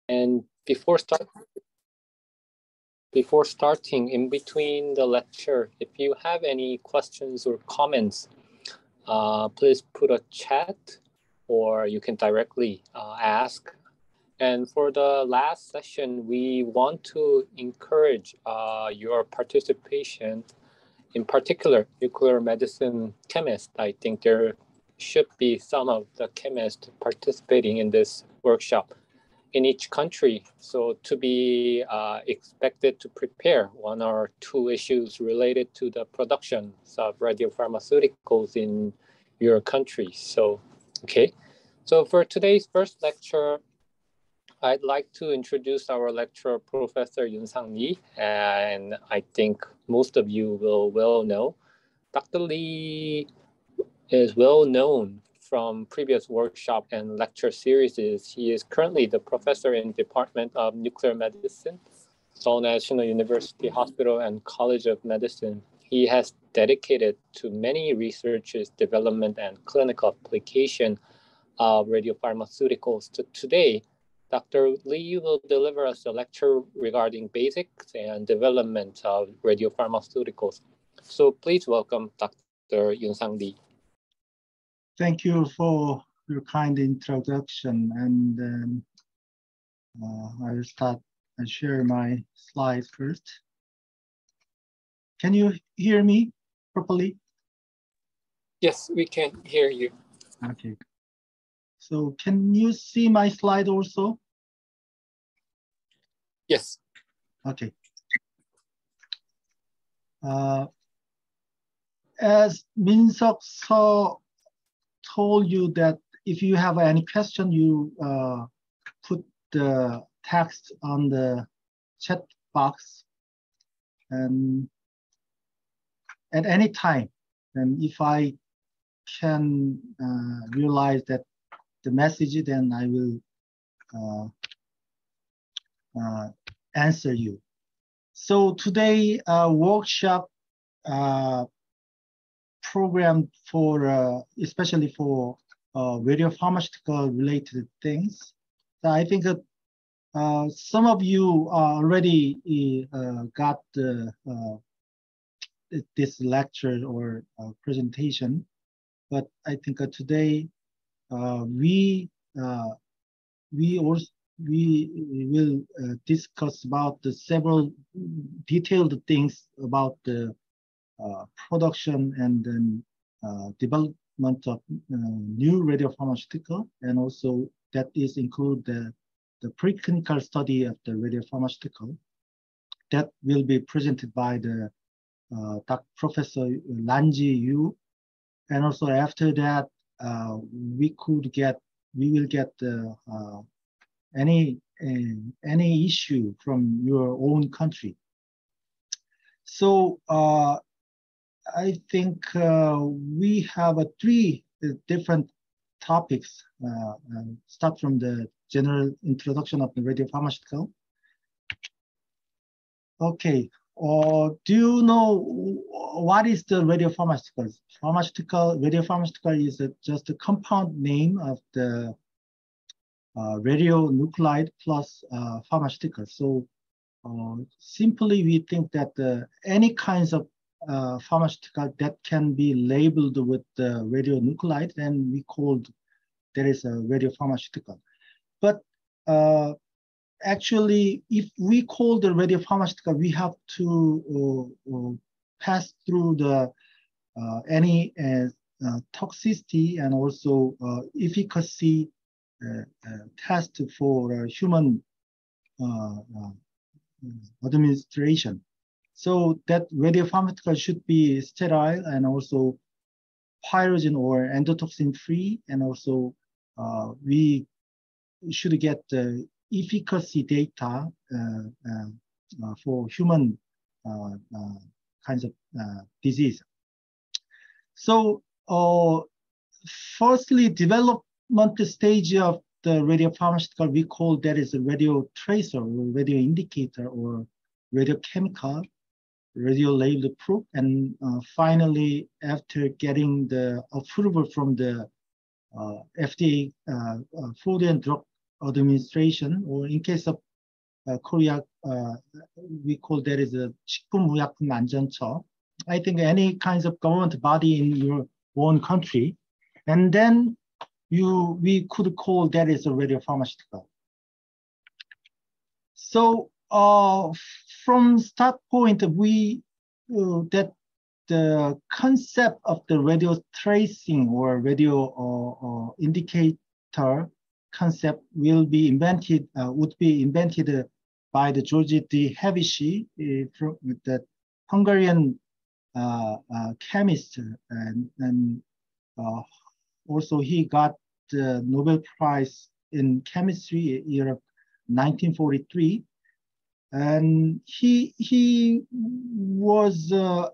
And before starting, in between the lecture, if you have any questions or comments, please put a chat or you can directly ask. And for the last session, we want to encourage your participation, in particular, nuclear medicine chemists. I think there should be some of the chemists participating in this workshop in each country. So to be expected to prepare one or two issues related to the production of radiopharmaceuticals in your country. So, okay. So for today's first lecture, I'd like to introduce our lecturer, Professor Yun-Sang Lee, and I think most of you will well know. Dr. Lee is well known from previous workshop and lecture series. He is currently the professor in Department of Nuclear Medicine, Seoul National University Hospital and College of Medicine. He has dedicated to many researches, development, and clinical application of radiopharmaceuticals. Today, Dr. Lee will deliver us a lecture regarding basics and development of radiopharmaceuticals. So please welcome Dr. Yun-Sang Lee. Thank you for your kind introduction, and I will start and share my slides first. Can you hear me properly? Yes, we can hear you. Okay. So can you see my slide also? Yes. Okay. As Min-seok Seo told you that if you have any question, you put the text on the chat box, and at any time, and if I can realize that the message, then I will answer you. So today workshop program for especially for radiopharmaceutical related things. So I think that some of you already got this lecture or presentation, but I think today we will discuss about the several detailed things about the production and then development of new radiopharmaceutical, and also that is include the preclinical study of the radiopharmaceutical that will be presented by the Professor Lanji Yu, and also after that we will get any issue from your own country. So I think we have three different topics. Start from the general introduction of the radiopharmaceutical. Okay, do you know what is the radiopharmaceutical? Radiopharmaceutical is just a compound name of the radionuclide plus pharmaceutical. So simply we think that any kinds of pharmaceutical that can be labeled with the radionuclide, and we called that is a radiopharmaceutical. But actually, if we call the radiopharmaceutical, we have to pass through the any toxicity and also efficacy test for human administration. So that radiopharmaceutical should be sterile and also pyrogen or endotoxin free, and also we should get the efficacy data for human kinds of disease. So firstly, development stage of the radiopharmaceutical, we call that is a radio tracer or radio indicator or radiochemical, radio label proof, and finally, after getting the approval from the FDA, Food and Drug administration, or in case of Korea, we call that as a 식품의약품안전처. I think any kinds of government body in your own country, and then we could call that as a radiopharmaceutical. So from start point, that the concept of the radio tracing or radio indicator concept would be invented by the George D. Hevishy, from the Hungarian chemist, and also he got the Nobel Prize in chemistry year of 1943. And he was a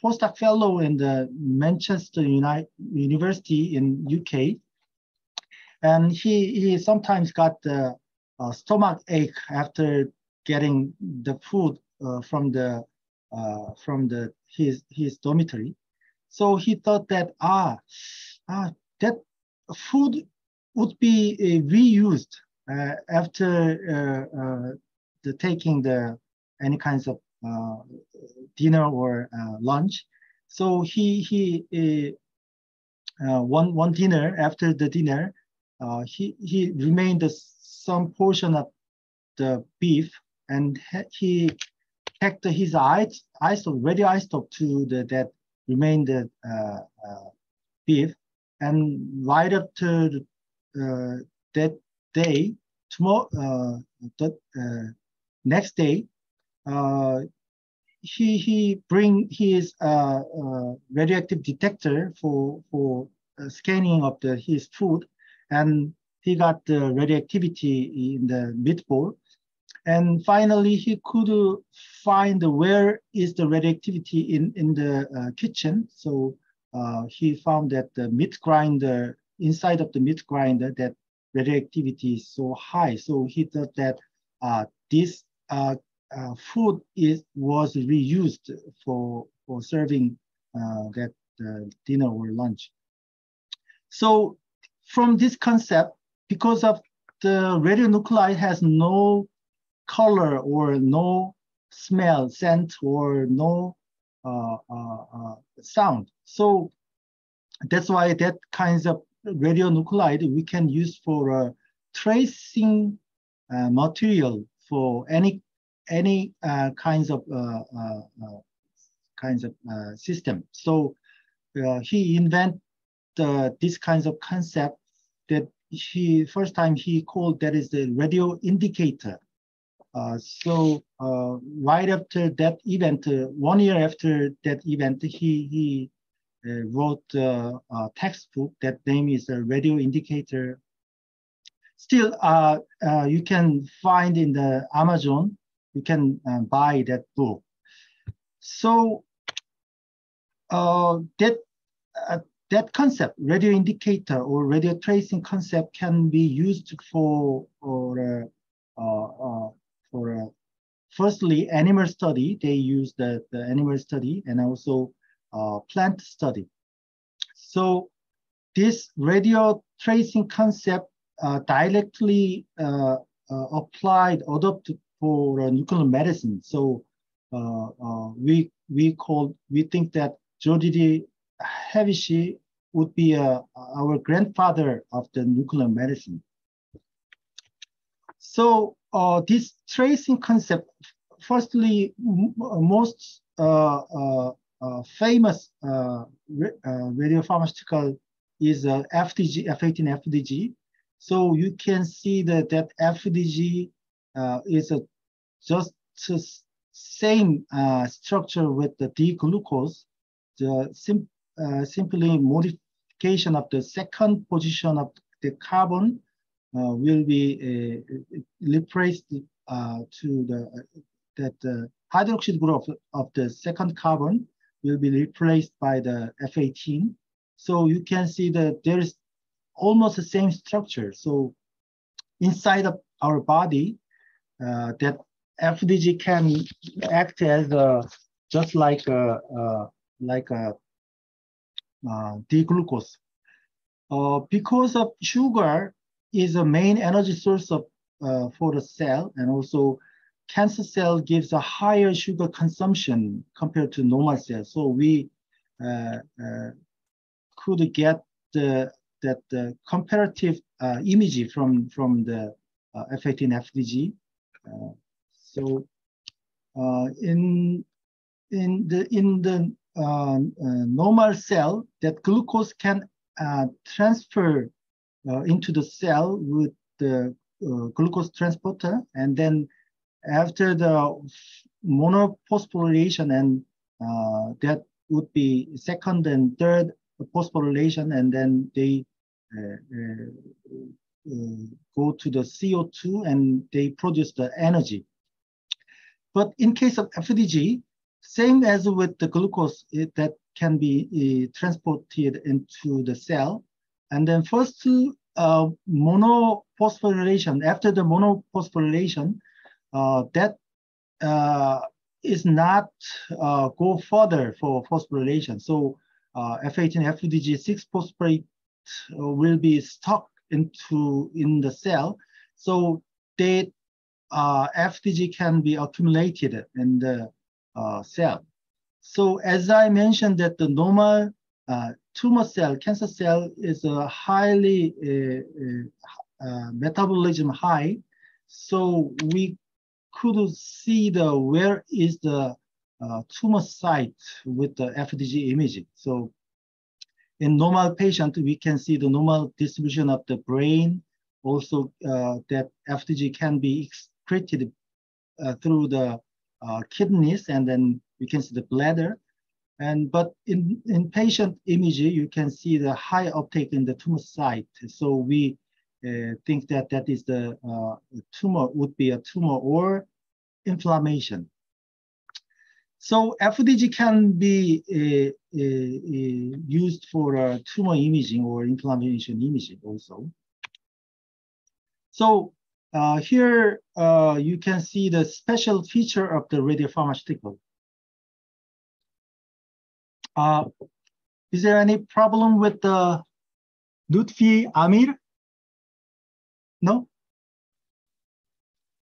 postdoc fellow in the Manchester University in UK, and he sometimes got the stomach ache after getting the food from his dormitory. So he thought that that food would be reused after taking any kinds of dinner or lunch. So one dinner, after the dinner, he remained some portion of the beef, and he packed his radioisotope to that remained beef, and right after that day, next day, he bring his radioactive detector for scanning of his food, and he got the radioactivity in the meatball. And finally, he could find where is the radioactivity in the kitchen. So he found that the meat grinder, inside of the meat grinder, that radioactivity is so high. So he thought that this food was reused for serving that dinner or lunch. So from this concept, because of the radionuclide has no color or no smell, scent, or no sound. So that's why that kinds of radionuclide we can use for tracing material for any kinds of system. So he invented this kinds of concept that first time he called that is the radio indicator. So right after that event, 1 year after that event, he wrote a textbook that name is a radio indicator. Still, you can find in the Amazon, you can buy that book. So that concept, radio indicator or radio tracing concept, can be used for firstly animal study. They use the animal study, and also plant study. So this radio tracing concept directly adopted for nuclear medicine. So we think that George D. Hevishy would be our grandfather of the nuclear medicine. So this tracing concept, firstly, most famous radiopharmaceutical is FDG, F18 FDG. So you can see that FDG is just same structure with the D-glucose. The simply modification of the second position of the carbon will be replaced to the hydroxide group of the second carbon will be replaced by the F18. So you can see that there is almost the same structure. So inside of our body, that FDG can act as just like a D-glucose. Because of sugar, is a main energy source of for the cell, and also cancer cell gives a higher sugar consumption compared to normal cells. So we could get the comparative image from the F18 FDG. So in the normal cell, that glucose can transfer into the cell with the glucose transporter, and then after the monophosphorylation, and that would be second and third phosphorylation, and then they go to the CO2 and they produce the energy. But in case of FDG, same as with the glucose, that can be transported into the cell. And then first monophosphorylation, after the monophosphorylation, that is not go further for phosphorylation. So F18 FDG 6-phosphate will be stuck in the cell. So that FDG can be accumulated in the cell. So as I mentioned, that the normal tumor cell, cancer cell, is a highly metabolism high. So we could see where is the tumor site with the FDG imaging. So in normal patient, we can see the normal distribution of the brain. Also, that FDG can be excreted through the kidneys, and then we can see the bladder. But in patient image, you can see the high uptake in the tumor site. So we think that that is the tumor, would be a tumor or inflammation. So FDG can be used for tumor imaging or inflammation imaging also. So here you can see the special feature of the radiopharmaceutical. Is there any problem with the Lutfi Amir? No?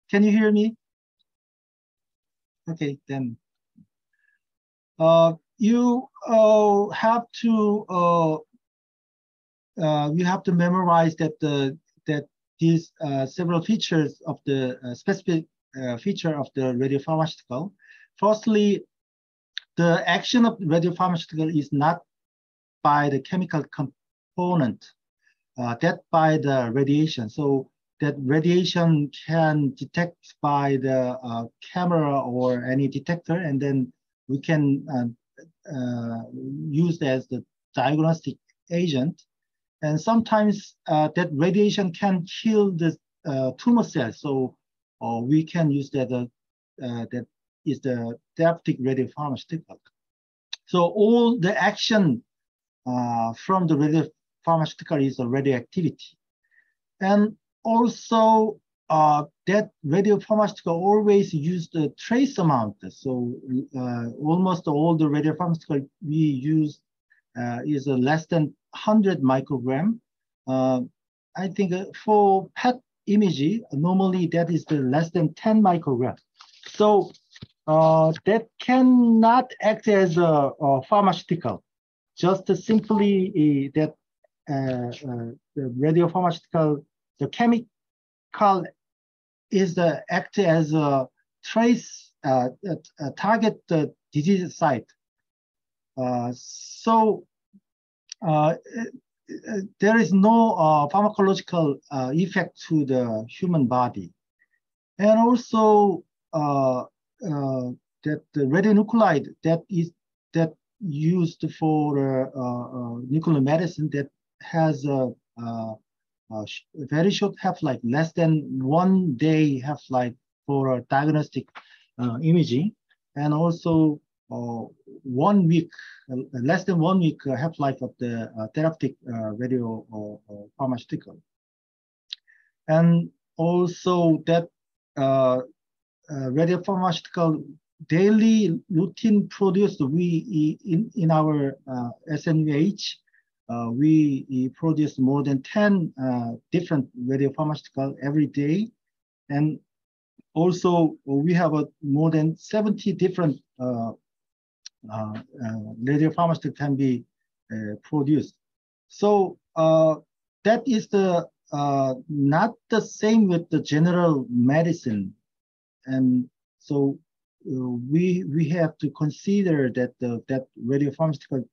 Can you hear me? Okay, then. You have to memorize that these several features of the specific feature of the radiopharmaceutical. Firstly, the action of radiopharmaceutical is not by the chemical component, that by the radiation. So that radiation can detect by the camera or any detector, and then we can use as the diagnostic agent. And sometimes that radiation can kill the tumor cells. So we can use that, that is the therapeutic radiopharmaceutical. So all the action from the radiopharmaceutical is the radioactivity. And also that radiopharmaceutical always use the trace amount. So almost all the radiopharmaceutical we use is less than 100 microgram. I think for PET imaging, normally that is the less than 10 microgram. So that cannot act as a pharmaceutical. Just simply that the radiopharmaceutical, the chemical is act as a trace, target the disease site. So there is no pharmacological effect to the human body. And also that the radionuclide that is used for nuclear medicine, that has a very short half-life, less than 1 day half-life for diagnostic imaging, and also 1 week, less than 1 week half-life of the therapeutic radiopharmaceutical. And also that radiopharmaceutical daily routine produced, we in our SNUH, we produce more than 10 different radiopharmaceutical every day. And also, we have more than 70 different radiopharmaceuticals can be produced. So that is the not the same with the general medicine, and so we have to consider that that radiopharmaceutical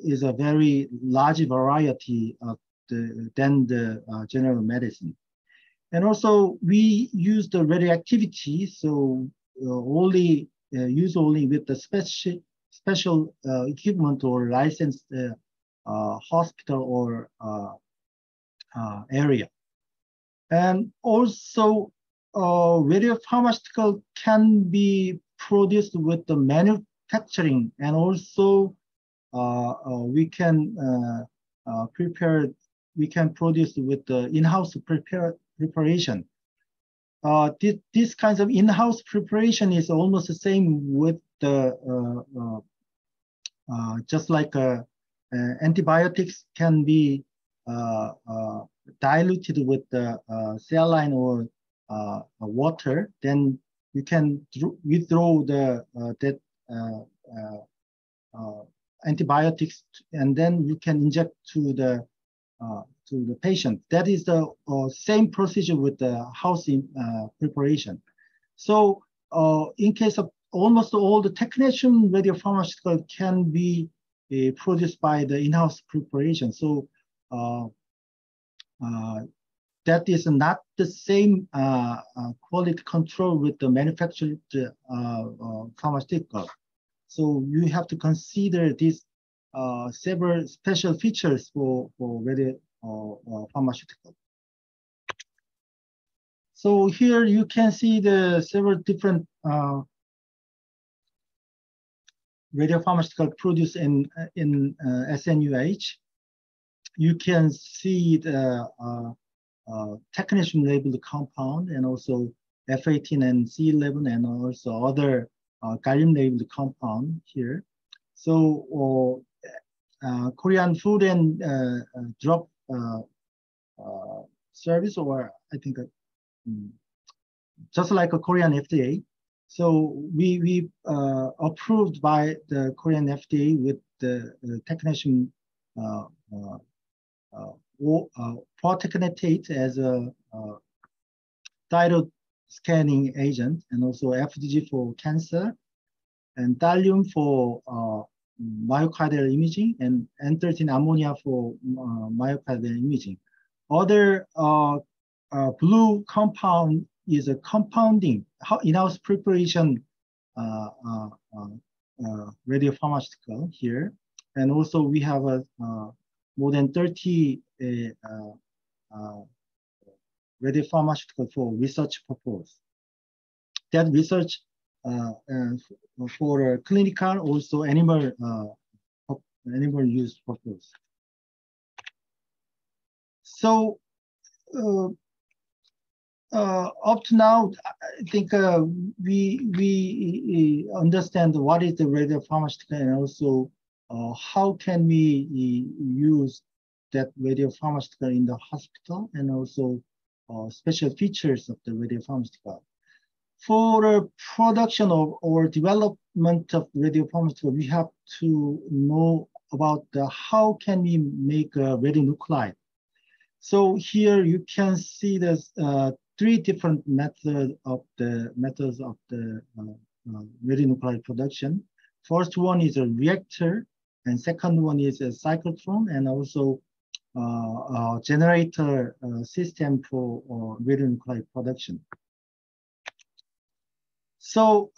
is a very large variety of than the general medicine. And also we use the radioactivity, so only use only with the special equipment or licensed hospital or area. And also radiopharmaceutical can be produced with the manufacturing, and also we can produce with the in-house preparation. This kinds of in-house preparation is almost the same with the just like antibiotics can be diluted with the saline or water, then you can withdraw the antibiotics, and then you can inject to the patient. That is the same procedure with the house preparation. So in case of almost all the technetium radiopharmaceutical can be produced by the in-house preparation. So that is not the same quality control with the manufactured pharmaceutical. So you have to consider these several special features for radiopharmaceutical. So here you can see the several different radiopharmaceutical produced in SNUH. You can see the technetium labeled compound, and also F18 and C11, and also other gallium labeled compound here. So Korean Food and Drug Service, or I think just like a Korean FDA. So we approved by the Korean FDA with the technetium proteknetate as a thyroid scanning agent, and also FDG for cancer, and thallium for myocardial imaging, and N13 ammonia for myocardial imaging. Other blue compound is a compounding in-house preparation radiopharmaceutical here. And also we have a more than 30 radiopharmaceutical for research purpose. That research for clinical, also animal use purpose. So up to now, I think we understand what is the radiopharmaceutical, and also how can we use that radiopharmaceutical in the hospital, and also special features of the radiopharmaceutical. For production or development of radiopharmaceutical, we have to know about how can we make a radionuclide. So here you can see there's 3 different methods of the radionuclide production. First one is a reactor, and second one is a cyclotron, and also generator system for radionuclide production. So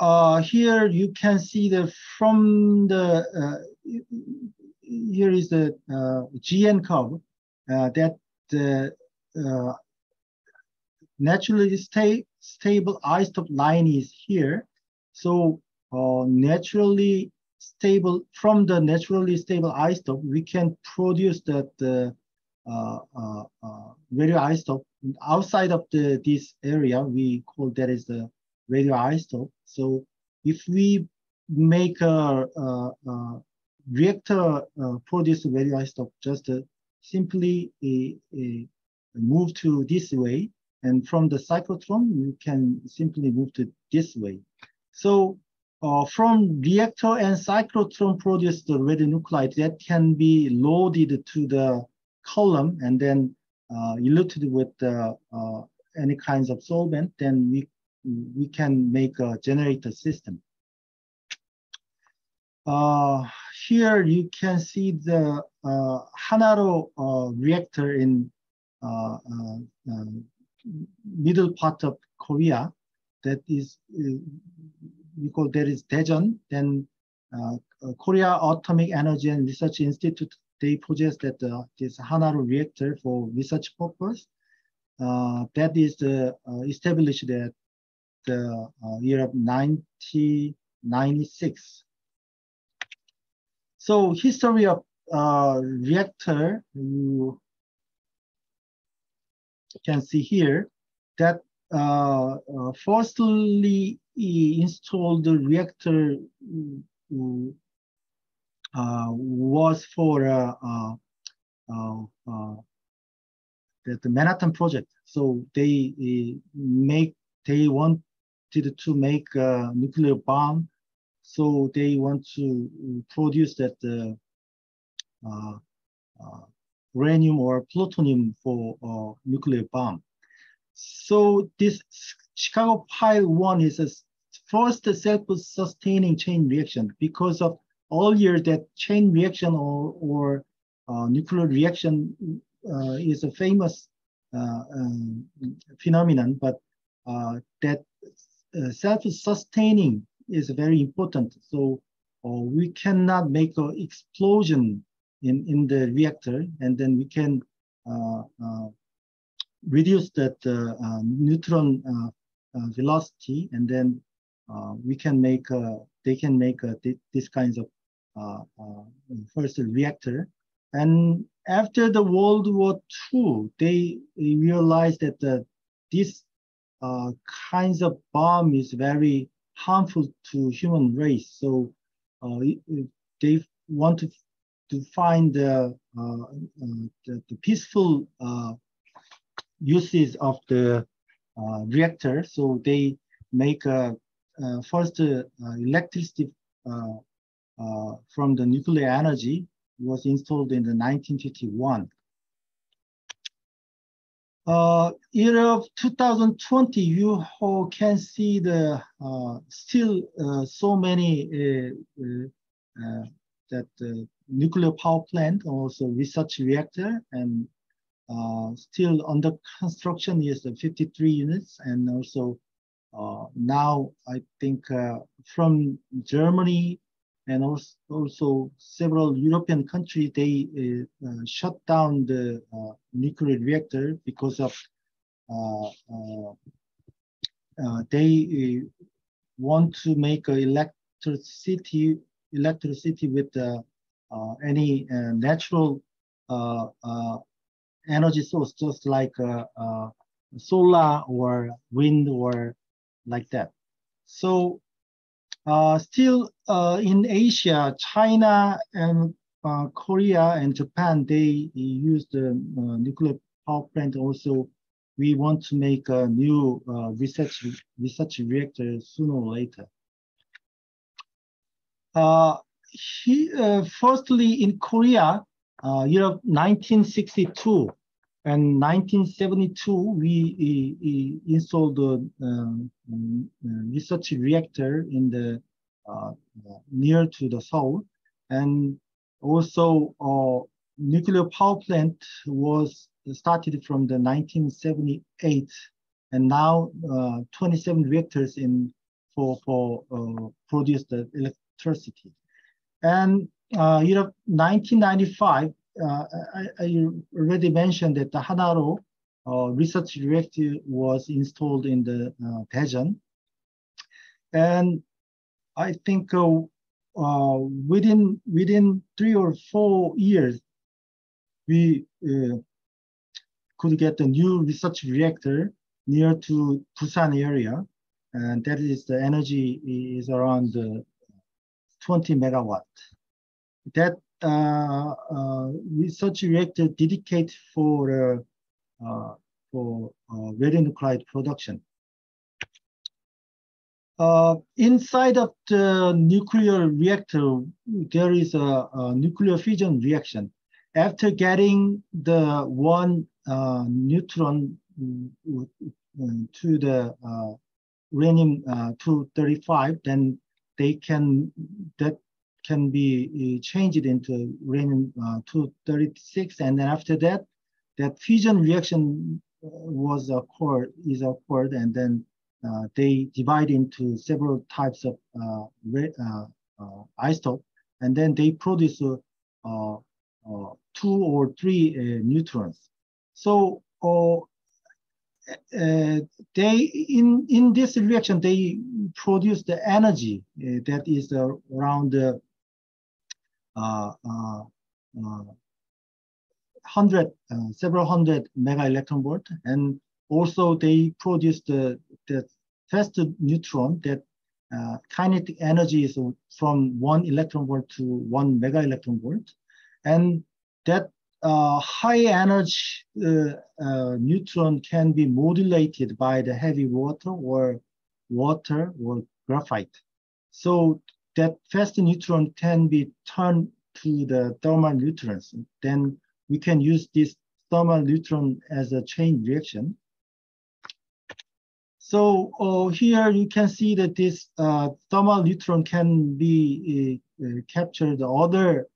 here you can see from the here is the GN curve that the naturally stable isotope line is here. So naturally stable, from the naturally stable isotope, we can produce the radioisotope outside of this area. We call that as the radioisotope. So if we make a reactor produce radioisotope just simply move to this way, and from the cyclotron you can simply move to this way. So from reactor and cyclotron produced radionuclide that can be loaded to the column and then eluted with any kinds of solvent, then we can make a generator system. Here you can see the Hanaro reactor in middle part of Korea. That is, we call that is Daejeon. Then Korea Atomic Energy and Research Institute, they possess that this Hanaro reactor for research purpose. That is established at the year of 1996. So history of reactor, you can see here that firstly installed the reactor was for the Manhattan project. So they wanted to make a nuclear bomb. So they want to produce that uranium or plutonium for nuclear bomb. So this Chicago Pile 1 is a first self-sustaining chain reaction, because of earlier that chain reaction or nuclear reaction is a famous phenomenon, but that self-sustaining is very important. So we cannot make an explosion in the reactor, and then we can reduce that neutron velocity, and then we can make they can make this kinds of first reactor. And after the World War II, they realized that this kinds of bomb is very harmful to human race. So they want to find the peaceful uses of the reactor. So they make first electricity from the nuclear energy was installed in the 1951. Year of 2020, you can see the still so many that nuclear power plant, also research reactor, and still under construction is the 53 units, and also now I think from Germany and also several European countries, they shut down the nuclear reactor because of they want to make electricity with any natural energy source, just like solar or wind or like that. So still in Asia, China and Korea and Japan, they use the nuclear power plant. Also, we want to make a new research reactor sooner or later. Firstly, in Korea, year of 1962 and 1972, we installed the research reactor in the near to the Seoul, and also nuclear power plant was started from the 1978, and now 27 reactors for produce the electricity. And year of 1995, I already mentioned that the Hanaro research reactor was installed in the Daejeon. And I think within 3 or 4 years, we could get a new research reactor near to Busan area, and that is the energy is around 20 megawatt. that research reactor dedicated for radionuclide production. Inside of the nuclear reactor, there is a nuclear fission reaction. After getting the one neutron to the uranium-235, then that can be changed into uranium-236, and then after that, that fission reaction is occurred, and then they divide into several types of isotope, and then they produce 2 or 3 neutrons. So they in this reaction they produce the energy that is around several hundred mega electron volt, and also they produce the fast neutron that kinetic energy is from 1 electron volt to 1 mega electron volt, and that high energy neutron can be modulated by the heavy water or graphite. So that fast neutron can be turned to the thermal neutrons. Then we can use this thermal neutron as a chain reaction. So here you can see that this thermal neutron can be captured the other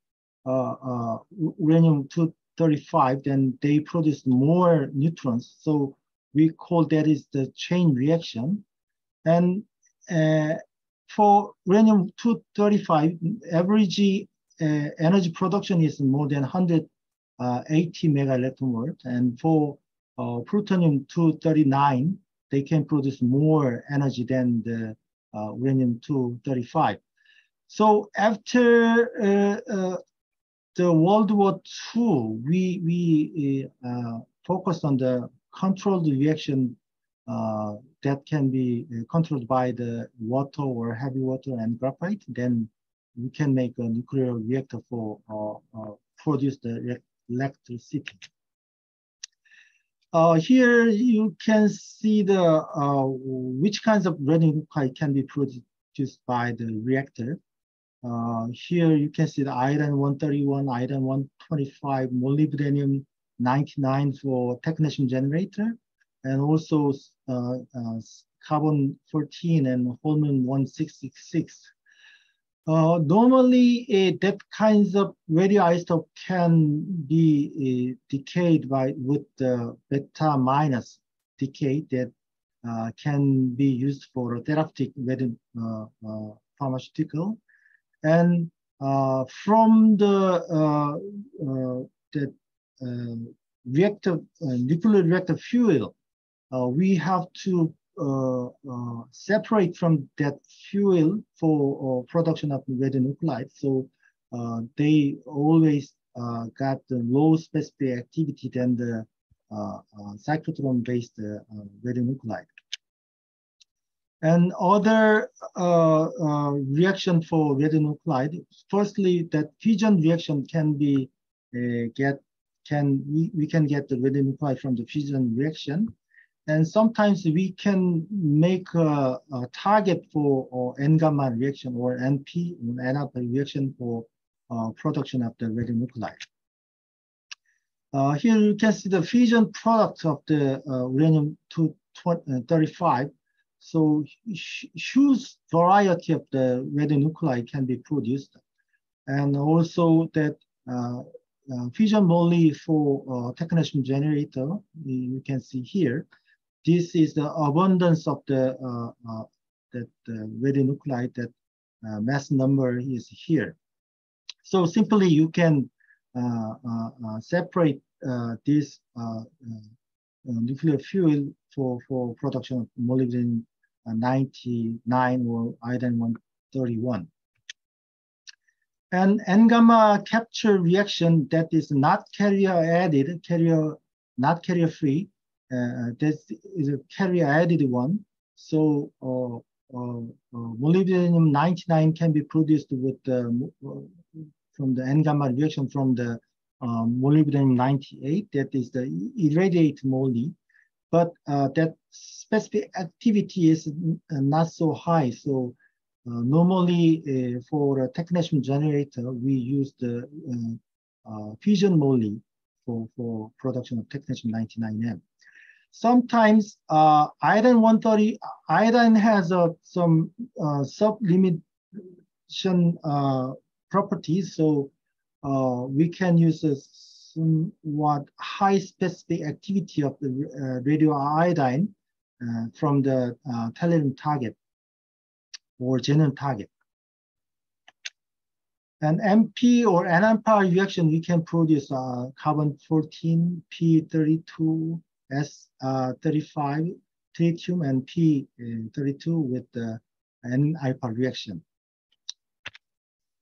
uranium-235, then they produce more neutrons. So we call that is the chain reaction. And for uranium-235, average energy production is more than 180 mega electron volt. And for plutonium-239, they can produce more energy than the uranium-235. So after the World War II, we focused on the controlled reaction that can be controlled by the water or heavy water and graphite. Then we can make a nuclear reactor for produce the electricity. Here you can see the which kinds of radionuclide can be produced by the reactor. Here you can see the iodine-131, iodine-125, molybdenum-99 for technetium generator, and also carbon-14 and holmium-166. Normally, that kinds of radioisotope can be decayed with the beta minus decay that can be used for therapeutic radiopharmaceutical. And from the nuclear reactor fuel, we have to separate from that fuel for production of radionuclide. So they always got the low specific activity than the cyclotron-based radionuclide. And other reaction for radionuclide, firstly, that fission reaction can be we can get the radionuclide from the fission reaction. And sometimes we can make a target for N-gamma reaction or NP, N-alpha reaction for production of the radionuclide. Here you can see the fission product of the uranium-235. So huge variety of the radionuclide can be produced. And also that fission only for technetium generator, you can see here. This is the abundance of the radionuclide that mass number is here. So simply you can separate this nuclear fuel for production of molybdenum-99 or iodine-131. And N-gamma capture reaction that is not not carrier free. That is a carrier added one. So molybdenum-99 can be produced with N-gamma reaction from the molybdenum-98, that is the irradiate moly, but that specific activity is not so high. So normally for a technetium generator, we use the fusion moly for production of technetium-99m. Sometimes iodine-130, iodine has some sublimitation properties, so we can use a somewhat high specific activity of the radioiodine from the tellurium target or xenon target. And MP or NMPAR reaction, we can produce carbon-14, P32S35 tritium and P32 with the N-IPAR reaction.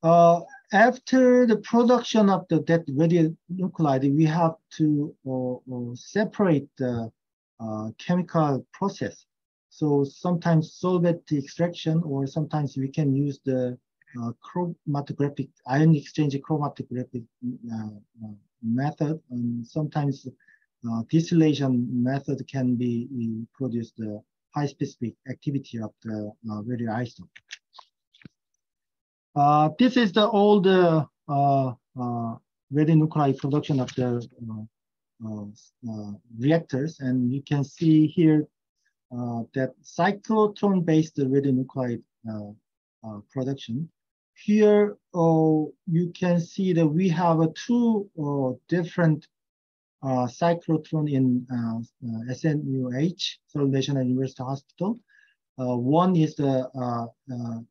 After the production of that radionuclide, we have to separate the chemical process. So sometimes solvent extraction, or sometimes we can use the chromatographic ion exchange chromatographic method, and sometimes distillation method can be produce the high specific activity of the radioisotope. This is all the radionuclide production of the reactors, and you can see here that cyclotron-based radionuclide production. Here you can see that we have two different cyclotron in SNUH, Seoul National University Hospital. One is the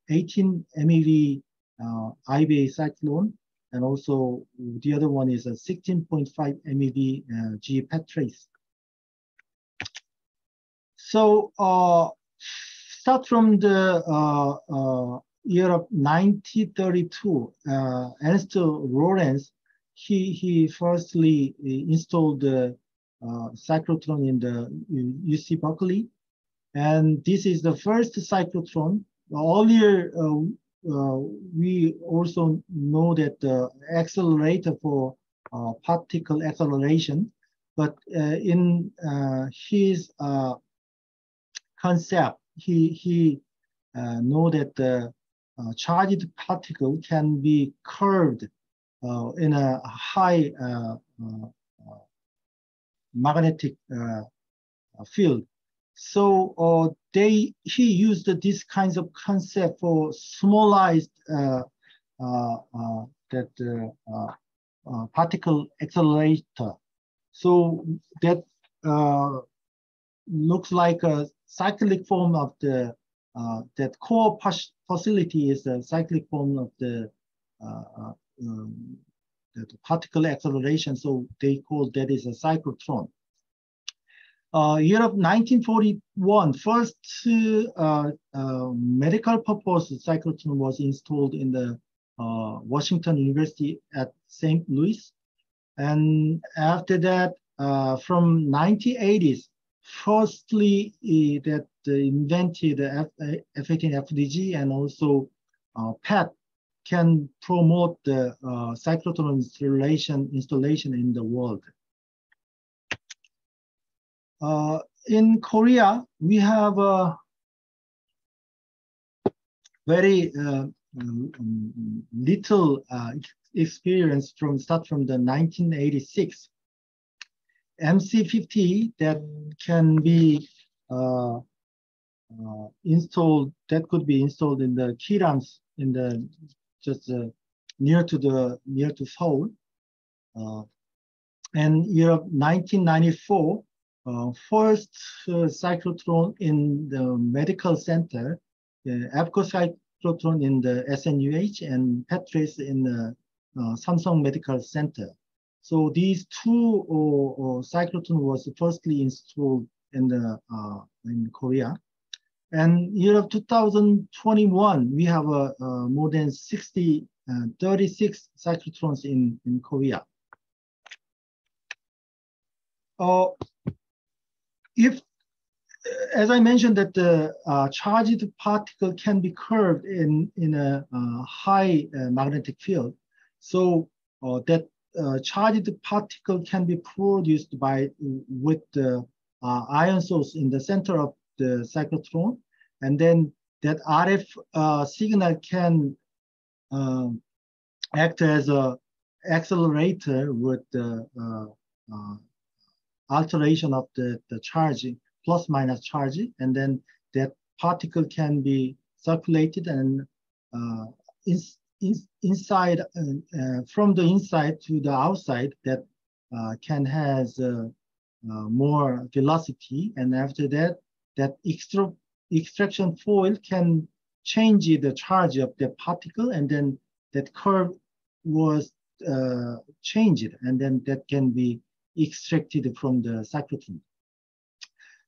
18 MeV IBA cyclone, and also the other one is a 16.5 MeV G PET-trace. So start from the year of 1932, Ernst Lorentz, he firstly installed the cyclotron in the UC Berkeley, and this is the first cyclotron. Earlier, we also know that the accelerator for particle acceleration, but in his concept, he know that the charged particle can be curved in a high magnetic field. So he used this kinds of concept for smallized particle accelerator. So that looks like a cyclic form of the that core facility is a cyclic form of the particle acceleration. So they call that is a cyclotron. Year of 1941, first medical purpose cyclotron was installed in the Washington University at St. Louis. And after that, from 1980s, firstly that invented F18 FDG and also PET can promote the cyclotron installation in the world. In Korea, we have a very little experience start from the 1986. MC50 that can be installed, that could be installed in the Kirams in the just near to Seoul. And year of 1994. First cyclotron in the medical center, APCO cyclotron in the SNUH and PET-trace in the Samsung Medical Center. So these two cyclotron was firstly installed in Korea. And year of 2021, we have more than 36 cyclotrons in Korea. If, as I mentioned, that the charged particle can be curved in a high magnetic field, So that charged particle can be produced with the ion source in the center of the cyclotron, and then that RF signal can act as a accelerator with the alteration of the charge, plus minus charge, and then that particle can be circulated and inside from the inside to the outside, that can has more velocity, and after that, that extraction foil can change the charge of the particle, and then that curve was changed, and then that can be extracted from the cyclotron.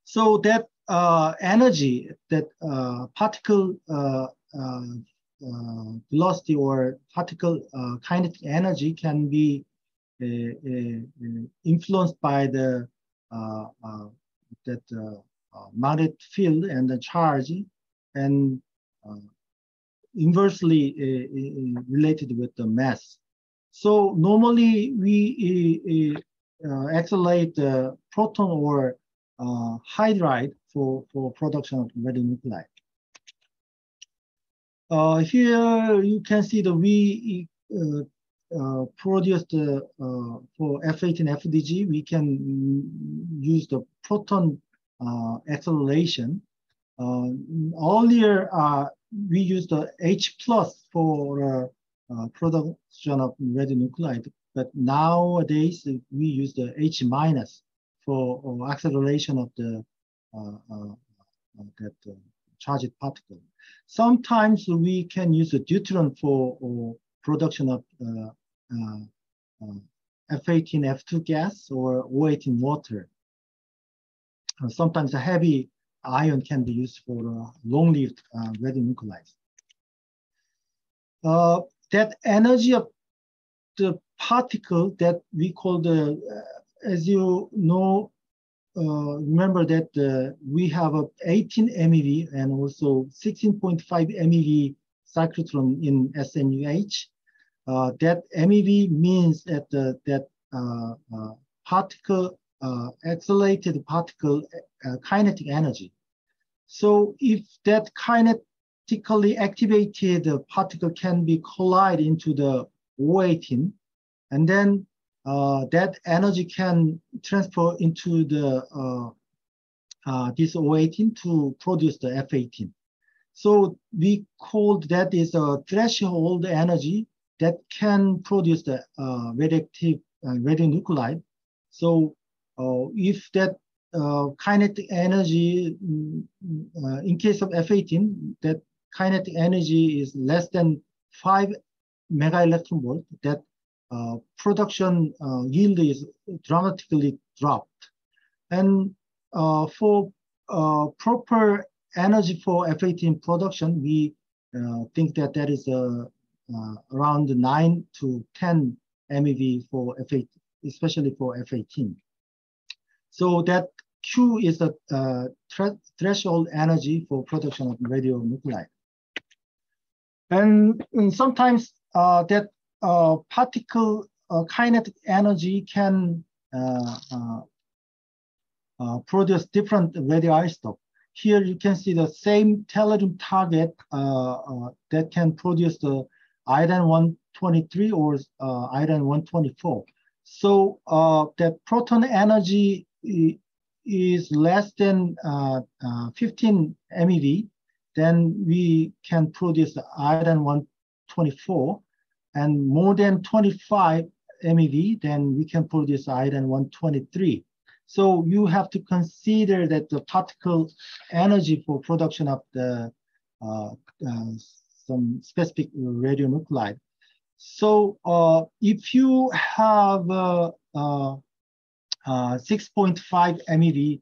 So that energy, that particle velocity or particle kinetic energy can be influenced by the magnetic field and the charge, and inversely related with the mass. So normally we accelerate the proton or hydride for production of radionuclide. Here you can see that we produced for F18 FDG, we can use the proton acceleration. Earlier, we used the H plus for production of radionuclide, but nowadays we use the H minus for acceleration of the charged particle. Sometimes we can use a deuteron for production of F18 F2 gas or O18 water. Sometimes a heavy ion can be used for long-lived radionuclides. That energy of the particle that we call the, as you know, remember that we have a 18 MeV and also 16.5 MeV cyclotron in SNUH. That MeV means that that particle, accelerated particle kinetic energy. So if that kinetically activated particle can be collide into the O18, and then that energy can transfer into the this O18 to produce the F18. So we called that is a threshold energy that can produce the radioactive radionuclide. So if that kinetic energy, in case of F18, that kinetic energy is less than 5 mega electron volt, that production yield is dramatically dropped. And for proper energy for F18 production, we think that that is around 9 to 10 MeV for F18, especially for F18. So that Q is the threshold energy for production of radionuclide. And sometimes that particle kinetic energy can produce different radioisotope. Here you can see the same tellurium target that can produce the iodine-123 or iodine-124. So that proton energy is less than 15 MeV, then we can produce the iodine-124, and more than 25 MeV, then we can produce iodine-123. So you have to consider that the particle energy for production of the some specific radionuclide. So if you have 6.5 MeV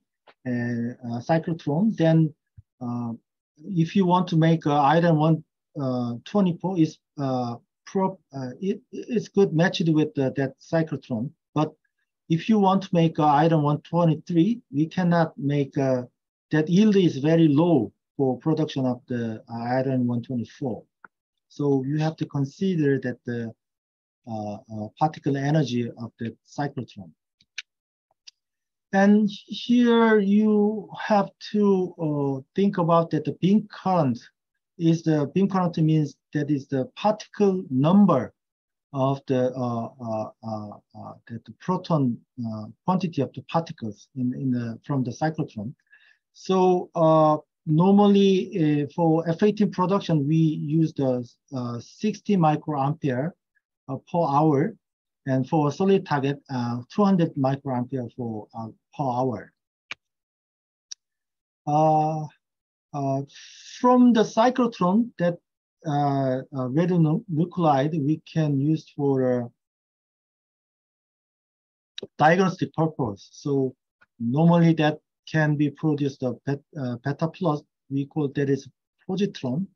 cyclotron, then if you want to make iodine-124, it's good matched with that cyclotron. But if you want to make iodine-123, we cannot make that yield is very low for production of the iodine-124. So you have to consider that particle energy of the cyclotron. And here you have to think about that the beam current means that is the particle number of the proton quantity of the particles from the cyclotron. So normally for F-18 production, we use the 60 microampere per hour, and for a solid target, 200 microampere per hour. From the cyclotron, that radionuclide we can use for diagnostic purpose. So normally that can be produced a beta plus, we call that is positron,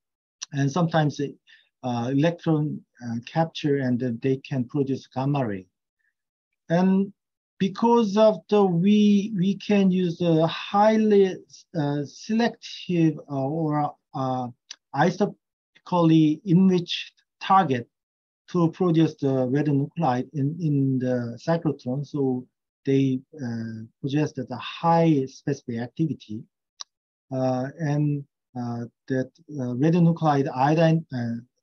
and sometimes electron capture, and they can produce gamma ray. And because of we can use a highly selective or isotopically enriched target to produce the radionuclide in the cyclotron. So they possess that a high specific activity, and that radionuclide iodine,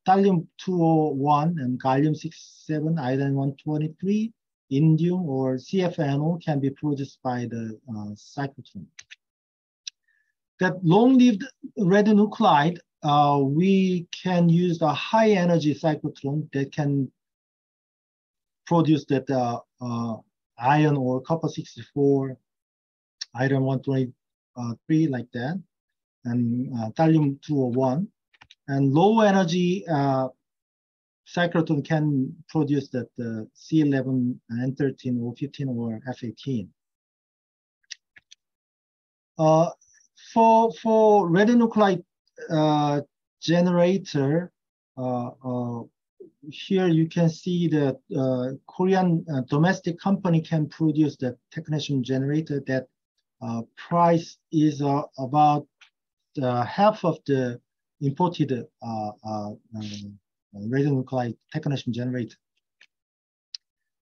thallium-201 and gallium-67, iodine-123, indium or CFNO can be produced by the cyclotron. That long-lived radionuclide, we can use a high-energy cyclotron that can produce that iron or copper-64, iron-123 like that, and thallium-201. And low-energy cyclotron can produce that C11, N13, O15, or F18. For radionuclide generator, here you can see that Korean domestic company can produce the technetium generator. That price is about half of the imported radionuclide technetium generator.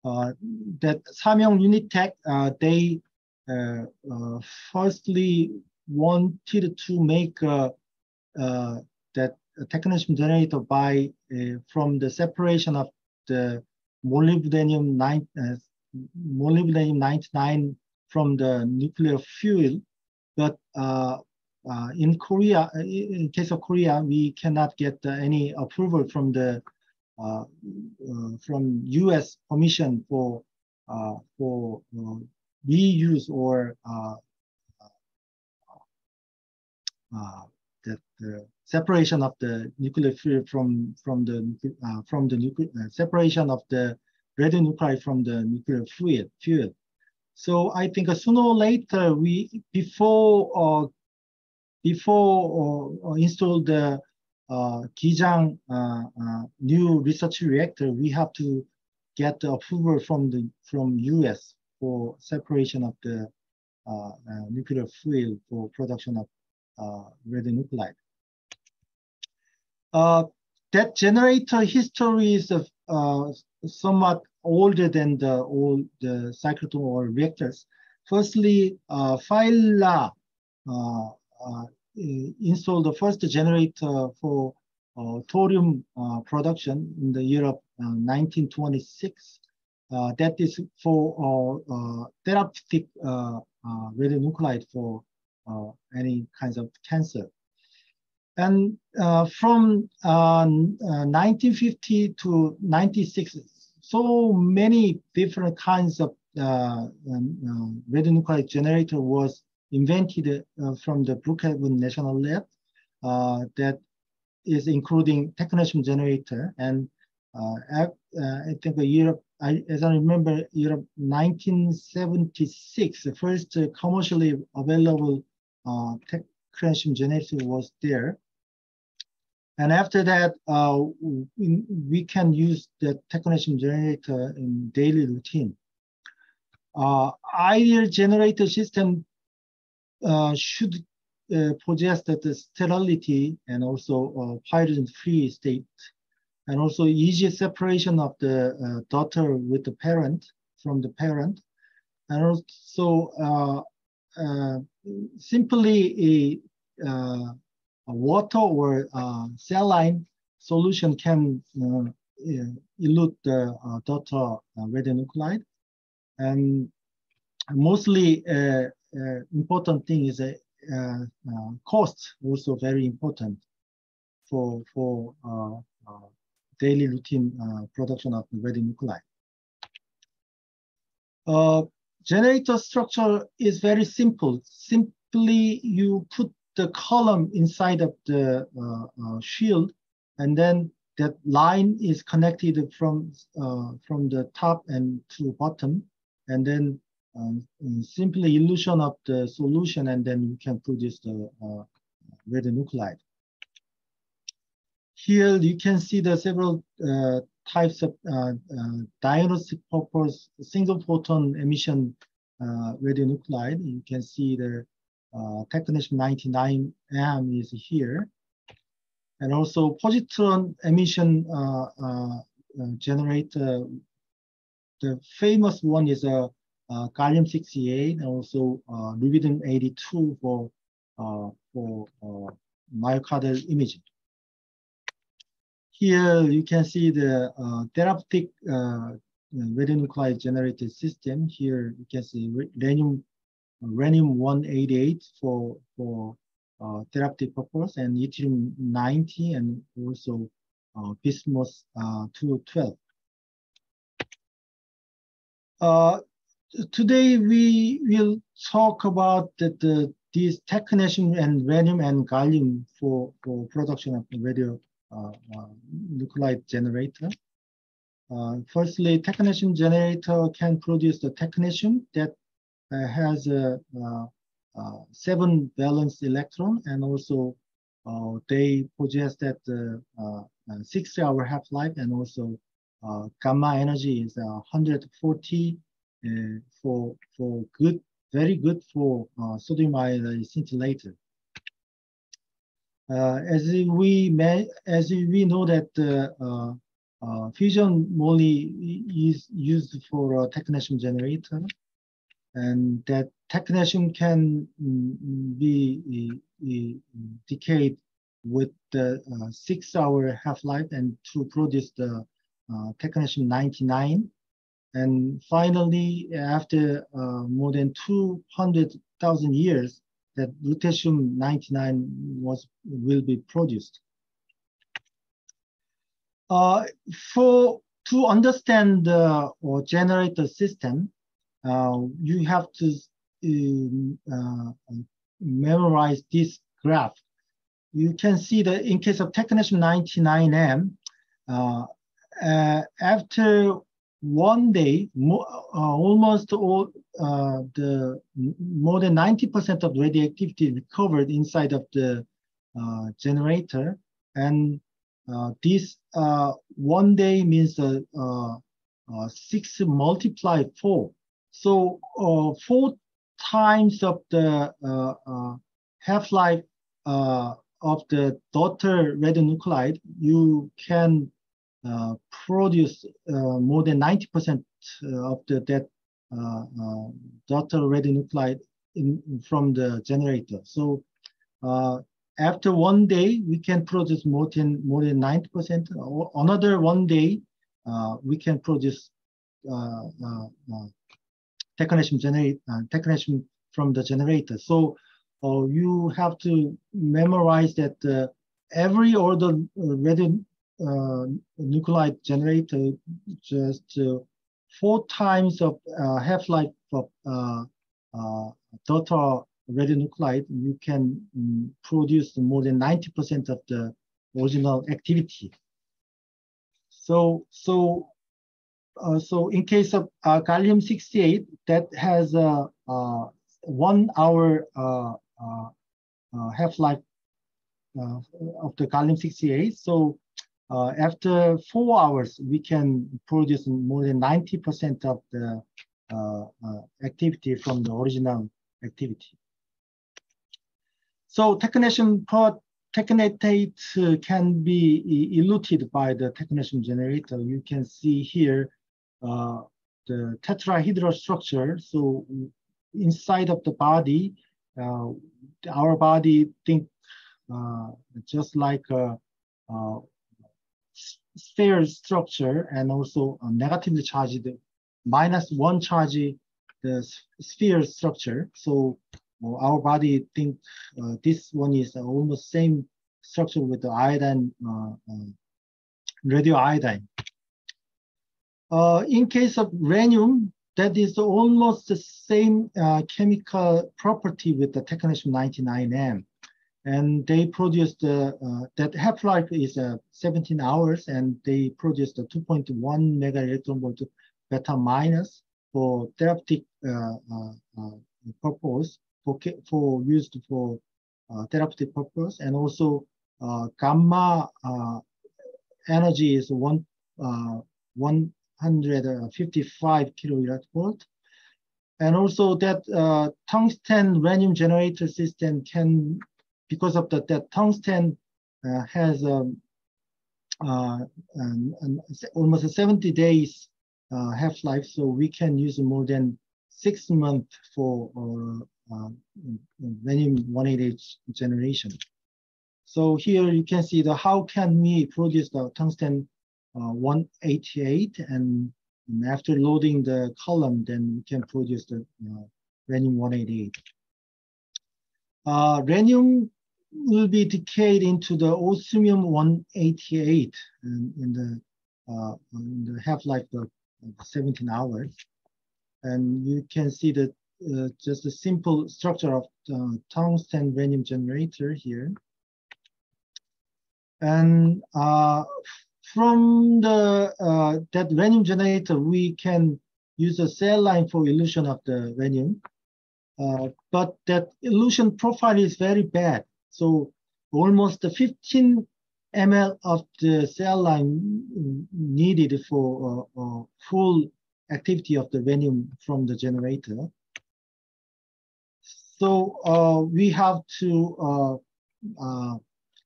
That Samyong Unitech, they firstly wanted to make that technetium generator by from the separation of the molybdenum 99 from the nuclear fuel, but in Korea, in case of Korea, we cannot get any approval from the from U.S. permission for reuse or the separation of the nuclear fuel from the separation of the radionuclide from the nuclear fuel. So I think sooner or later, before install the Gijang new research reactor, we have to get the approval from US for separation of the nuclear fuel for production of radionuclide. That generator history is somewhat older than the cyclotron or reactors. Firstly, Phyla installed the first generator for thorium production in the year of 1926. That is for therapeutic radionuclide for any kinds of cancer. And from 1950 to 96, so many different kinds of radionuclide generator was invented from the Brookhaven National Lab, that is including technetium generator. And I think as I remember, year of 1976, the first commercially available technetium generator was there. And after that, we can use the technetium generator in daily routine. Ideal generator system should possess the sterility and also pyrogen-free state. and also easy separation of the daughter with the parent from the parent, and also simply a water or saline solution can elute the daughter radionuclide. And mostly important thing is cost, also very important for daily routine production of the radionuclide. Generator structure is very simple. Simply you put the column inside of the shield, and then that line is connected from the top and to bottom, and then simply elution of the solution, and then you can produce the radionuclide. Here you can see the several types of diagnostic purpose single photon emission radionuclide. You can see the technetium 99M is here, and also positron emission generator. The famous one is a gallium 68, and also rubidium 82 for myocardial imaging. Here you can see the therapeutic radionuclide generated system. Here you can see rhenium-188 for therapeutic purpose, and yttrium-90, and also bismuth-212. Today we will talk about these technetium and rhenium and gallium for production of the radionuclide generator. Firstly, technetium generator can produce the technetium that has a 7 valence electron, and also they possess that 6-hour half-life, and also gamma energy is 140 for good, very good for sodium iodide scintillator. As we know that fusion moly is used for a technetium generator, and that technetium can be decayed with the 6-hour half-life and to produce the technetium 99. And finally, after more than 200,000 years, that lutetium 99 will be produced. To understand or generate the system, you have to memorize this graph. You can see that in case of technetium 99M, after 1 day, almost all more than 90% of radioactivity recovered inside of the generator, and this 1 day means 6 multiplied 4. So 4 times of the half-life of the daughter radionuclide, you can produce more than 90% of that daughter radionuclide from the generator. So after 1 day, we can produce more than 90%. Another 1 day, we can produce technetium from the generator. So you have to memorize that every order radionuclide generator just 4 times of half-life of daughter radionuclide, you can produce more than 90% of the original activity. So in case of gallium 68, that has a 1 hour half-life of the gallium 68. So after 4 hours, we can produce more than 90% of the activity from the original activity. So technetium per technetate can be eluted by the technetium generator. You can see here the tetrahedral structure. So inside of the body, our body think just like a sphere structure, and also a negatively charged -1 charge the sphere structure. So our body think this one is almost same structure with the iodine, radioiodine. In case of rhenium, that is almost the same chemical property with the technetium 99M. And they produced, that half-life is 17 hours, and they produced a 2.1 mega electron volt beta minus for therapeutic purpose, for used for therapeutic purpose, and also gamma energy is 155 kilovolt. And also that tungsten rhenium generator system can, because of that tungsten has almost a 70 days half-life, so we can use more than 6 months for rhenium 188 generation. So here you can see how can we produce the tungsten 188, and after loading the column, then we can produce the rhenium 188. Rhenium will be decayed into the osmium 188 in the half-life of 17 hours. And you can see that just a simple structure of tungsten rhenium generator here. And from the that rhenium generator, we can use a cell line for elution of the rhenium. But that elution profile is very bad. So almost 15 ml of the cell line needed for full activity of the rhenium from the generator. So we have to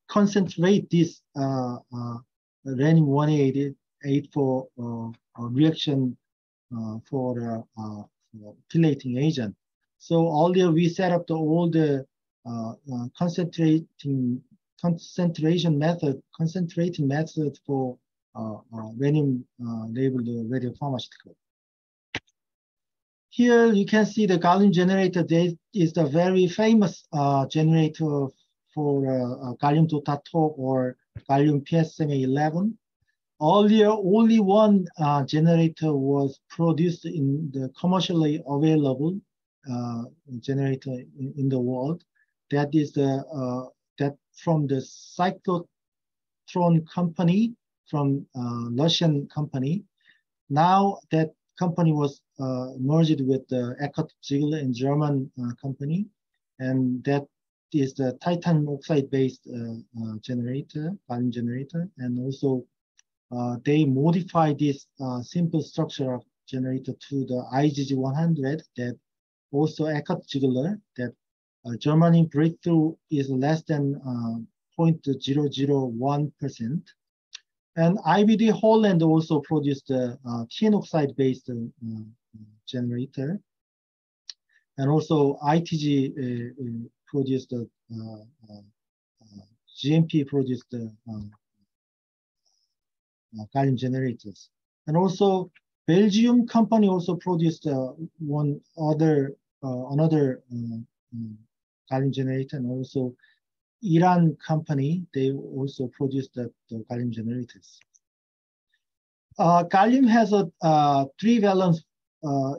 concentrate this rhenium 188 for reaction for chelating agent. So earlier we set up all the concentrating method for rhenium labeled radiopharmaceutical. Here you can see the gallium generator. This is the very famous generator for gallium dotato or gallium PSMA 11. Earlier, only one generator was produced in the commercially available generator in the world. That is that from the cyclotron company, from Russian company. Now that company was merged with the Eckert Ziegler and German company, and that is the titanium oxide-based generator, gallium generator, and also they modify this simple structure of generator to the IgG 100 that also Eckert Ziegler, that Germany breakthrough is less than 0.001%. And IBD Holland also produced the TEIN oxide-based generator. And also ITG produced the GMP produced the gallium generators. And also Belgium company also produced one other another gallium generator, and also Iran company, they also produced the gallium generators. Gallium has a 3-valence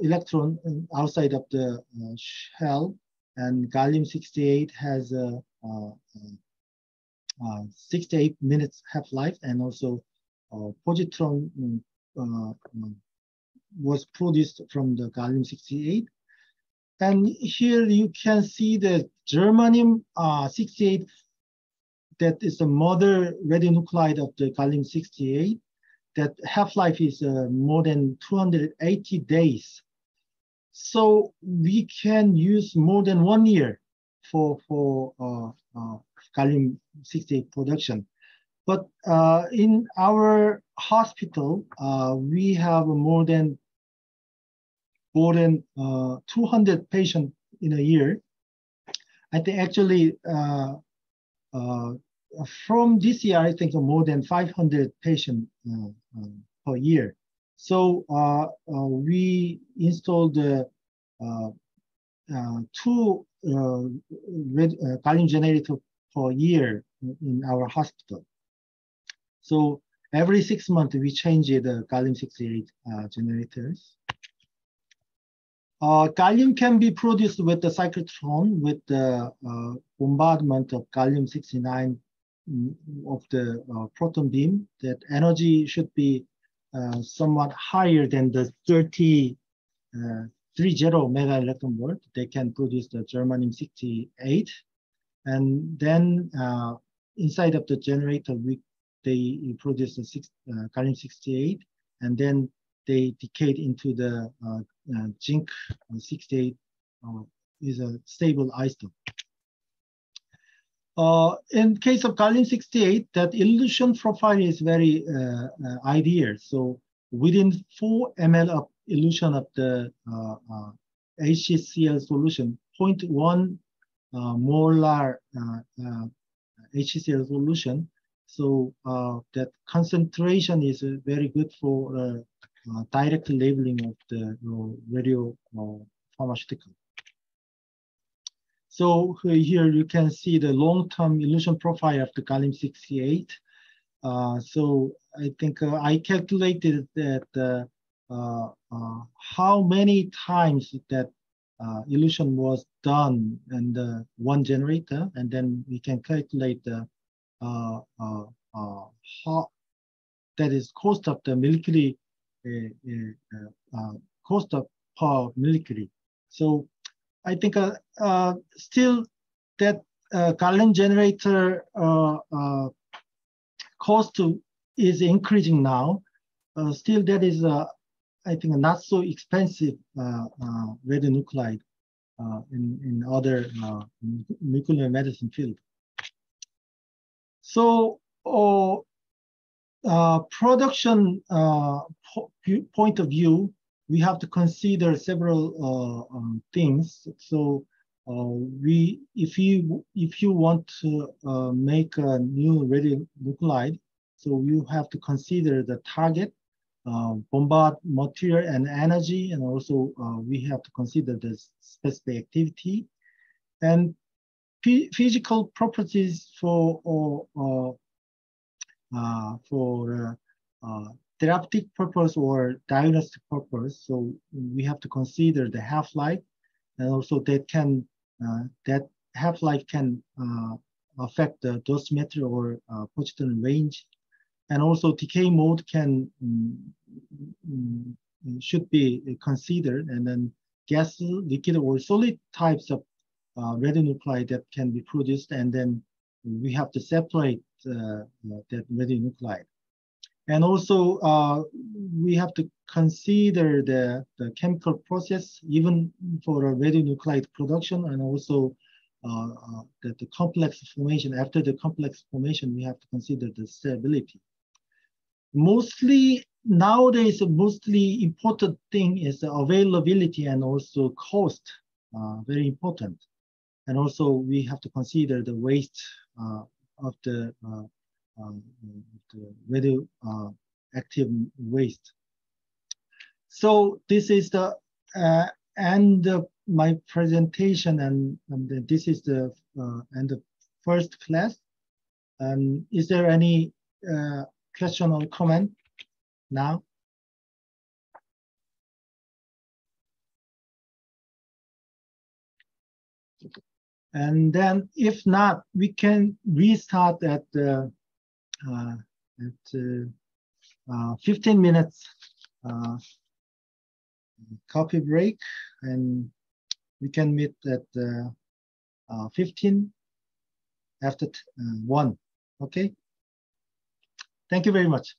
electron outside of the shell, and gallium-68 has a 68 minutes half-life, and also positron was produced from the gallium-68. And here you can see the germanium-68, that is the mother radionuclide of the gallium-68, that half-life is more than 280 days. So we can use more than 1 year for gallium gallium-68 production. But in our hospital, we have more than 200 patients in a year. I think actually from this year, I think more than 500 patients per year. So we installed two gallium generators per year in our hospital. So every 6 months, we change the gallium-68 generators. Gallium can be produced with the cyclotron with the bombardment of gallium-69 of the proton beam. That energy should be somewhat higher than the 30 mega electron volt. They can produce the germanium-68, and then inside of the generator, they produce the gallium-68, and then they decay into the zinc-68 is a stable isotope. In case of gallium-68, that elution profile is very ideal. So within 4 ml of elution of the HCl solution, 0.1 molar HCl solution. So that concentration is very good for direct labeling of the radiopharmaceutical. So here you can see the long-term elution profile of the gallium-68. So I think I calculated that how many times that elution was done in the one generator, and then we can calculate the how that is cost of the millicurie, cost of per millicurie. So I think still that gallium generator cost is increasing now. Still that is I think not so expensive radionuclide in other nuclear medicine field. So production point of view, we have to consider several things. So if you want to make a new radionuclide, so you have to consider the target, bombard material and energy, and also we have to consider the specific activity and physical properties for therapeutic purpose or diagnostic purpose. So we have to consider the half-life, and also that half-life can affect the dosimetry or positron range, and also decay mode should be considered, and then gas, liquid, or solid types of radionuclide that can be produced, and then we have to separate that radionuclide. And also we have to consider the chemical process even for a radionuclide production, and also the complex formation. After the complex formation, we have to consider the stability. Mostly nowadays, mostly important thing is the availability and also cost, very important. And also we have to consider the waste of the radioactive waste. So this is the end of my presentation, and this is the end of first class. Is there any question or comment now? And then if not, we can restart at 15 minutes coffee break, and we can meet at 15 after 1. Okay. Thank you very much.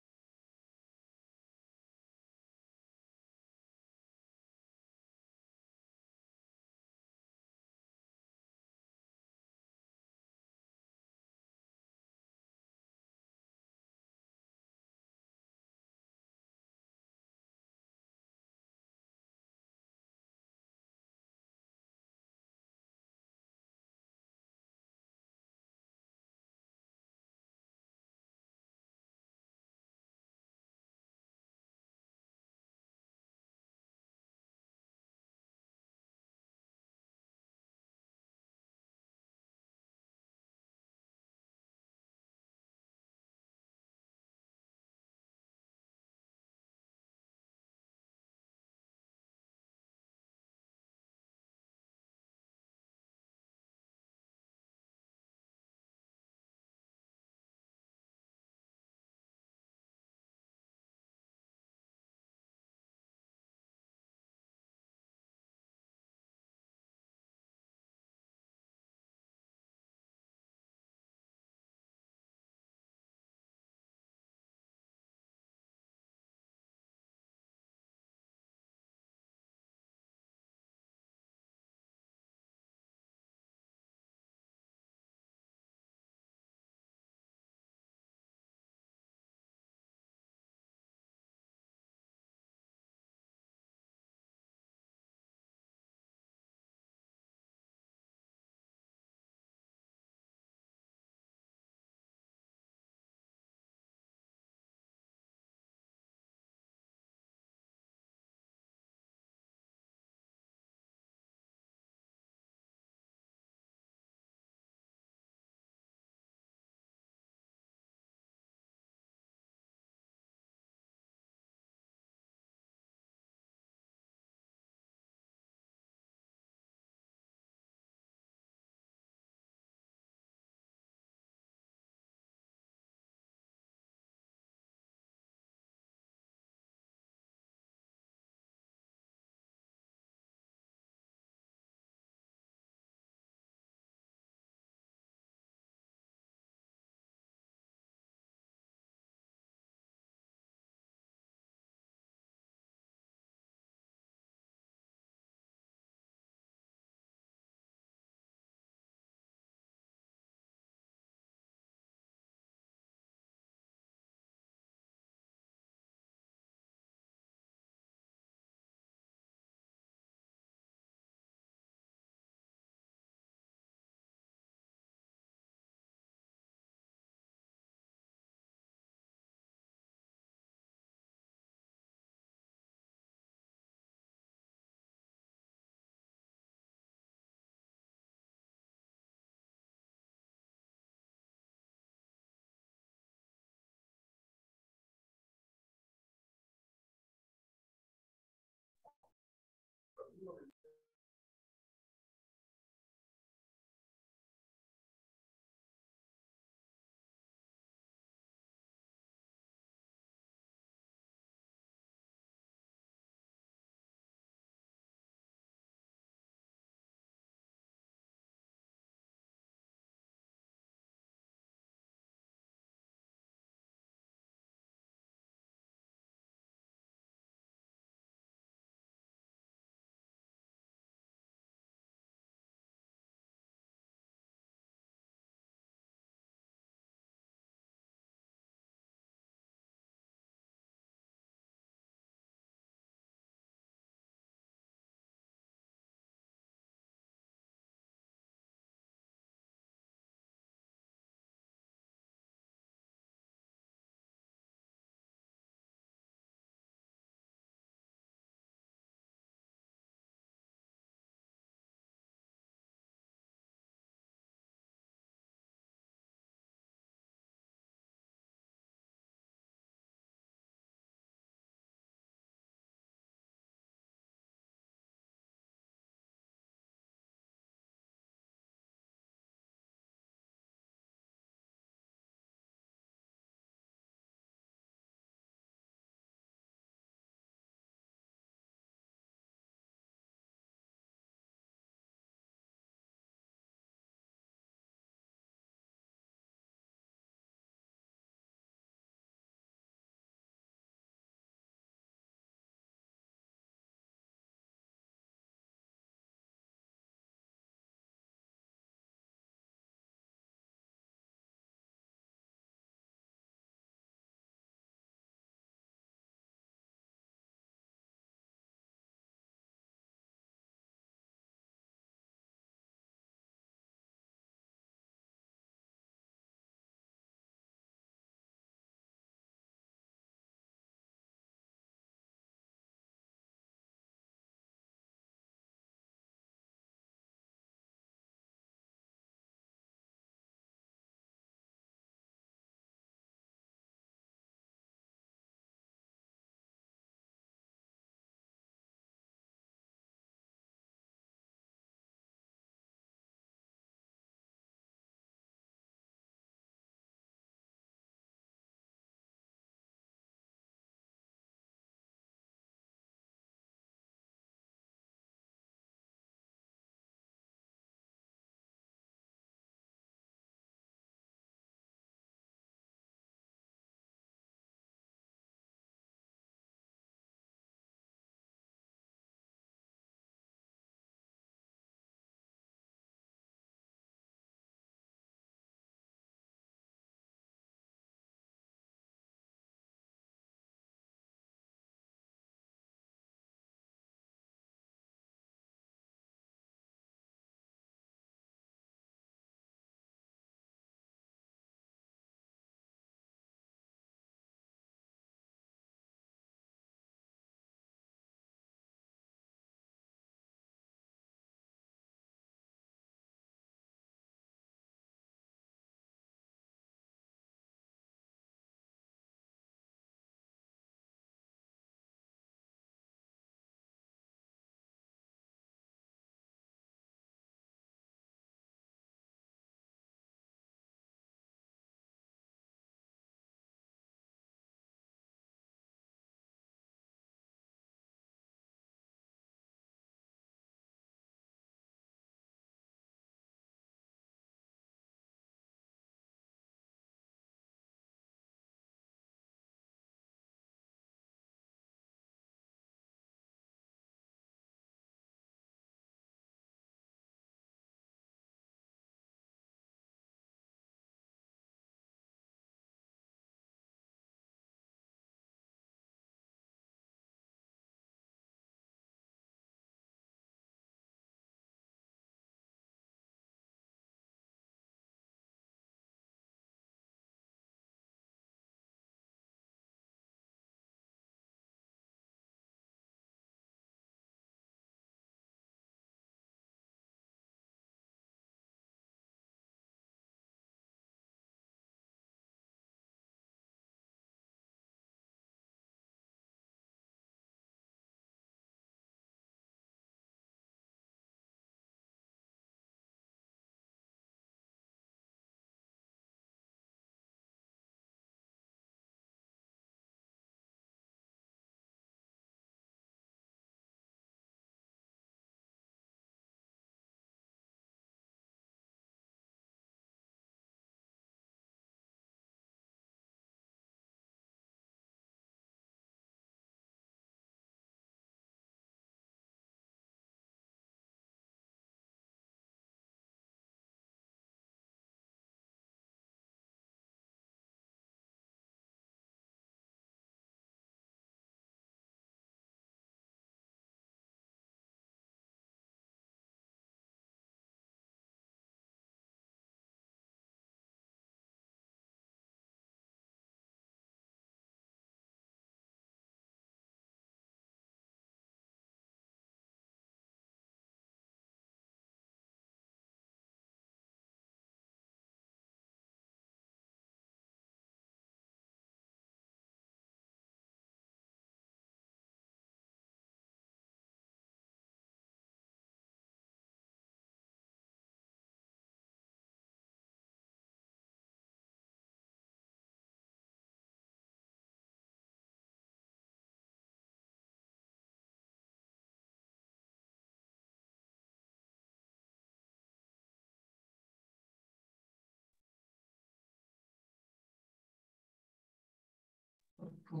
So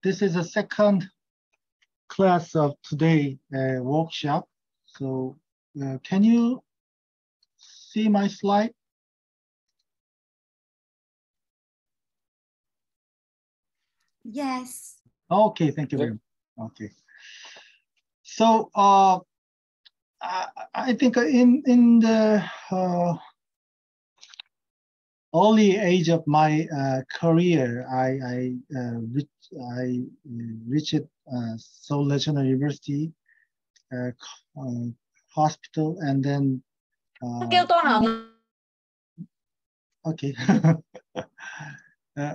this is the second class of today workshop. So can you see my slide? Yes. Okay, thank you very much. Okay. So I think in the early age of my career, I reached Seoul National University hospital, and then okay.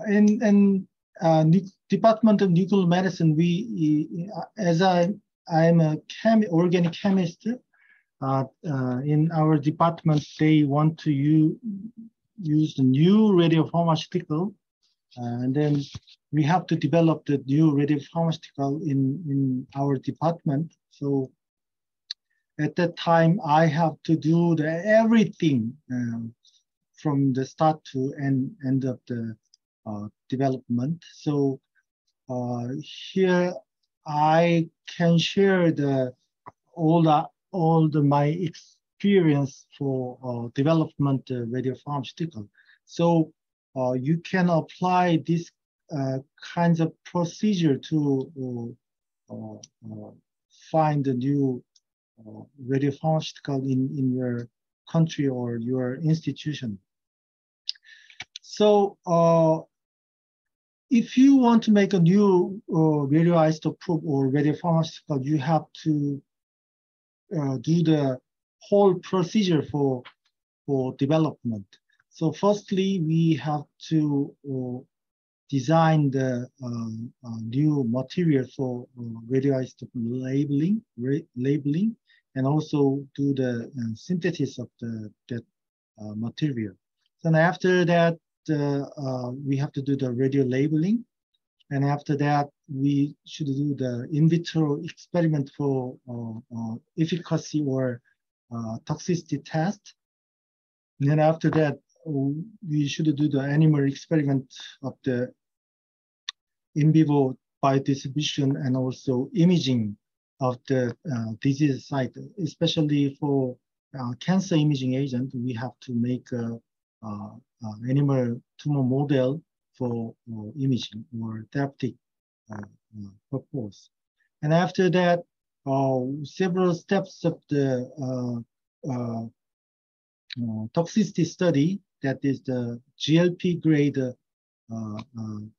In Department of Nuclear Medicine, we as I'm a organic chemist. In our department, they want to use the new radiopharmaceutical, and then we have to develop the new radiopharmaceutical in our department. So at that time, I have to do everything from the start to end of the development. So here I can share all my experience for development radiopharmaceutical. So you can apply this kinds of procedure to find the new radiopharmaceutical in your country or your institution. So if you want to make a new radioisotope or radiopharmaceutical, you have to do the whole procedure for development. So firstly, we have to design the new material for radioisotope labeling, and also do the synthesis of that material. Then after that, we have to do the radio labeling. And after that, we should do the in vitro experiment for efficacy or toxicity test. And then after that, we should do the animal experiment of the in vivo biodistribution and also imaging of the disease site, especially for cancer imaging agent. We have to make a animal tumor model for imaging or therapeutic purpose. And after that, several steps of the toxicity study, that is the GLP grade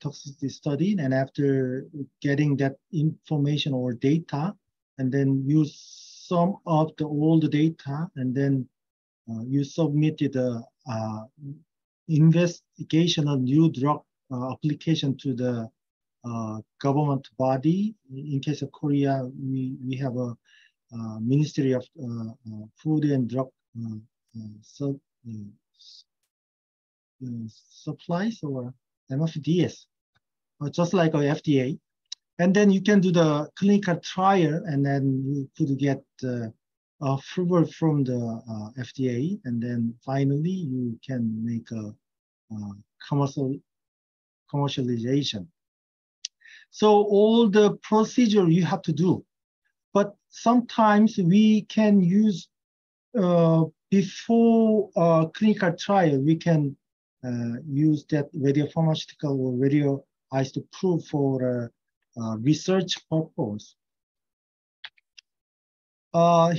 toxicity study. And after getting that information or data, and then use some of all the data, and then you submitted the investigational new drug application to the government body. In case of Korea, we have a Ministry of Food and Drug Supplies, or MFDS, just like a FDA. And then you can do the clinical trial, and then you could get approval from the FDA, and then finally you can make a commercialization. So all the procedure you have to do, but sometimes we can use before clinical trial, we can use that radiopharmaceutical or radioisotope for research purpose.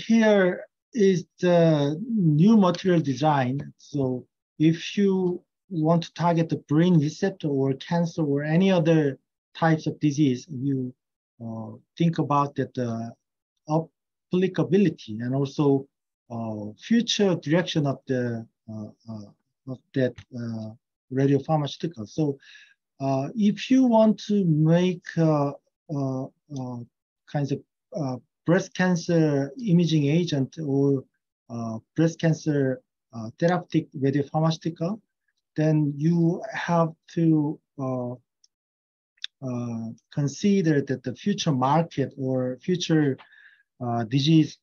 Here is the new material design. So if you want to target the brain receptor or cancer or any other types of disease, you think about that applicability and also future direction of the that radiopharmaceuticals. So if you want to make kinds of breast cancer imaging agent or breast cancer therapeutic radiopharmaceutical, then you have to consider that the future market or future disease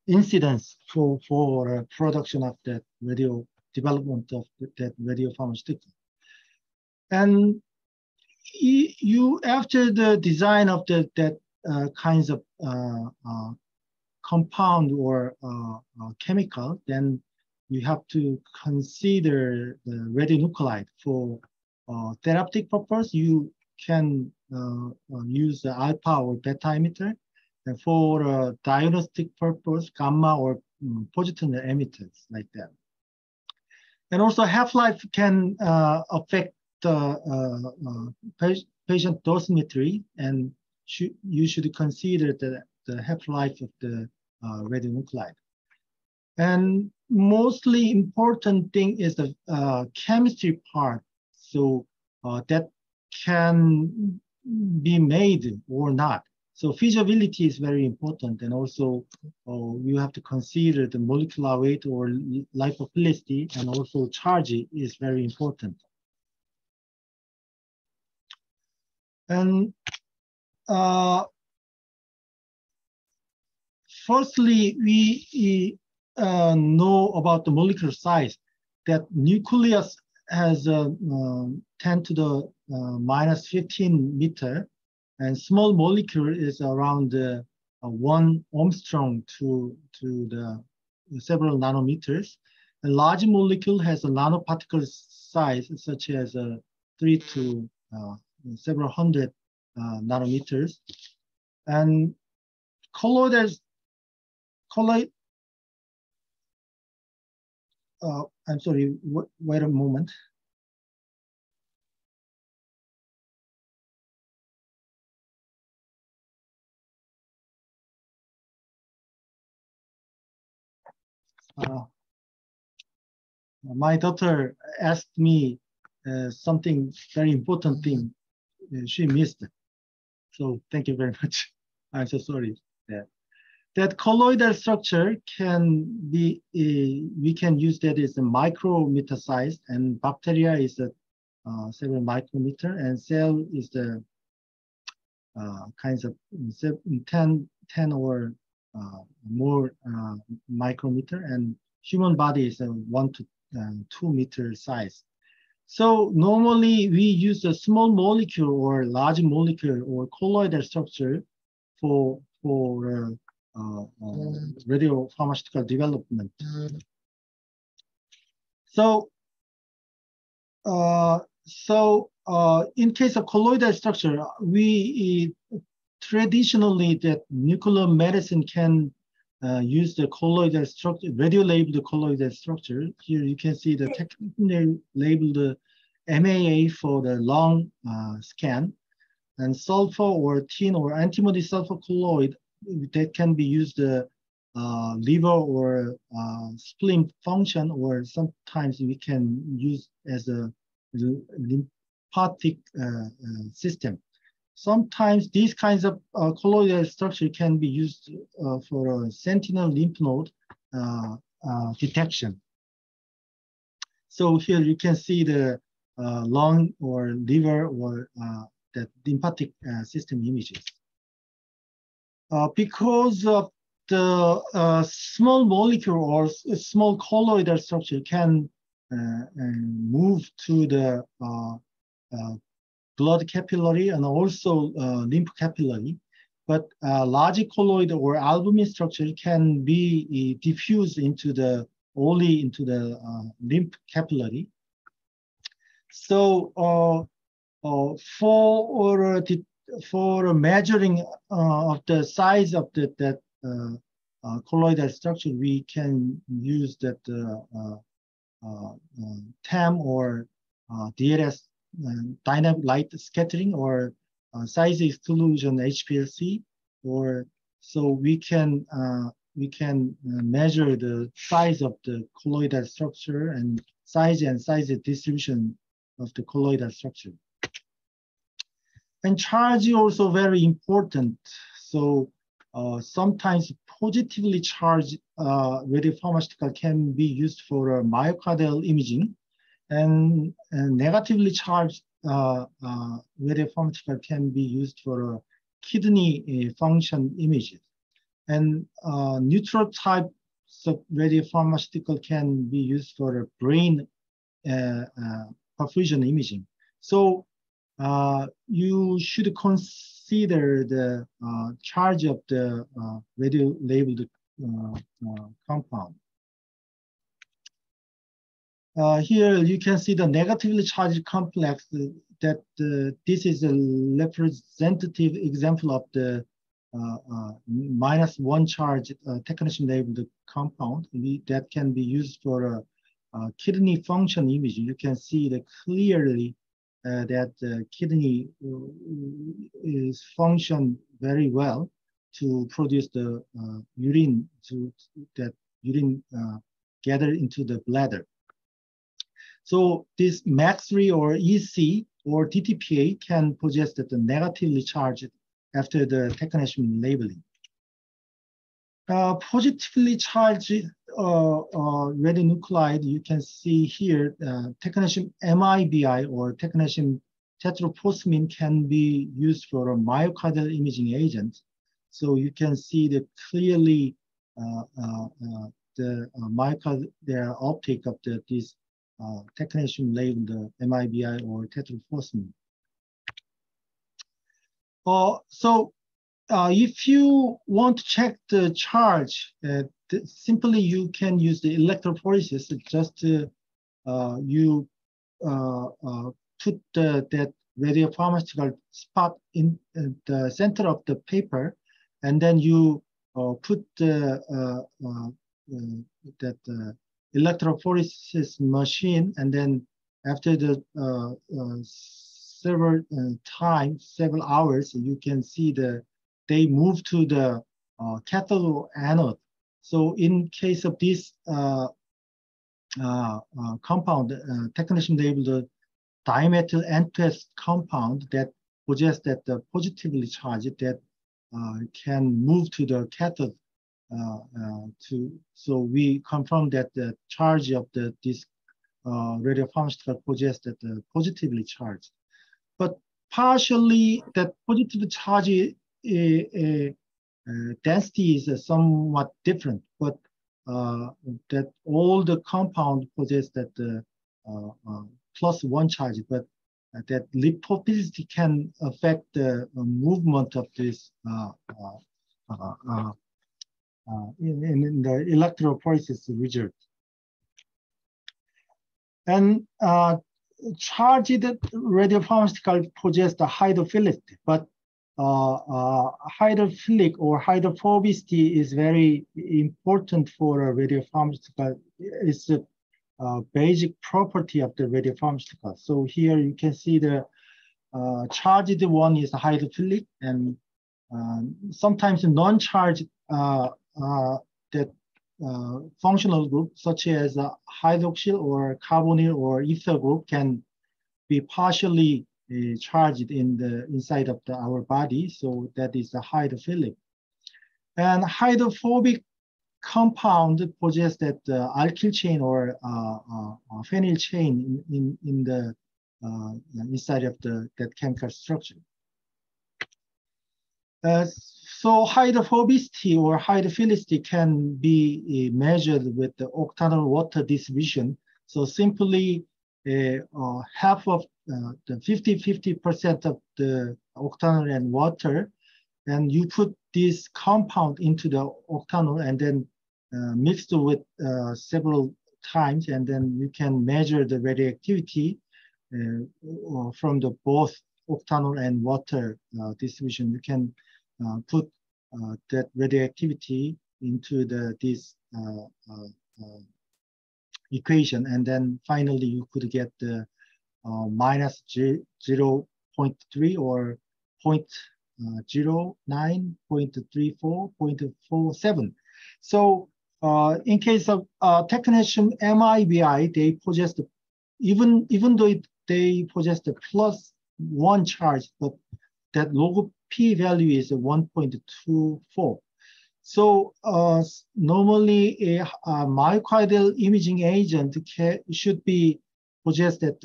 incidence for production of that development of that radiopharmaceutical. And you after the design of that kinds of compound or chemical, then you have to consider the radionuclide for therapeutic purpose. You can use the alpha or beta emitter, and for diagnostic purpose, gamma or positive emitters like that. And also half-life can affect the patient dosimetry, and you should consider the half-life of the radionuclide. And mostly important thing is the chemistry part. So that can be made or not. So feasibility is very important, and also you have to consider the molecular weight or lipophilicity, and also charge is very important. And firstly, we know about the molecular size, that nucleus has 10 to the minus 15 meter, and small molecule is around 1 Armstrong to the several nanometers. A large molecule has a nanoparticle size such as 3 to several hundred nanometers. And I'm sorry, wait a moment. My daughter asked me something very important thing she missed. So thank you very much. I'm so sorry. That colloidal structure can be, we can use that as a micrometer size, and bacteria is a several micrometer, and cell is the kinds of 10 or more micrometer, and human body is a 1 to 2 meter size. So normally we use a small molecule or large molecule or colloidal structure for radiopharmaceutical development. So in case of colloidal structure, we traditionally that nuclear medicine can use the colloidal structure, radio-labeled colloidal structure. Here you can see the technically labeled MAA for the lung scan, and sulfur or TEIN or antimony sulfur colloid that can be used liver or spleen function, or sometimes we can use as a lymphatic system. Sometimes these kinds of colloidal structure can be used for sentinel lymph node detection. So here you can see the lung or liver or the lymphatic system images. Because of the small molecule or small colloidal structure can move to the blood capillary and also lymph capillary, but large colloid or albumin structure can be diffused into only into the lymph capillary. So for measuring of the size of that colloidal structure, we can use that TEM or DLS, dynamic light scattering, or size exclusion HPLC, or so we can we can measure the size of the colloidal structure and size distribution of the colloidal structure. And charge is also very important. So sometimes positively charged radiopharmaceutical can be used for myocardial imaging, and negatively charged radiopharmaceutical can be used for kidney function images. And neutral type of radiopharmaceutical can be used for brain perfusion imaging. So you should consider the charge of the radio-labeled compound. Here you can see the negatively charged complex that this is a representative example of the -1 charge technetium-labeled compound that can be used for kidney function imaging. You can see that clearly that the kidney is function very well to produce the urine, that urine gather into the bladder. So this MAX3 or EC or DTPA can possess the negatively charged after the technetium labeling. Positively charged radionuclide, you can see here, technetium MIBI or technetium tetraphosphine can be used for a myocardial imaging agent. So you can see that clearly the myocardial uptake of this technetium labeled MIBI or tetraphosphine. If you want to check the charge, simply you can use the electrophoresis. Just you put that radiopharmaceutical spot in the center of the paper, and then you put that electrophoresis machine, and then after the several hours, you can see they move to the cathode or anode. So in case of this compound, technetium labeled dimethyl N2S compound that suggests that the positively charged that can move to the cathode. So we confirm that the charge of this radiopharmaceutical suggests that the positively charged. But partially that positive charge density is somewhat different, but that all the compound possess that +1 charge, but that lipophilicity can affect the movement of this in the electrophoresis result. And charged radiopharmaceutical possess the hydrophilicity, but hydrophilic or hydrophobicity is very important for a radiopharmaceutical. It's a basic property of the radiopharmaceutical. So here you can see the charged one is hydrophilic, and sometimes non-charged that functional group, such as hydroxyl or carbonyl or ether group, can be partially charged in the inside of our body. So that is the hydrophilic. And hydrophobic compound possess that alkyl chain or phenyl chain in the inside of that chemical structure. So hydrophobicity or hydrophilicity can be measured with the octanol water distribution. So simply half of the 50% of the octanol and water, and you put this compound into the octanol and then mixed with several times, and then you can measure the radioactivity from the both octanol and water distribution. You can put that radioactivity into this equation, and then finally you could get the -0.3 or 0.09, 0.34, 0.47. So in case of technetium MIBI, they possess the, even though they possess the +1 charge, but that log P value is 1.24. So normally a myocardial imaging agent should be possessed at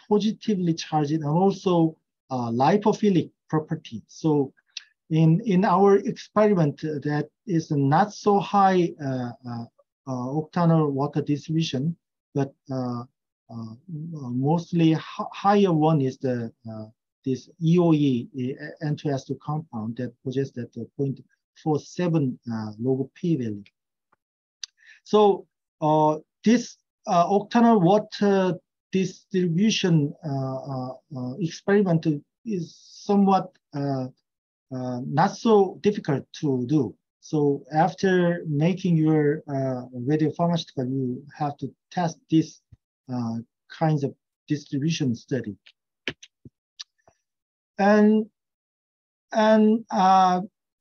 positively charged and also lipophilic property. So in our experiment, that is not so high octanol water distribution, but mostly higher one is the this EOE N2S2 compound that possesses that 0.47 log P value. So this octanol water distribution experiment is somewhat not so difficult to do. So after making your radiopharmaceutical, you have to test this kinds of distribution study. And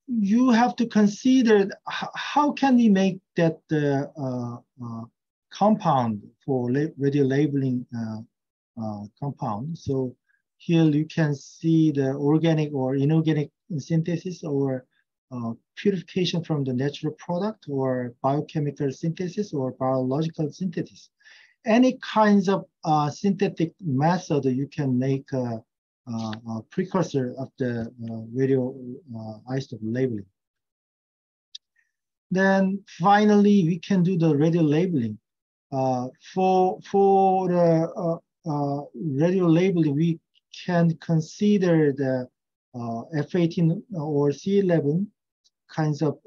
you have to consider how can we make that compound for radio labeling compound. So here you can see the organic or inorganic synthesis or purification from the natural product or biochemical synthesis or biological synthesis. Any kinds of synthetic method you can make a precursor of the radioisotope labeling. Then finally, we can do the radio labeling. For the radio labeling, we can consider the F18 or C11 kinds of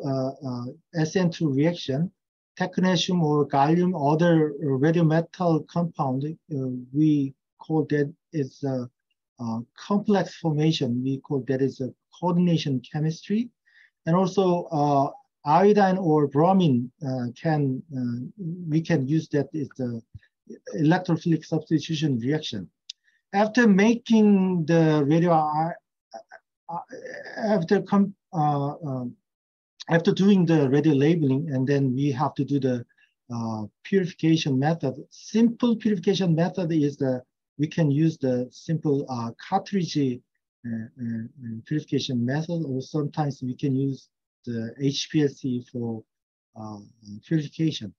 SN2 reaction, technetium or gallium, other radiometal compound. We call that is a complex formation. We call that is a coordination chemistry. And also iodine or bromine we can use that is the electrophilic substitution reaction. After making the after doing the radio labeling, and then we have to do the purification method. Simple purification method is we can use the simple cartridge purification method, or sometimes we can use the HPLC for purification.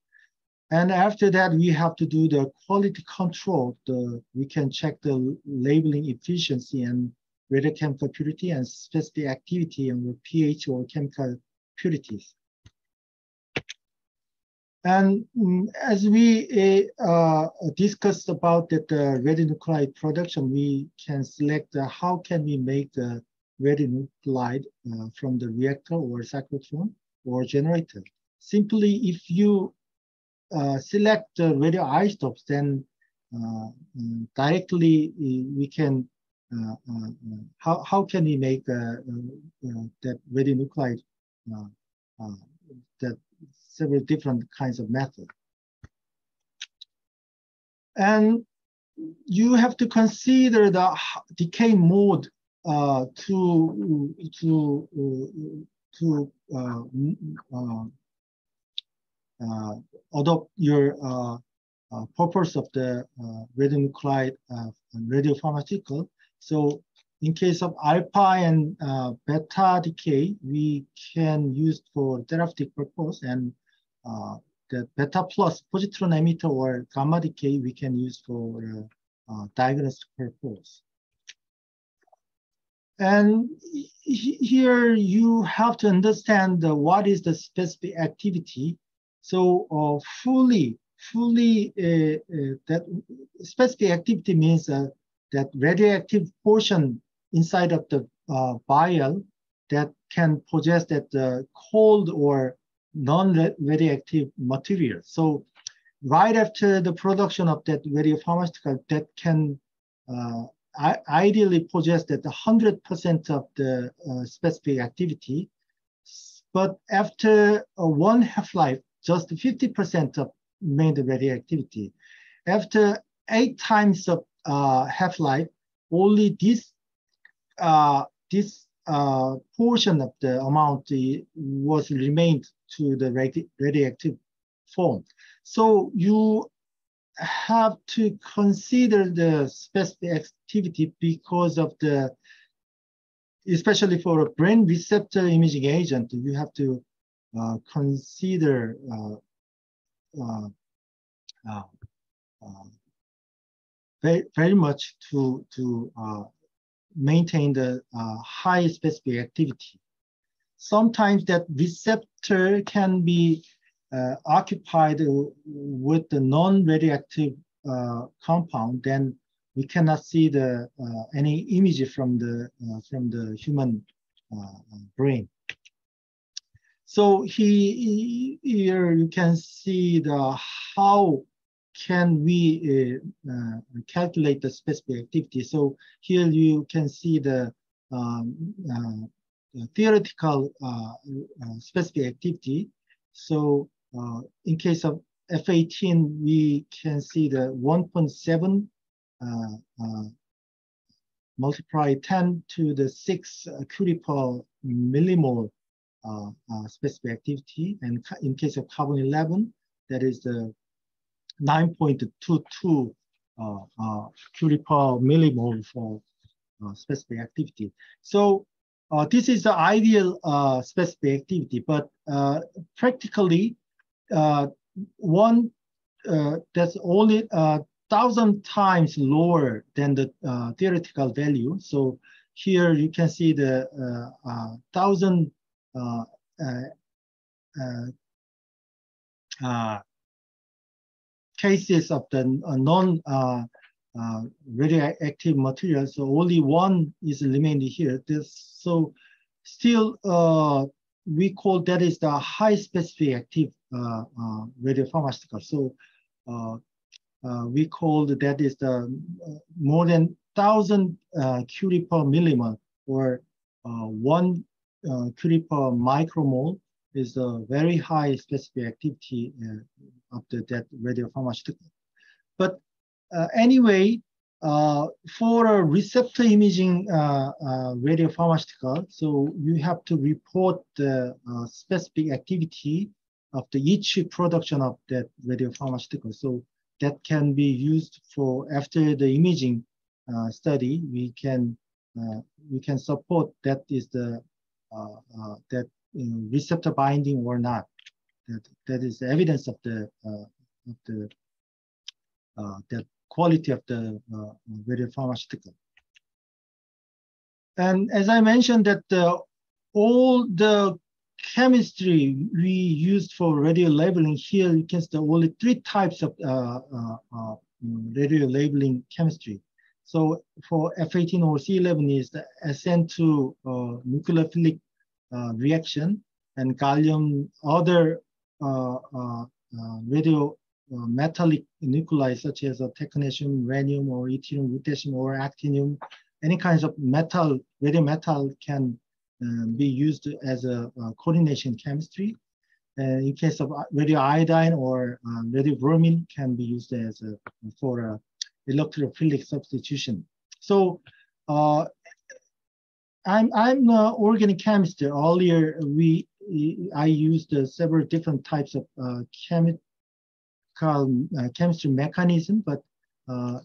And after that, we have to do the quality control. We can check the labeling efficiency and radiochemical purity and specific activity and pH or chemical purities. And as we discussed about that radionuclide production, we can select how can we make the radionuclide from the reactor or cyclotron or generator. Simply, if you select the radioisotopes, then directly we can, how can we make that radionuclide, that several different kinds of methods. And you have to consider the decay mode to adopt your purpose of the radionuclide radiopharmaceutical. So in case of alpha and beta decay, we can use for therapeutic purpose, and the beta plus positron emitter or gamma decay we can use for diagnostic purpose. And here you have to understand what is the specific activity. So that specific activity means that radioactive portion inside of the vial that can possess that cold or non-radioactive material. So right after the production of that radiopharmaceutical, that can ideally possess that 100% of the specific activity. But after one half-life, just 50% of remain the radioactivity. After 8 times of half-life, only this portion of the amount was remained to the radioactive form. So you have to consider the specific activity because of the, especially for a brain receptor imaging agent, you have to consider very much to maintain the high specific activity. Sometimes that receptor can be occupied with the non-radioactive compound, then we cannot see the any image from the human brain. So here you can see the how can we calculate the specific activity. So here you can see the theoretical specific activity. So in case of F18, we can see the 1.7 multiply 10 to the 6 curie per millimole specific activity. And in case of carbon 11, that is the 9.22 curie per millimole for specific activity. So this is the ideal specific activity, but practically one that's only 1,000 times lower than the theoretical value. So here you can see the 1,000 cases of the non-radioactive material. So only one is remained here. So still we call that is the high specific active radiopharmaceutical. So we call that is the more than 1,000 curie per millimole, or 1 curie per micromole is a very high specific activity of that radiopharmaceutical. But anyway, for a receptor imaging radiopharmaceutical, so you have to report the specific activity of each production of that radiopharmaceutical. So that can be used for after the imaging study. We can support that is the receptor binding or not. That is the evidence of the that quality of the radiopharmaceutical. And as I mentioned, that all the chemistry we used for radio labeling, here you can see only 3 types of radio labeling chemistry. So for F18 or C11 is the SN2 nucleophilic reaction, and gallium other radio metallic nuclei such as technetium, rhenium, or yttrium, lutetium, or actinium. Any kinds of metal, radio metal can be used as a coordination chemistry. In case of radioiodine or radiobromine can be used as for electrophilic substitution. So I'm an organic chemist. Earlier I used several different types of chemistry mechanism, but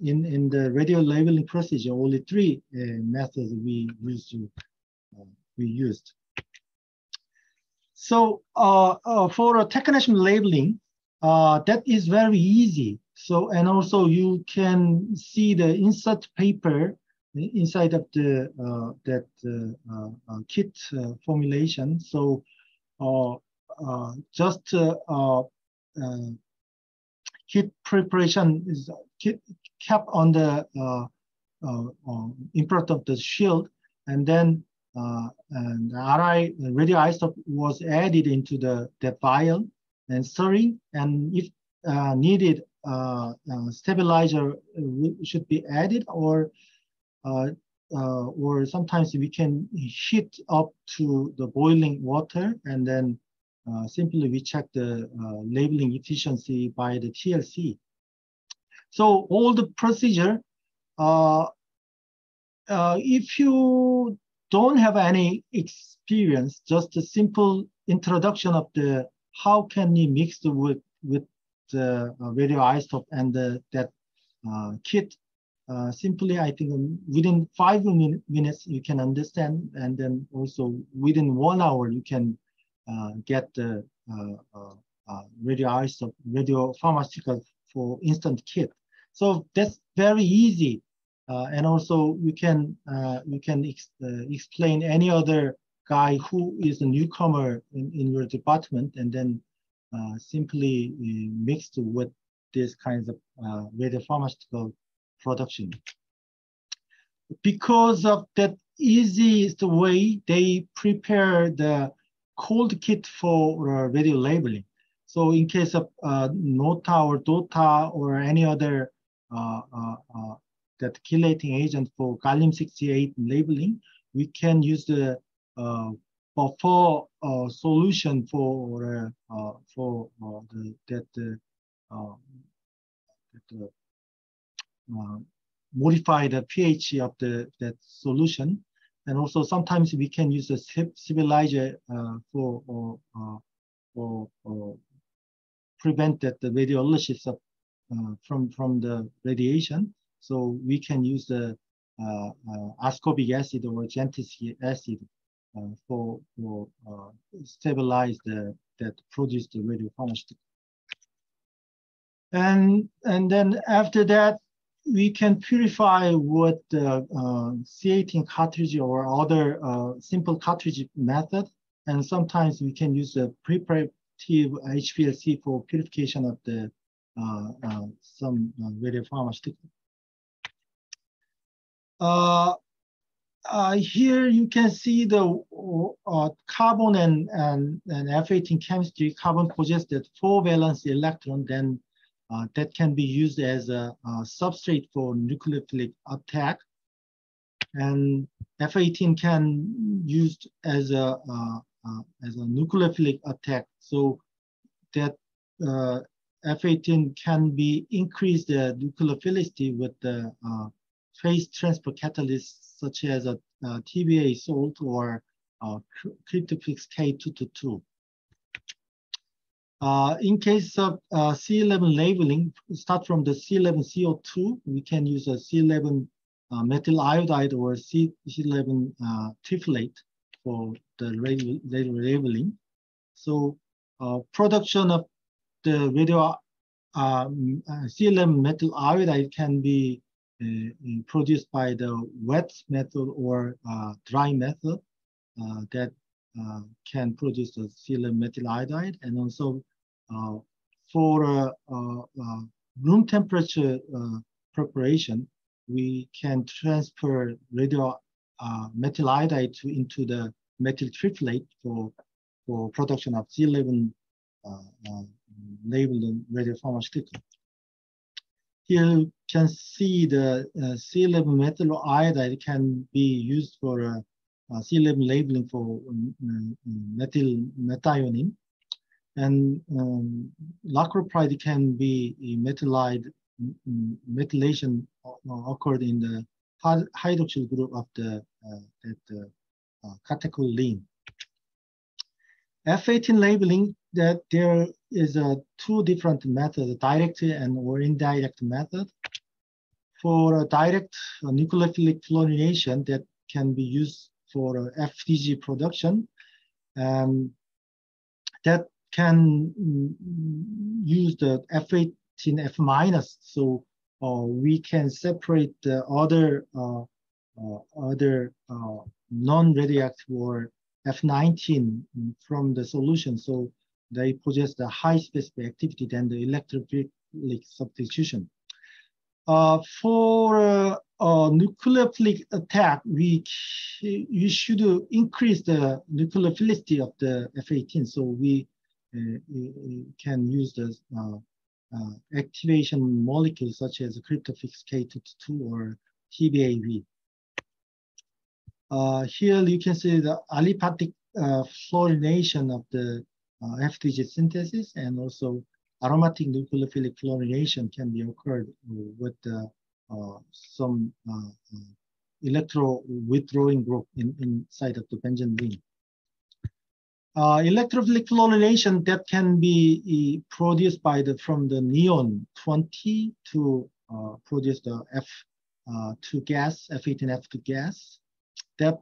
in the radio labeling procedure, only 3 methods we used. So for a technetium labeling, that is very easy. So, and also you can see the insert paper inside of the kit formulation. So just kit preparation is kept on the in front of the shield, and then and radioisotope was added into that vial and stirring, and if needed, stabilizer should be added, or sometimes we can heat up to the boiling water, and then simply we check the labeling efficiency by the TLC. So all the procedure, if you don't have any experience, just a simple introduction of the how can we mix with the radioisotope and that kit? Simply, I think within 5 minutes you can understand, and then also within 1 hour you can get the radioisotope, radiopharmaceutical for instant kit. So that's very easy, and also you can explain any other guy who is a newcomer in your department, and then simply mixed with this kinds of radiopharmaceutical production. Because of that easiest way, they prepare the cold kit for radio labeling. So in case of NOTA or DOTA or any other that chelating agent for gallium-68 labeling, we can use the buffer solution for modify the pH of that solution, and also sometimes we can use a stabilizer for prevent that the radiolysis of from the radiation. So we can use the ascorbic acid or gentic acid for stabilize that produce the radiopharmaceutical. And then after that, we can purify with the C18 cartridge or other simple cartridge method. And sometimes we can use the preparative HPLC for purification of the some radiopharmaceutical. Here you can see the carbon and F18 chemistry. Carbon possesses that 4 valence electron, then that can be used as a substrate for nucleophilic attack, and F18 can used as a nucleophilic attack. So that F18 can be increased the nucleophilicity with the phase transfer catalyst such as a TBA salt or cryptofix K222. In case of C11 labeling, start from the C11 CO2, we can use a C11 methyl iodide or C11 triflate for the radio labeling. So production of the radio C11 methyl iodide can be produced by the wet method or dry method that can produce the C11 methyl iodide. And also for room temperature preparation, we can transfer radio methyl iodide into the methyl triflate for production of C11 labeled radiopharmaceutical. Here you can see the C11 methyl iodide can be used for C11 labeling for methyl methionine, and lacropride can be methylation occurred in the hydroxyl group of the catechol-lean. F18 labeling, that there is two different methods, direct and or indirect method. For a direct nucleophilic fluorination, that can be used for FDG production, that can use the F18 F-. So we can separate the other non-radioactive or F19 from the solution. So they possess the high specific activity than the electrophilic substitution. For nucleophilic attack, you should increase the nucleophilicity of the F18. So we can use the activation molecules such as cryptofix K222 or TBAV. Here you can see the aliphatic fluorination of the FDG synthesis, and also aromatic nucleophilic fluorination can be occurred with some electro withdrawing group inside of the benzene ring. electrophilic fluorination that can be produced from the neon 20 to produce the F2 gas, F18F2 gas. That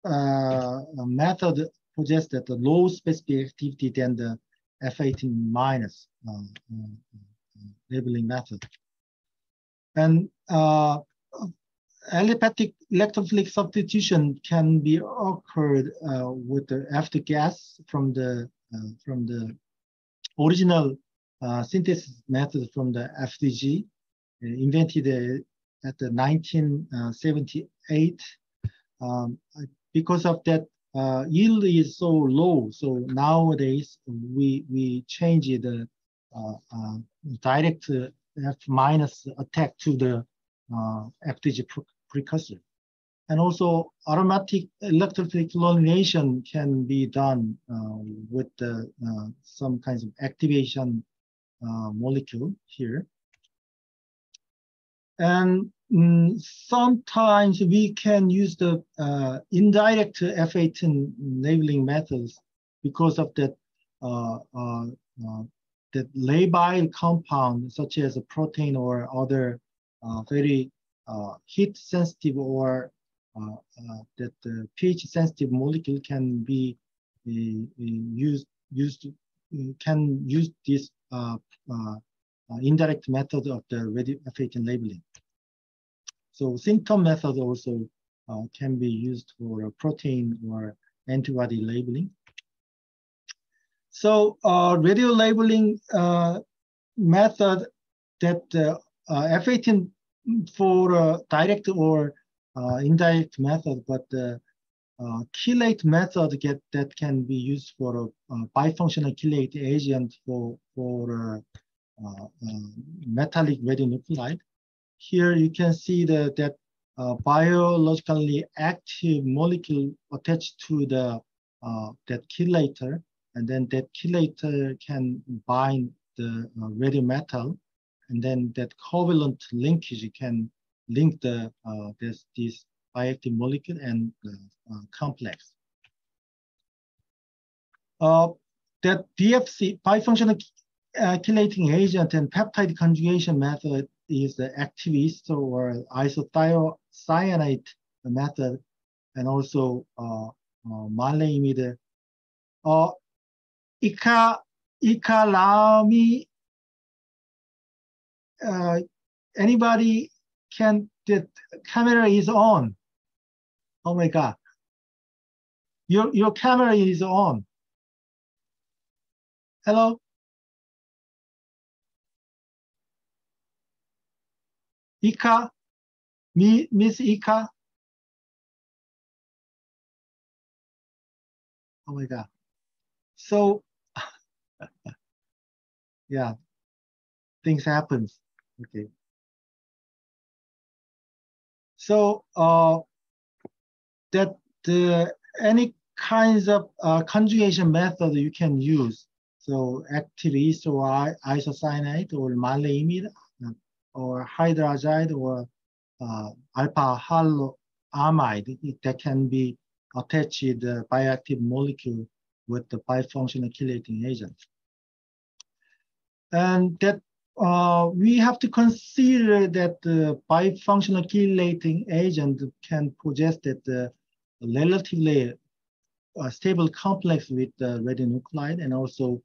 method suggests that the low specific activity than the F18 minus labeling method. And allopathic electrophilic substitution can be occurred with the F2 gas from the original synthesis method from the FDG, invented at the 1978. Because of that, yield is so low. So nowadays we change the direct F minus attack to the FDG precursor. And also aromatic electrophilic fluorination can be done with some kinds of activation molecule here. And sometimes we can use the indirect F18 labeling methods because of that that labile compound, such as a protein or other very heat sensitive or that pH sensitive molecule can be used can use this indirect method of the F18 labeling. So symptom method also can be used for protein or antibody labeling. So radio labeling method that F18 for direct or indirect method, but the chelate method that can be used for a bifunctional chelate agent for metallic radionuclide. Here you can see that biologically active molecule attached to the that chelator, and then that chelator can bind the radiometal, and then that covalent linkage can link the this bioactive molecule and complex. That BFC, bifunctional chelating agent and peptide conjugation method is the active ester or isothiocyanate method, and also maleimide. Ikalami, anybody can, the camera is on. Oh my God. Your camera is on. Hello? Ika? Miss Ika? Oh my God. So, yeah, things happen. Okay. So, that any kinds of conjugation method you can use. So active ester or isocyanate or maleimide or hydrazide or alpha haloamide that can be attached to the bioactive molecule with the bifunctional chelating agent. And that we have to consider that the bifunctional chelating agent can possess that the relatively stable complex with the radionuclide, and also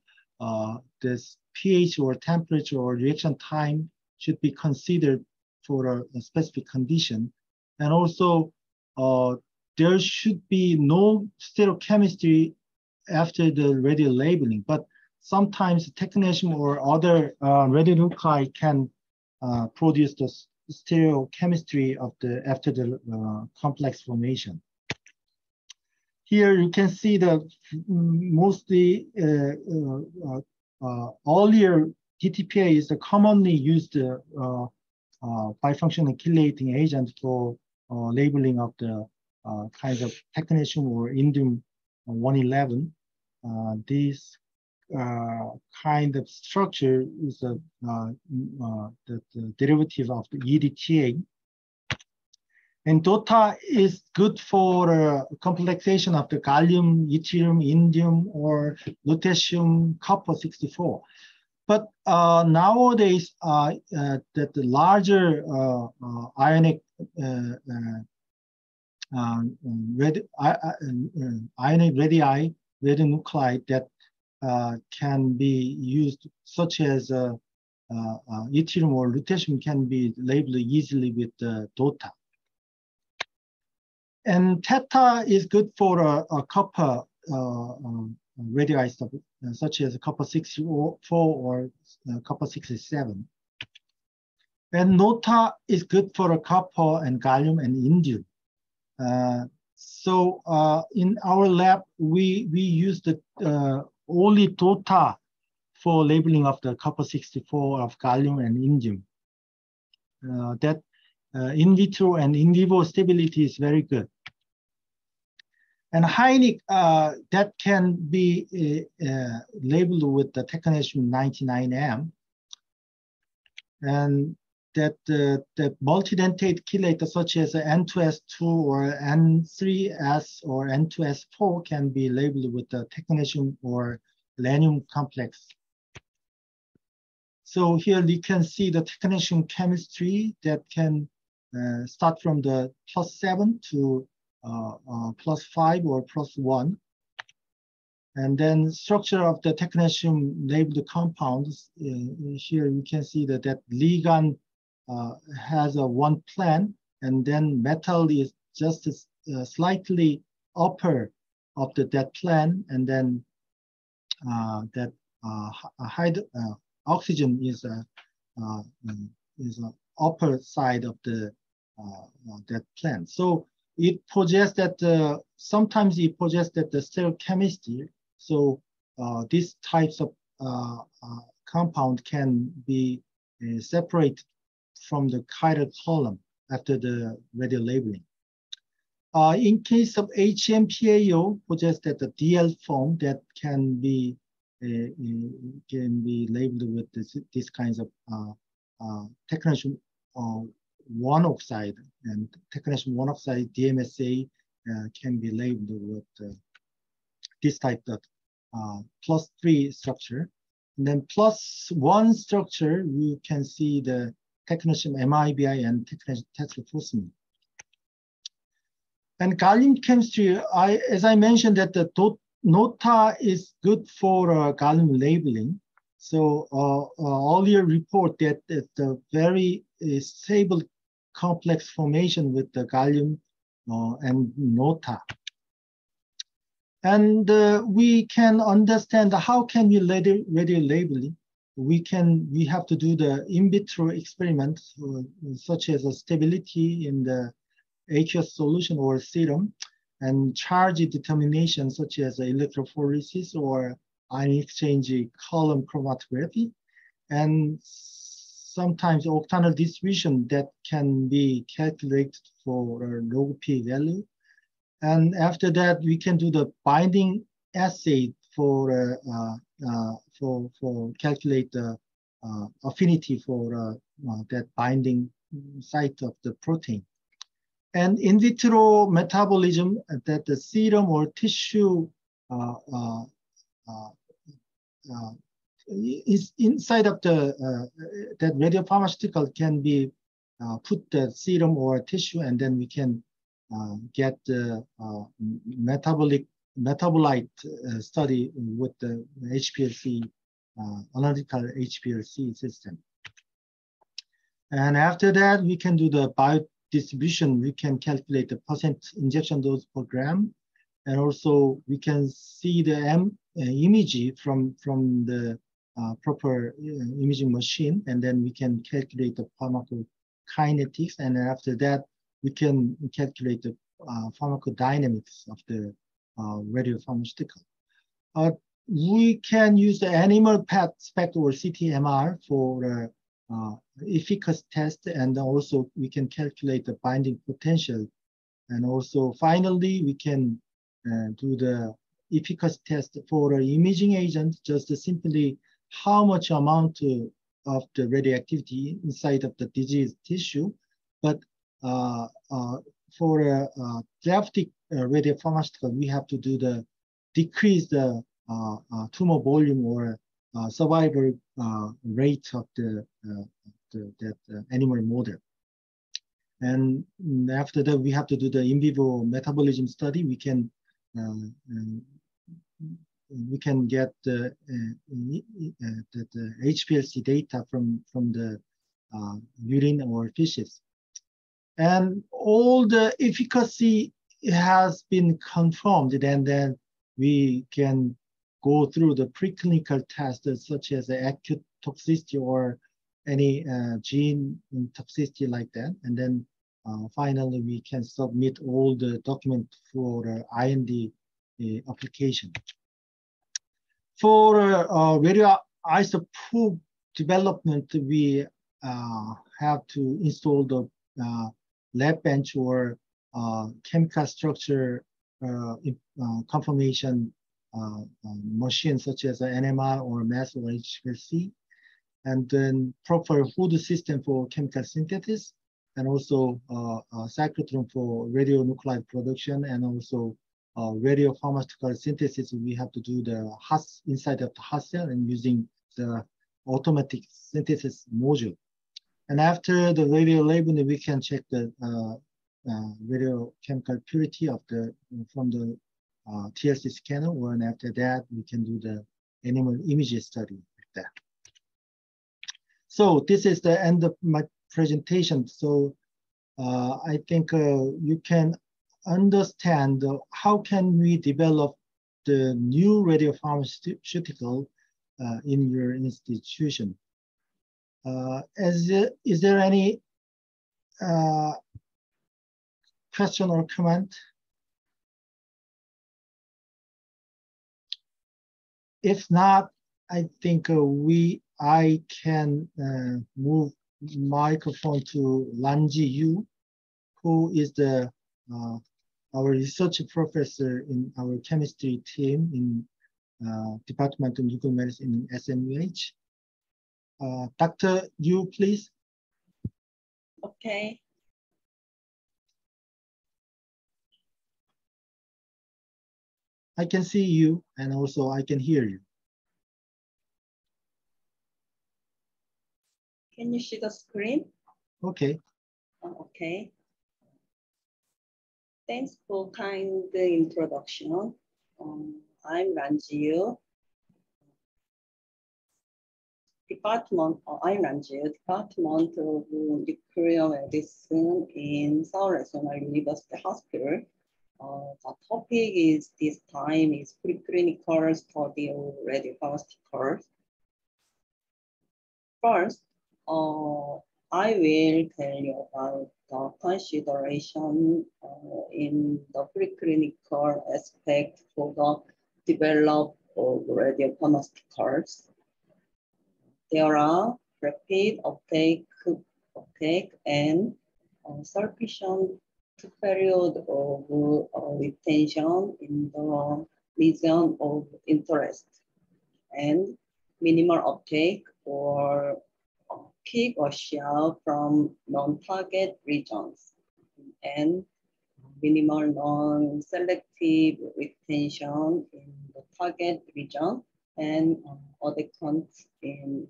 this pH or temperature or reaction time should be considered for a specific condition. And also there should be no stereochemistry after the radio labeling, but sometimes technetium or other radionuclide can produce the stereochemistry of the after the complex formation. Here you can see the mostly earlier DTPA is the commonly used bifunctional chelating agent for labeling of the kinds of technetium or indium 111. This kind of structure is the derivative of the EDTA. And DOTA is good for complexation of the gallium, yttrium, indium, or lutetium, copper 64. But nowadays, that the larger ionic ionic radii, radionuclide that can be used, such as yttrium or lutetium, can be labeled easily with DOTA. And theta is good for a copper radioisotope, such as copper 64 or copper 67. And nota is good for a copper and gallium and indium. So in our lab, we use the only DOTA for labeling of the copper 64 of gallium and indium. That in vitro and in vivo stability is very good. And Heineck, that can be labeled with the technetium 99M. And that the multidentate chelator such as N2S2 or N3S or N2S4 can be labeled with the technetium or selenium complex. So here you can see the technetium chemistry that can start from the +7 to +5 or +1. And then structure of the technetium labeled compounds. Here you can see that ligand has a one plan, and then metal is just slightly upper of that plan, and then that oxygen is a upper side of the that plan. So it suggests that sometimes it suggests that the stereochemistry. So these types of compound can be separated from the chiral column after the radio labeling. In case of HMPAO, suggests that the DL form that can be labeled with these kinds of technetium 1 oxide, and technetium 1 oxide DMSA can be labeled with this type of +3 structure. And then +1 structure, you can see the technetium MIBI and technetium tetraphosphamine. And gallium chemistry, as I mentioned, that the nota is good for gallium labeling. So earlier report that the very stable complex formation with the gallium and nota. And we can understand how can we radio labeling. We have to do the in vitro experiments, such as a stability in the aqueous solution or serum, and charge determination, such as electrophoresis or ion exchange column chromatography, and sometimes octanol distribution that can be calculated for log P value. And after that, we can do the binding assay for calculate the affinity for that binding site of the protein. And in vitro metabolism, that the serum or tissue is inside of the that radiopharmaceutical can be put the serum or tissue, and then we can get the metabolite study with the HPLC analytical HPLC system. And after that, we can do the biodistribution. We can calculate the % injection dose per gram, and also we can see the image from the proper imaging machine, and then we can calculate the pharmacokinetics, and after that we can calculate the pharmacodynamics of the radiopharmaceutical. We can use the animal PET SPECT or CT-MR for efficacy test, and also we can calculate the binding potential. And also finally, we can do the efficacy test for an imaging agent, just simply how much amount of the radioactivity inside of the diseased tissue. But for therapeutic radiopharmaceutical, we have to do the decrease the tumor volume or survival rate of that animal model. And after that, we have to do the in vivo metabolism study. We can get the HPLC data from the urine or fishes. And all the efficacy has been confirmed, and then we can go through the preclinical tests such as the acute toxicity or any gene toxicity like that. And then finally, we can submit all the document for IND application. For radioisotope development, we have to install the lab bench or chemical structure confirmation machine such as an NMR or mass or HPLC, and then proper food system for chemical synthesis, and also cyclotron for radionuclide production, and also radiopharmaceutical synthesis. We have to do the inside of the hot cell and using the automatic synthesis module. And after the radio labeling, we can check the radiochemical purity of from the TLC scanner, and after that, we can do the animal image study like that. So this is the end of my presentation. So I think you can understand how can we develop the new radiopharmaceutical in your institution. Is there any question or comment? If not, I think I can move microphone to Lanji Yu, who is our research professor in our chemistry team in Department of Nuclear Medicine in SMUH. Dr. Yu, please. Okay. I can see you, and also I can hear you. Can you see the screen? Okay. Okay. Thanks for kind introduction. I'm Ranjiu. I'm Ranjiu, Department of Nuclear Medicine in South National University Hospital. The topic is this time is preclinical study of radiopharmaceuticals. First, I will tell you about the consideration in the preclinical aspect for the development of radiopharmaceuticals. There are rapid uptake and sufficient period of retention in the region of interest, and minimal uptake or kick or shell from non-target regions, and minimal non-selective retention in the target region, and adequate in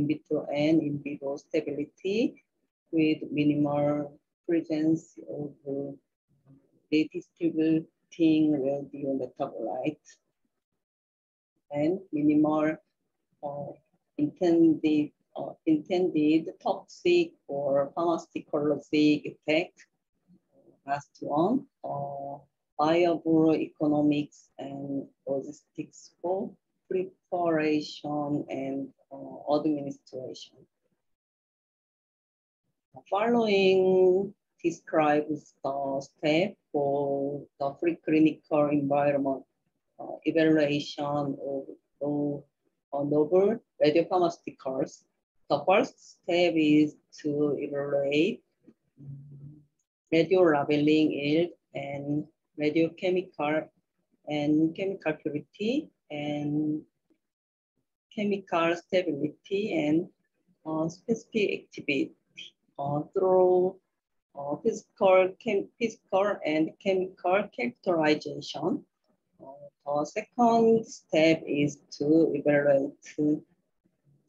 vitro and in vivo stability with minimal presence of redistributing radiometabolite, and minimal intended toxic or pharmacologic effect. Last one, viable economics and logistics for preparation and administration. Following describes the step for the preclinical environment evaluation of novel radiopharmaceuticals. The first step is to evaluate radiolabeling yield and radiochemical and chemical purity and chemical stability and specific activity through physical and chemical characterization. The second step is to evaluate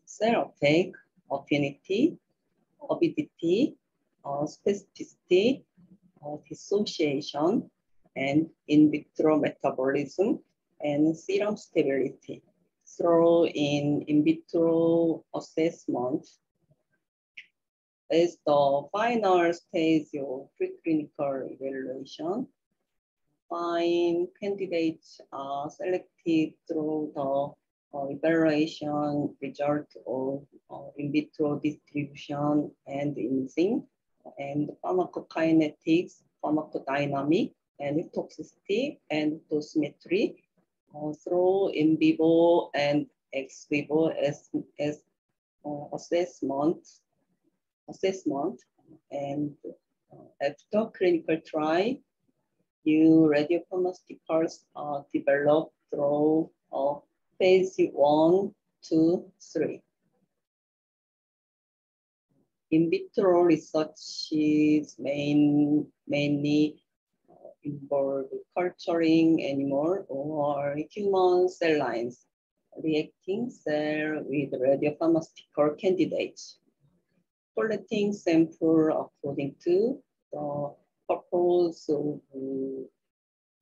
cell uptake, affinity, avidity, specificity, dissociation, and in vitro metabolism and serum stability. So in vitro assessment is the final stage of preclinical evaluation. Fine candidates are selected through the evaluation result of in vitro distribution and imaging and pharmacokinetics, pharmacodynamic, and toxicity and dosimetry through in vivo and ex vivo as assessment. And after clinical trial, new radiopharmaceuticals are developed through phase 1, 2, 3. In vitro research is mainly involve culturing animal or human cell lines, reacting cell with radiopharmaceutical candidates, collecting sample according to the purpose of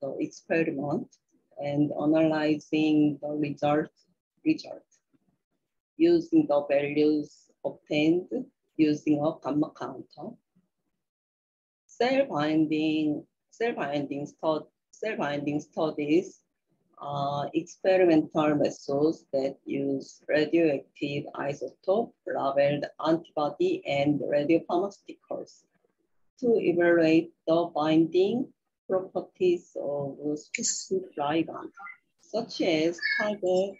the experiment and analyzing the result using the values obtained using a gamma counter. Cell binding studies are experimental methods that use radioactive isotope, labeled antibody, and radiopharmaceuticals to evaluate the binding properties of specific ligands, such as target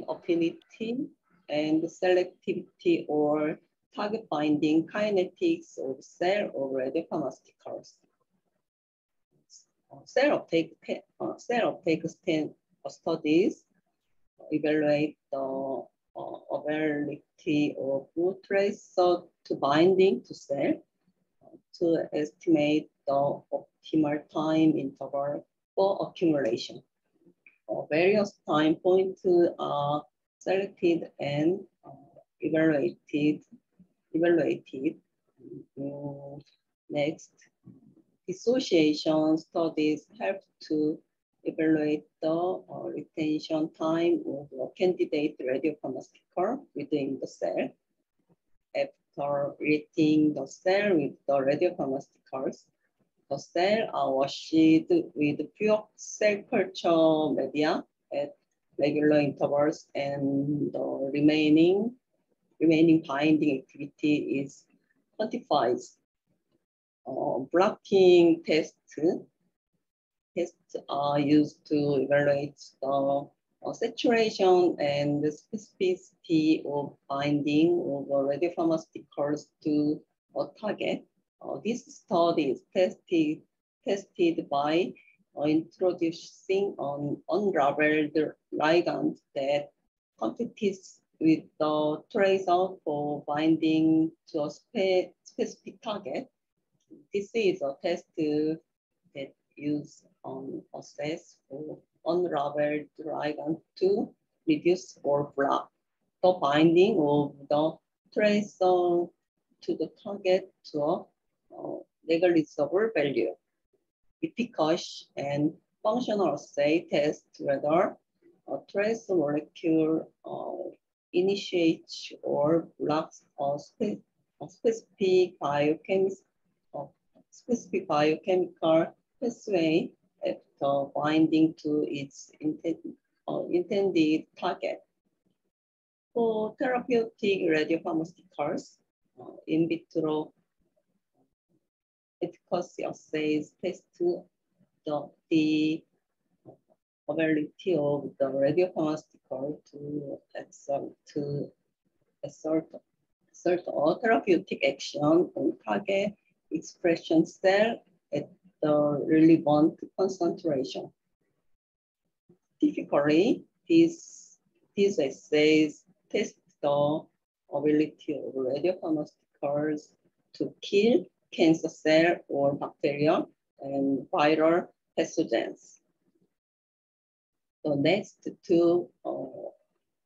affinity and selectivity or target binding kinetics of cell or radiopharmaceuticals. Cell uptake studies evaluate the ability of tracer to binding to cell to estimate the optimal time interval for accumulation. Various time points are selected and evaluated. Next, dissociation studies help to evaluate the retention time of a candidate radiopharmaceutical within the cell. After treating the cell with the radiopharmaceuticals, the cells are washed with pure cell culture media at regular intervals, and the remaining binding activity is quantified. Blocking tests are used to evaluate the saturation and the specificity of binding of radiopharmaceuticals to a target. This study is tested by introducing an unraveled ligand that competes with the tracer for binding to a specific target. This is a test that uses assess for unraveled ligand to reduce or block the binding of the tracer to the target to a negligible value. Efficacy and functional assay test whether a trace molecule initiates or blocks a specific biochemical pathway after binding to its intended target. For therapeutic radiopharmaceuticals, in vitro efficacy assays test the ability of the radiopharmaceutical to exert a therapeutic action on target expression cell at the relevant concentration. Typically, these assays test the ability of radiopharmaceuticals to kill cancer cell or bacteria and viral pathogens. The next two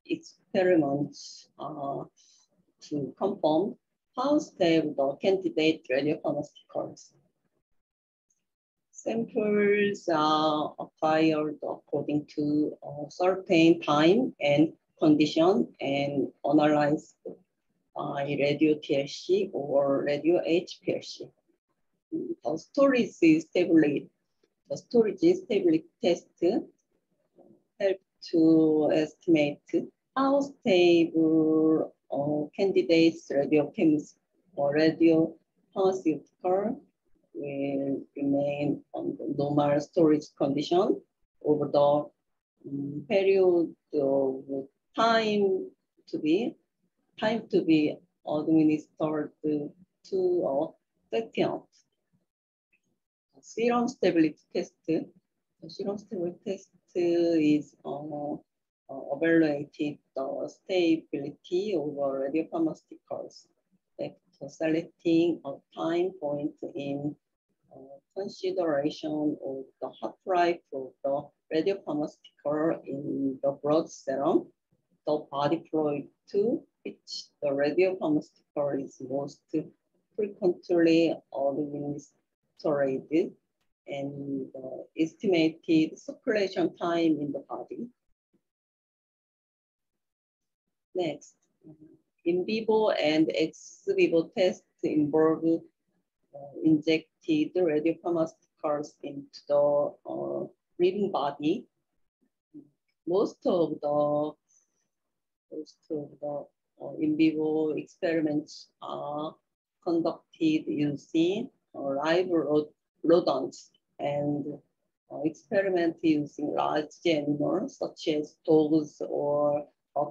experiments to confirm how stable the candidate radiopharmaceuticals. Samples are acquired according to a certain time and condition and analyzed by radio TLC or radio HPLC. The storage stability test help to estimate how stable candidates radiopharmaceutical will remain on the normal storage condition over the period of time to be administered to a patient. Serum stability test. The serum stability test is evaluated the stability of radiopharmaceuticals after selecting a time point in consideration of the half-life of the radiopharmaceutical in the blood serum, the body fluid to which the radiopharmaceutical is most frequently administered, and the estimated circulation time in the body. Next, in vivo and ex vivo tests involve injected radiopharmaceuticals into the living body. Most of the in vivo experiments are conducted using live rodents and experiment using large animals such as dogs or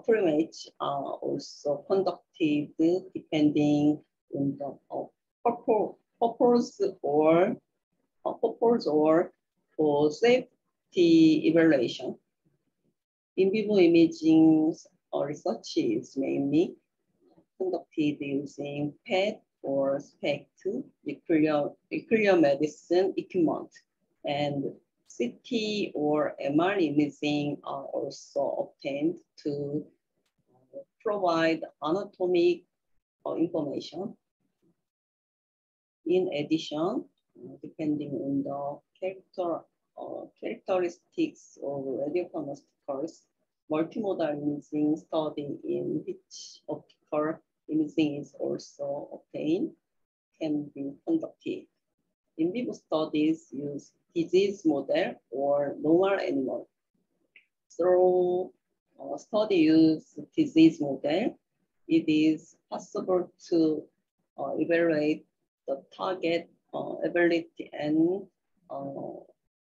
primates are also conducted depending on the purpose or for safety evaluation. In vivo imaging research is mainly conducted using PET or SPECT, nuclear medicine equipment, and CT or MR imaging are also obtained to provide anatomic information. In addition, depending on the characteristics of radiopharmaceuticals, multimodal imaging study in which optical imaging is also obtained can be conducted. In vivo studies use disease model or normal animal. Through study use disease model, it is possible to evaluate the target ability and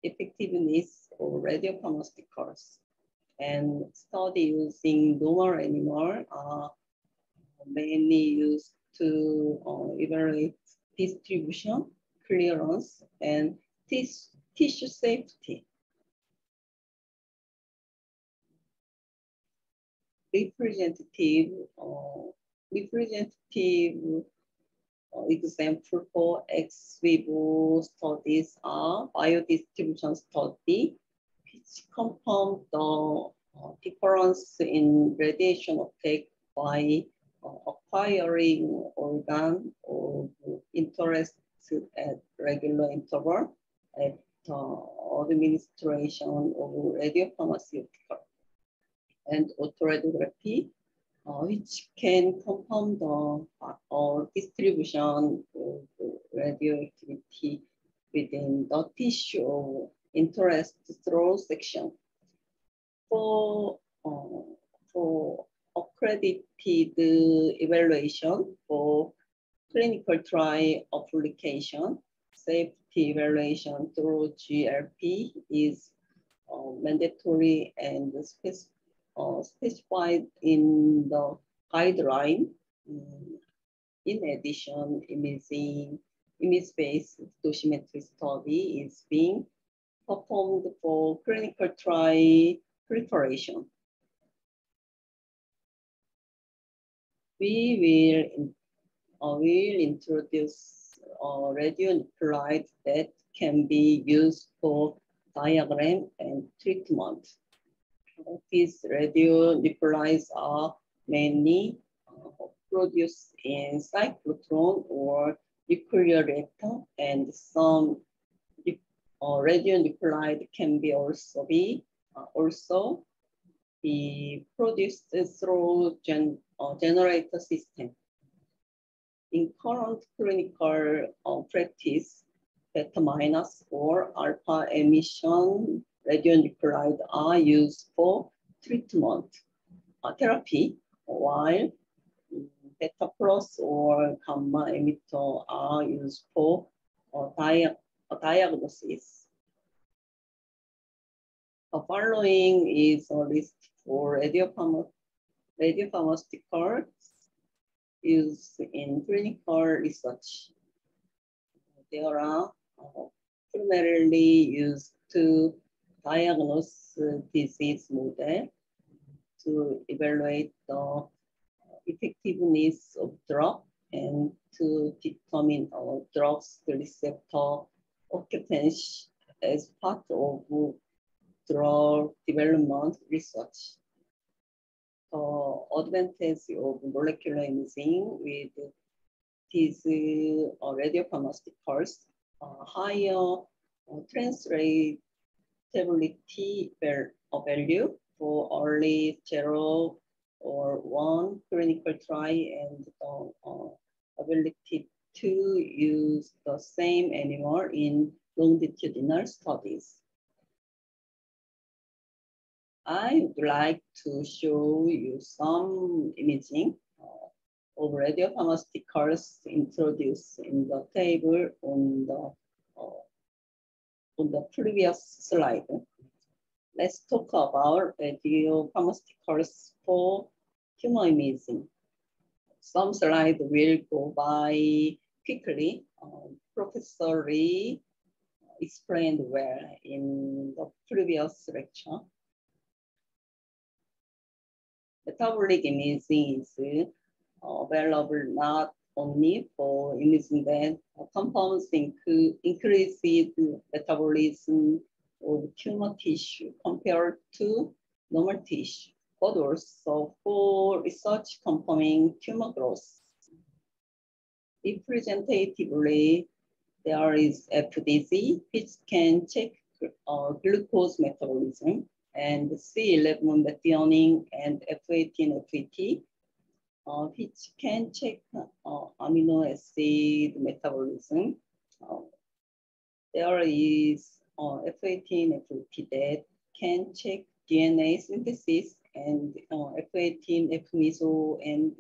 effectiveness of radiopharmaceuticals. And study using normal animal are mainly used to evaluate distribution, clearance, and tissue safety. Representative example for ex vivo studies are biodistribution study, which confirm the difference in radiation uptake by acquiring organ of interest at regular interval at administration of radiopharmaceutical and autoradiography, which can confirm the distribution of radioactivity within the tissue of interest through section. For accredited evaluation for clinical trial application, safety evaluation through GLP is mandatory and specified in the guideline. In addition, image-based dosimetry study is being performed for clinical trial preparation. We will will introduce radionuclide that can be used for diagram and treatment. These radionuclides are mainly produced in cyclotron or nuclear reactor, and some radionuclide can be also be produced through generator system. In current clinical practice, beta minus or alpha emission radionuclide are used for treatment therapy, while beta plus or gamma emitter are used for diagnosis. The following is a list for radiopharmaceuticals used in clinical research. They are primarily used to diagnose disease model, to evaluate the effectiveness of drug, and to determine drugs receptor occupancy as part of drug development research. The advantage of molecular imaging with these radiopharmaceuticals, higher translatability value for early 0 or 1 clinical trial, and the ability to use the same animal in longitudinal studies. I would like to show you some imaging of radiopharmaceuticals introduced in the table on the previous slide. Let's talk about radiopharmaceuticals for tumor imaging. Some slides will go by quickly. Professor Lee explained well in the previous lecture. Metabolic imaging is available not only for imaging that compounds increase metabolism of tumor tissue compared to normal tissue, but also for research confirming tumor growth. Representatively, there is FDZ, which can check glucose metabolism, and C11 methionine and F18 FET, which can check amino acid metabolism. There is F18 FET that can check DNA synthesis, and F18 F-meso and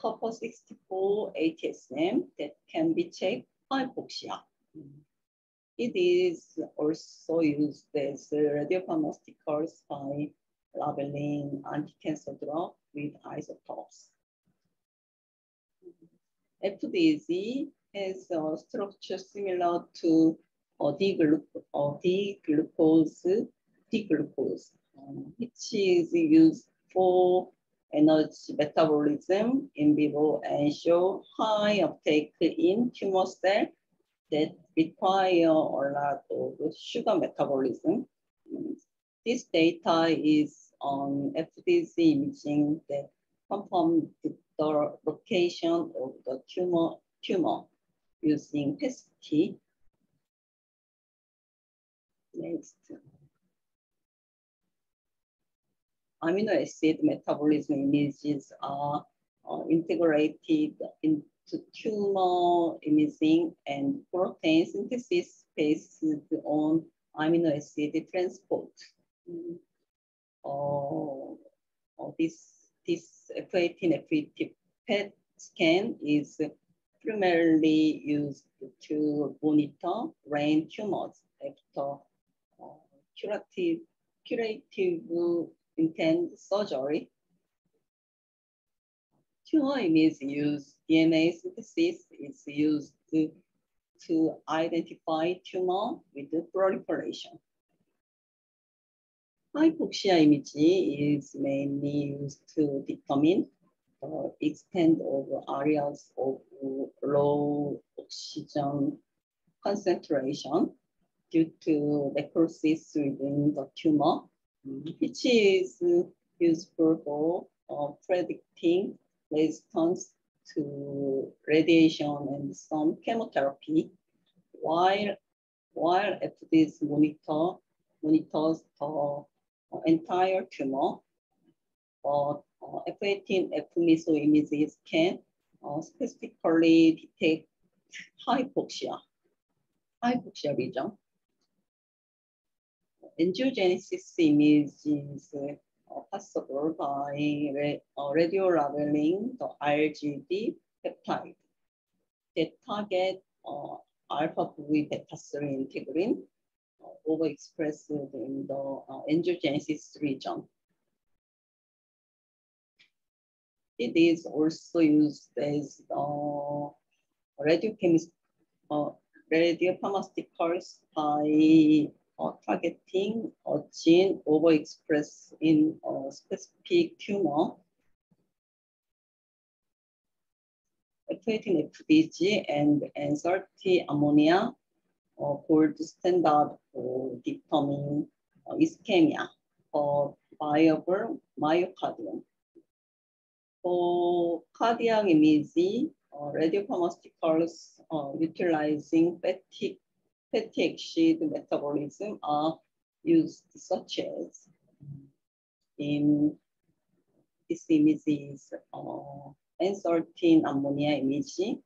copper 64 ATSM that can be checked hypoxia. It is also used as radiopharmaceuticals by labeling anti-cancer drug with isotopes. FDZ has a structure similar to D-glucose, which is used for energy metabolism in vivo and show high uptake in tumor cells that require a lot of sugar metabolism. This data is on FDZ imaging that confirms the location of the tumor using PET. Next. Amino acid metabolism images are integrated into tumor imaging and protein synthesis based on amino acid transport. This F18 FET PET scan is primarily used to monitor brain tumors after curative intent surgery. Tumor image use DNA synthesis is used to identify tumor with proliferation. Hypoxia imaging is mainly used to determine the extent of areas of low oxygen concentration due to necrosis within the tumor, which is useful for predicting resistance to radiation and some chemotherapy, while FDS monitors the entire tumor. F18 F-meso images can specifically detect hypoxia region. Angiogenesis image is possible by radio labeling the RGD peptide that target alpha V beta 3 integrin overexpressed in the angiogenesis region. It is also used as radiopharmaceuticals by targeting a gene overexpressed in a specific tumor. F18 FDG and N30 ammonia gold standard for determining ischemia or viable myocardium. For cardiac imaging, radiopharmaceuticals utilizing fatty acid metabolism are used, such as in this image is N13 ammonia imaging.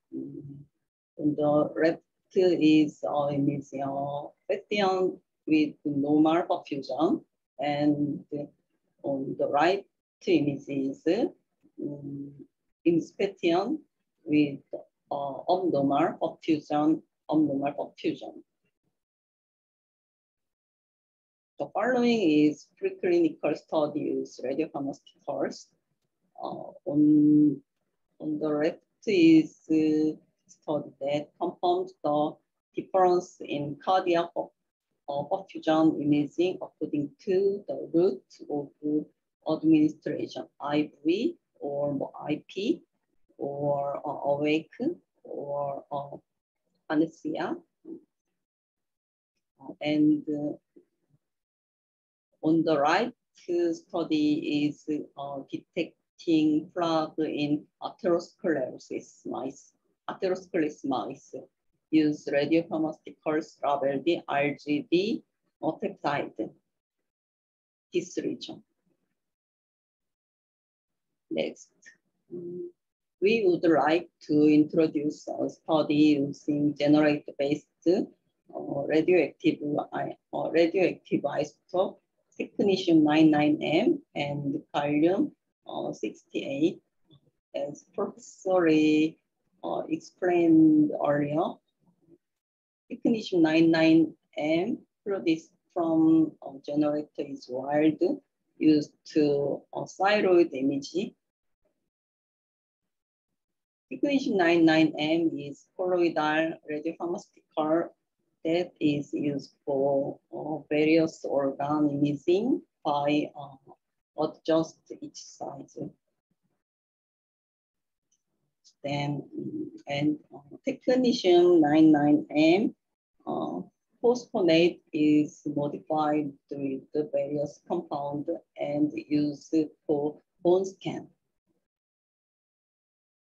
On the left is imaging patient with normal perfusion, and on the right image is patient with abnormal perfusion. The following is preclinical studies, radiopharmaceuticals. On the left is study that confirms the difference in cardiac perfusion imaging according to the route of administration, IV or IP or awake or anesthesia. And on the right study is detecting plaque in atherosclerosis mice. Use radiopharmaceuticals labeled the RGD peptide, this region. Next, we would like to introduce a study using generator-based radioactive isotope, technetium 99M and gallium 68, as Professor explained earlier. Technetium 99M produced from generator is wired, used to thyroid imaging. Technetium 99M is colloidal radiopharmaceutical that is used for various organ imaging by adjust each size. Then, and technetium 99M phosphonate is modified with the various compound and used for bone scan.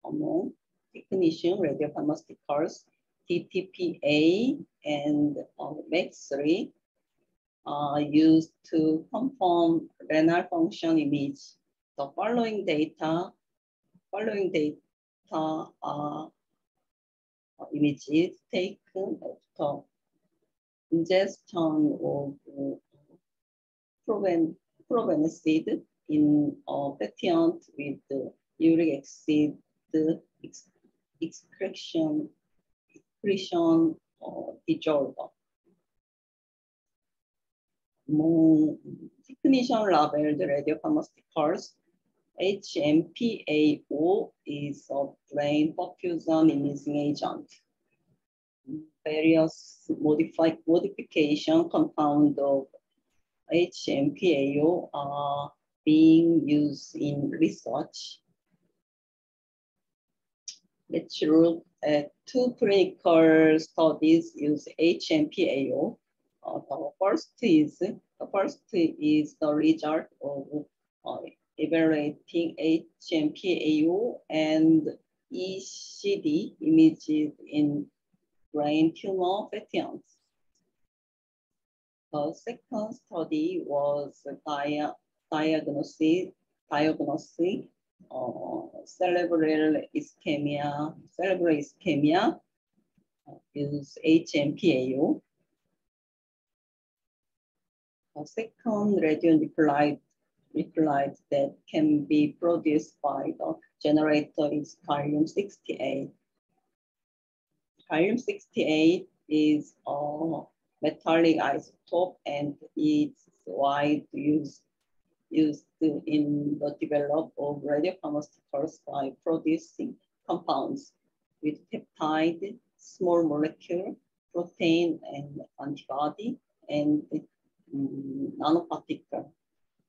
Among technetium radiopharmaceuticals, TTPA and MEX3 are used to confirm renal function image. The following data are images taken after ingestion of probenecid in a patient with uric acid excretion disorder. Technetium labeled radiopharmaceuticals, HMPAO is a brain perfusion imaging agent. Various modification compound of HMPAO are being used in research. Let's look at two clinical studies use HMPAO. The first is the result of evaluating HMPAO and ECD images in brain tumor fatty ants. The second study was diagnosing cerebral ischemia use HMPAO. The second radionuclide that can be produced by the generator is gallium-68. Gallium-68 is a metallic isotope and it's widely used in the development of radiopharmaceuticals by producing compounds with peptide, small molecule, protein, and antibody, and nanoparticle,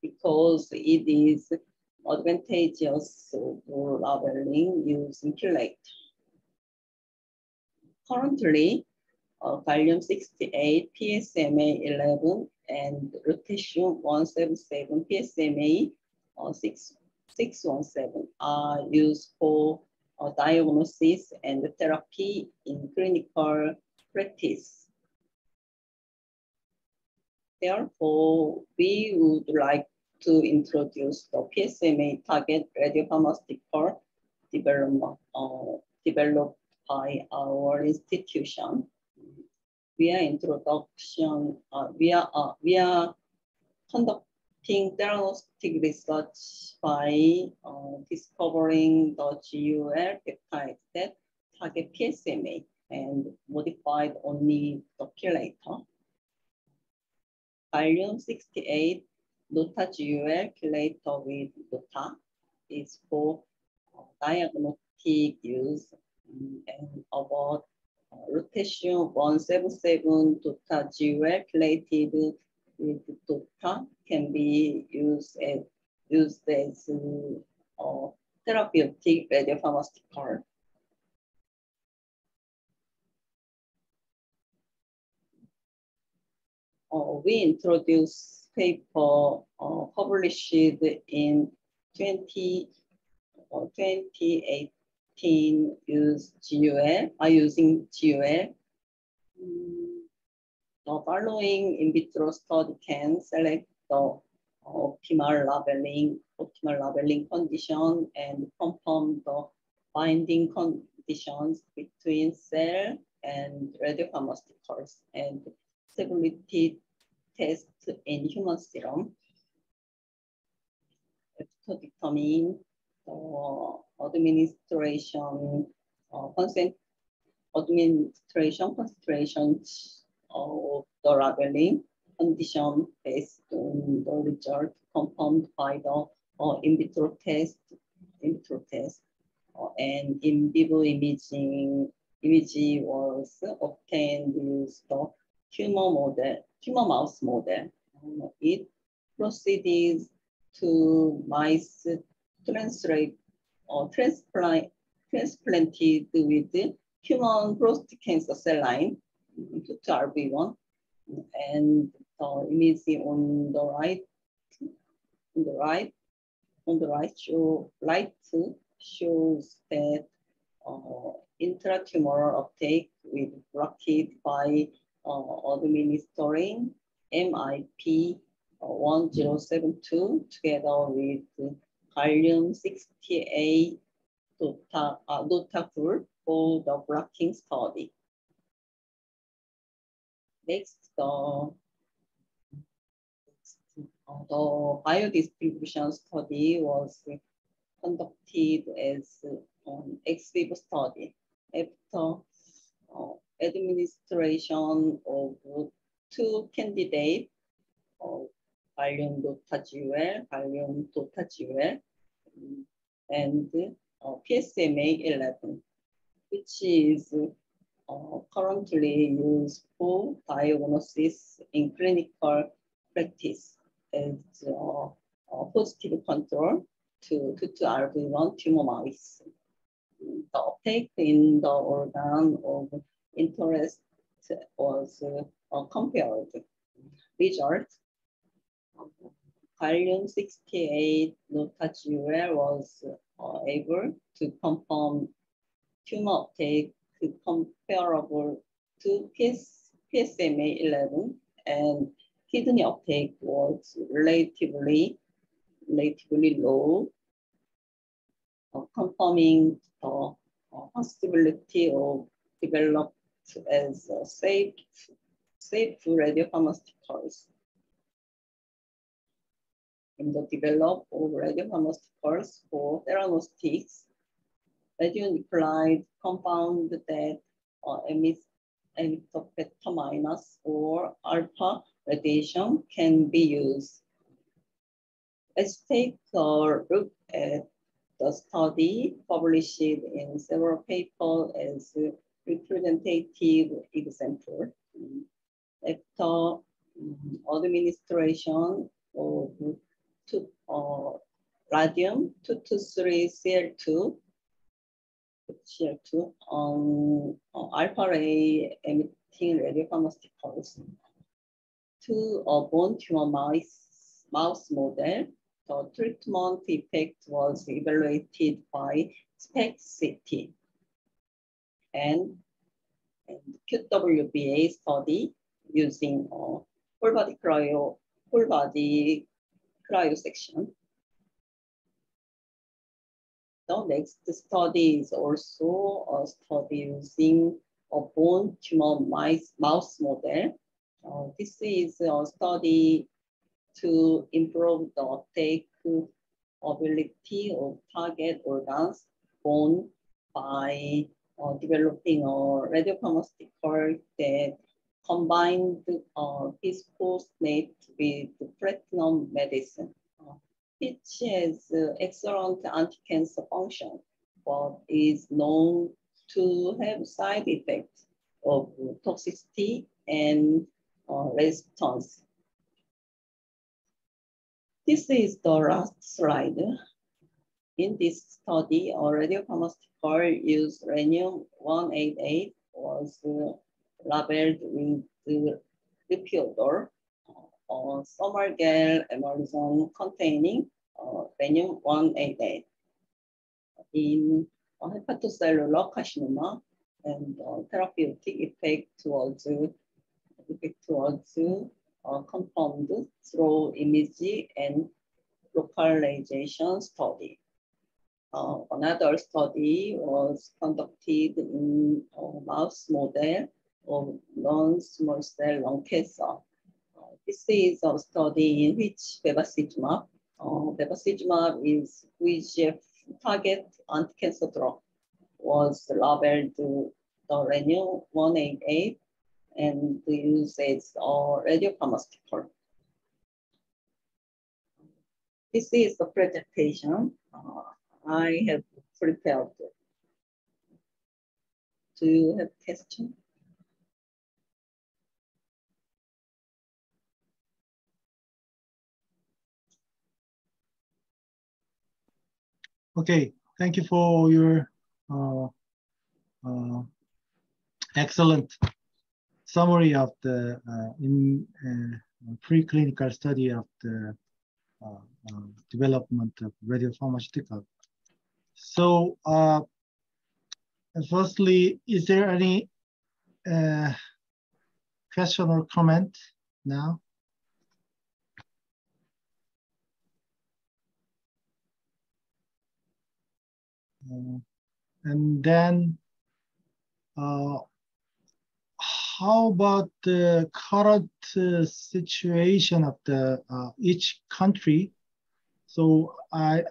because it is advantageous for labeling using chelator. Currently, gallium-68, PSMA-11, and lutetium-177, PSMA-617 are used for diagnosis and therapy in clinical practice. Therefore, we would like to introduce the PSMA target radiopharmaceutical developed by our institution. We are conducting diagnostic research by discovering the GUL peptides that target PSMA and modified only the chelator. Gallium-68 LUTA-GUL chelator with LUTA is for diagnostic use, and about lutetium-177 LUTA-GUL chelated with LUTA can be used as therapeutic radiopharmaceutical. We introduced paper published in 2018 using GUL. The following in vitro study can select the optimal labeling condition and confirm the binding conditions between cell and radiopharmaceuticals and stability test in human serum. After determining administration concentrations of the labeling condition based on the result confirmed by the in vitro test, and in vivo image was obtained with the tumor mouse model. It proceeded to mice transplanted with human prostate cancer cell line to RB1, and the image on the right shows that intratumoral uptake with blockade by administering MIP 1072 together with gallium-68 LUTA-GUL for the blocking study. Next, the biodistribution study was conducted as an ex vivo study. After administration of two candidates, gallium-LUTA-GUL, and PSMA-11, which is currently used for diagnosis in clinical practice as positive control to RB1 tumor mice. the uptake in the organ of interest was compared. Result, Gallium-68 notazurel was able to confirm tumor uptake comparable to PSMA-11, and kidney uptake was relatively low, confirming the possibility of developed as safe radiopharmaceuticals. In the development of radiopharmaceuticals for theranostics, radionuclide compound that emit beta minus or alpha radiation can be used. Let's take a look at the study published in several papers as a representative example. After administration of radium-223 Cl2 on alpha ray emitting radiopharmaceuticals to a bone tumor mouse model, the treatment effect was evaluated by SPECT-CT and QWBA study using whole body cryosection. The next study is also a study using a bone tumor mouse model. This is a study to improve the uptake ability of target organs bone by developing a radiopharmaceutical that combined bisphosphonate with platinum medicine, which has excellent anti-cancer function, but is known to have side effects of toxicity and resistance. This is the last slide. In this study, a radiopharmaceutical used rhenium-188 was labeled with the repeater, summer gel emulsion containing rhenium-188 in hepatocellular carcinoma, and therapeutic effect towards confirmed through imaging and localization study. Another study was conducted in a mouse model of non-small cell lung cancer. This is a study in which bevacizumab is VEGF target anti-cancer drug, was labeled the rhenium-188 and used as a radiopharmaceutical. This is the presentation I have prepared. Do you have questions? Okay, thank you for your excellent summary of the preclinical study of the development of radiopharmaceutical. So, firstly, is there any question or comment now? And then, how about the current situation of the each country? So I'd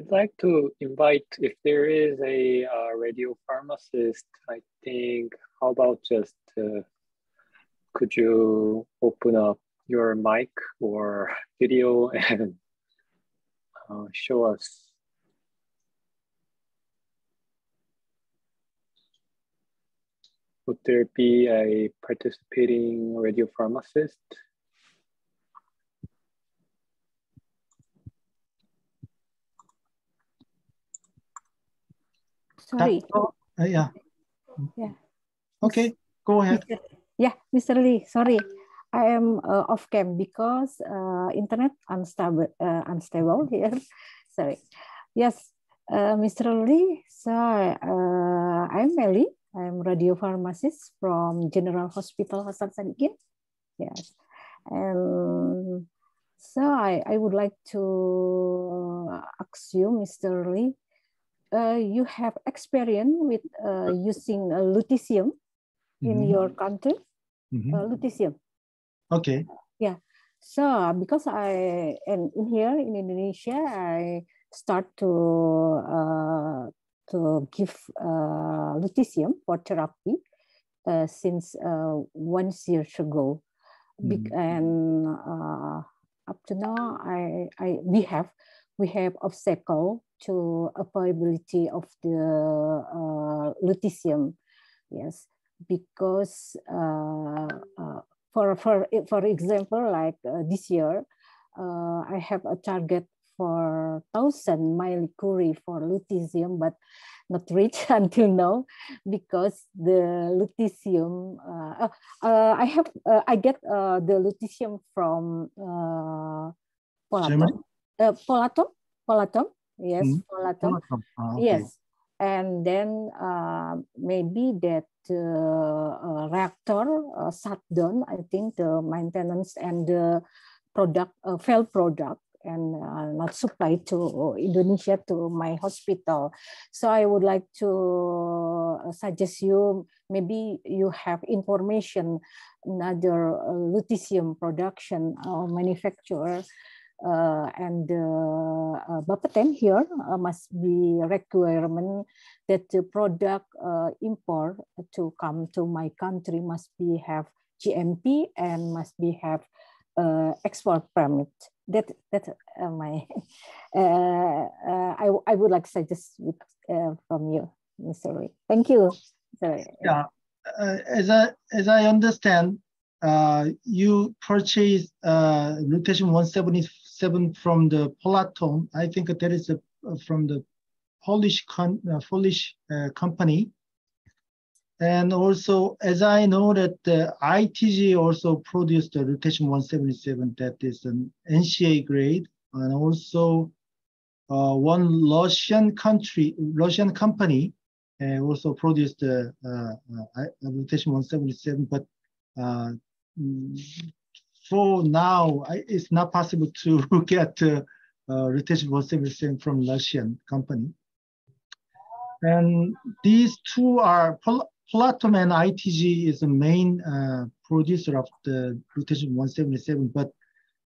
like to invite, if there is a radiopharmacist, I think, how about just, could you open up your mic or video and show us? Would there be a participating radiopharmacist? sorry. Yeah. Yeah. Okay, go ahead. Mr. Lee, sorry. I am off cam because internet unstable here. Sorry. Yes, Mr. Lee. So I'm Melly. I'm radiopharmacist from General Hospital Hasan Sadikin. Yes, and so I would like to ask you, Mr. Lee. You have experience with using lutetium in your country. Lutetium. Okay. Yeah. So because and in here in Indonesia, I start to give lutetium for therapy since 1 year ago. And up to now, we have obstacle to availability of the lutetium. Yes, because for example, like this year, I have a target for 1,000 millicurie for lutetium, but not reached until now because the lutetium. I get the lutetium from Polatom. Polatom. Yes, Polatom. Okay. Yes, and then maybe that reactor shut down. I think the maintenance and the product failed product and not supplied to Indonesia to my hospital. So I would like to suggest you, maybe you have information another lutetium production or manufacturer. And Bapeten here must be requirement that the product import to come to my country must be have GMP and must be have export permit. That my I would like to suggest from you, Mr. Lee. Thank you. Sorry. Yeah, as I understand, you purchased lutetium-177 from the Polatom. I think that is from the Polish company. And also, as I know that the ITG also produced the lutetium-177 that is an NCA grade, and also one Russian company also produced the lutetium-177, but for now, it's not possible to get lutetium-177 from Russian company. And these two are, Polatom and ITG is the main producer of the lutetium-177, but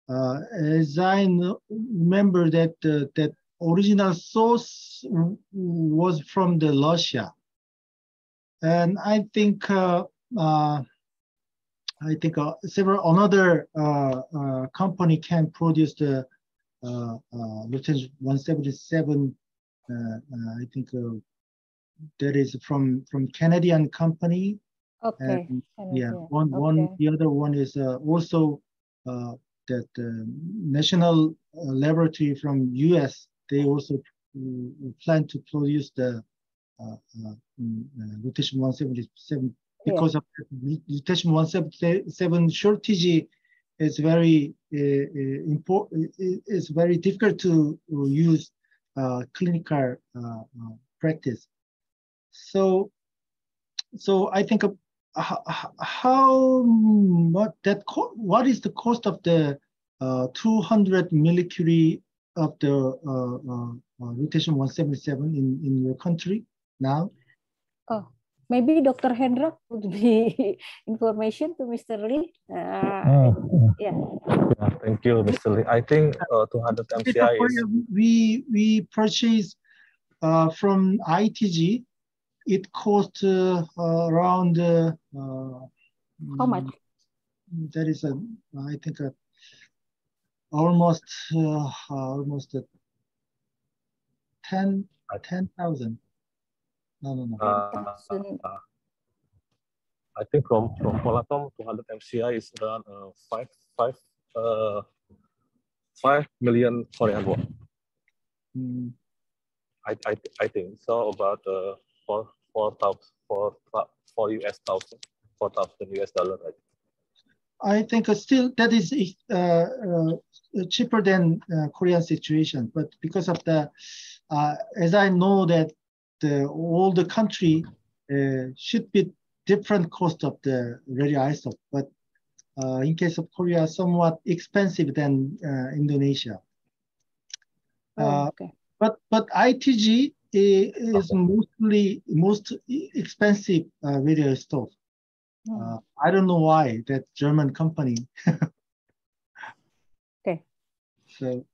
as I remember that that original source was from the Russia. And I think several another company can produce the lutetium-177. I think that is from Canadian company. Okay. And, okay. The other one is also that national laboratory from US. They also plan to produce the lutetium-177 because of lutetium-177 shortage is very important. It's very difficult to use clinical practice. So I think what is the cost of the 200 millicurie of the lutetium-177 in your country now? Oh, maybe Dr. Hendra would be information to Mr. Lee. Yeah. Thank you, Mr. Lee. I think 200 MCI is... We purchased from ITG. It cost around how much? That is I think almost 10,000. No. I think from Polatom, 200 MCI is around 5 million Korean won. I think so about four US thousand, $4,000. I think still that is cheaper than Korean situation, but because of the, as I know that all the country should be different cost of the radioisotope, but in case of Korea, somewhat expensive than Indonesia. Okay. But ITG is most expensive radioisotope. I don't know why that German company. Okay. So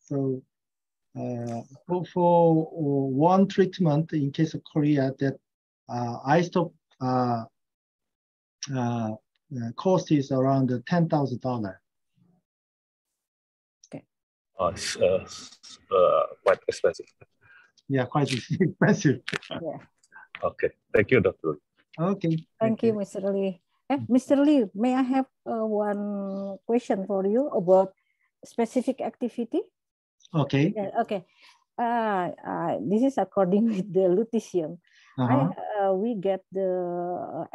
for one treatment in case of Korea, that isotope cost is around $10,000. Okay. It's quite expensive. Yeah, quite expensive. Yeah. Okay, thank you, Dr. Okay. Thank you, Mr. Lee. Mr. Lee, may I have one question for you about specific activity? Okay. Yeah, okay. This is according with the lutetium. We get the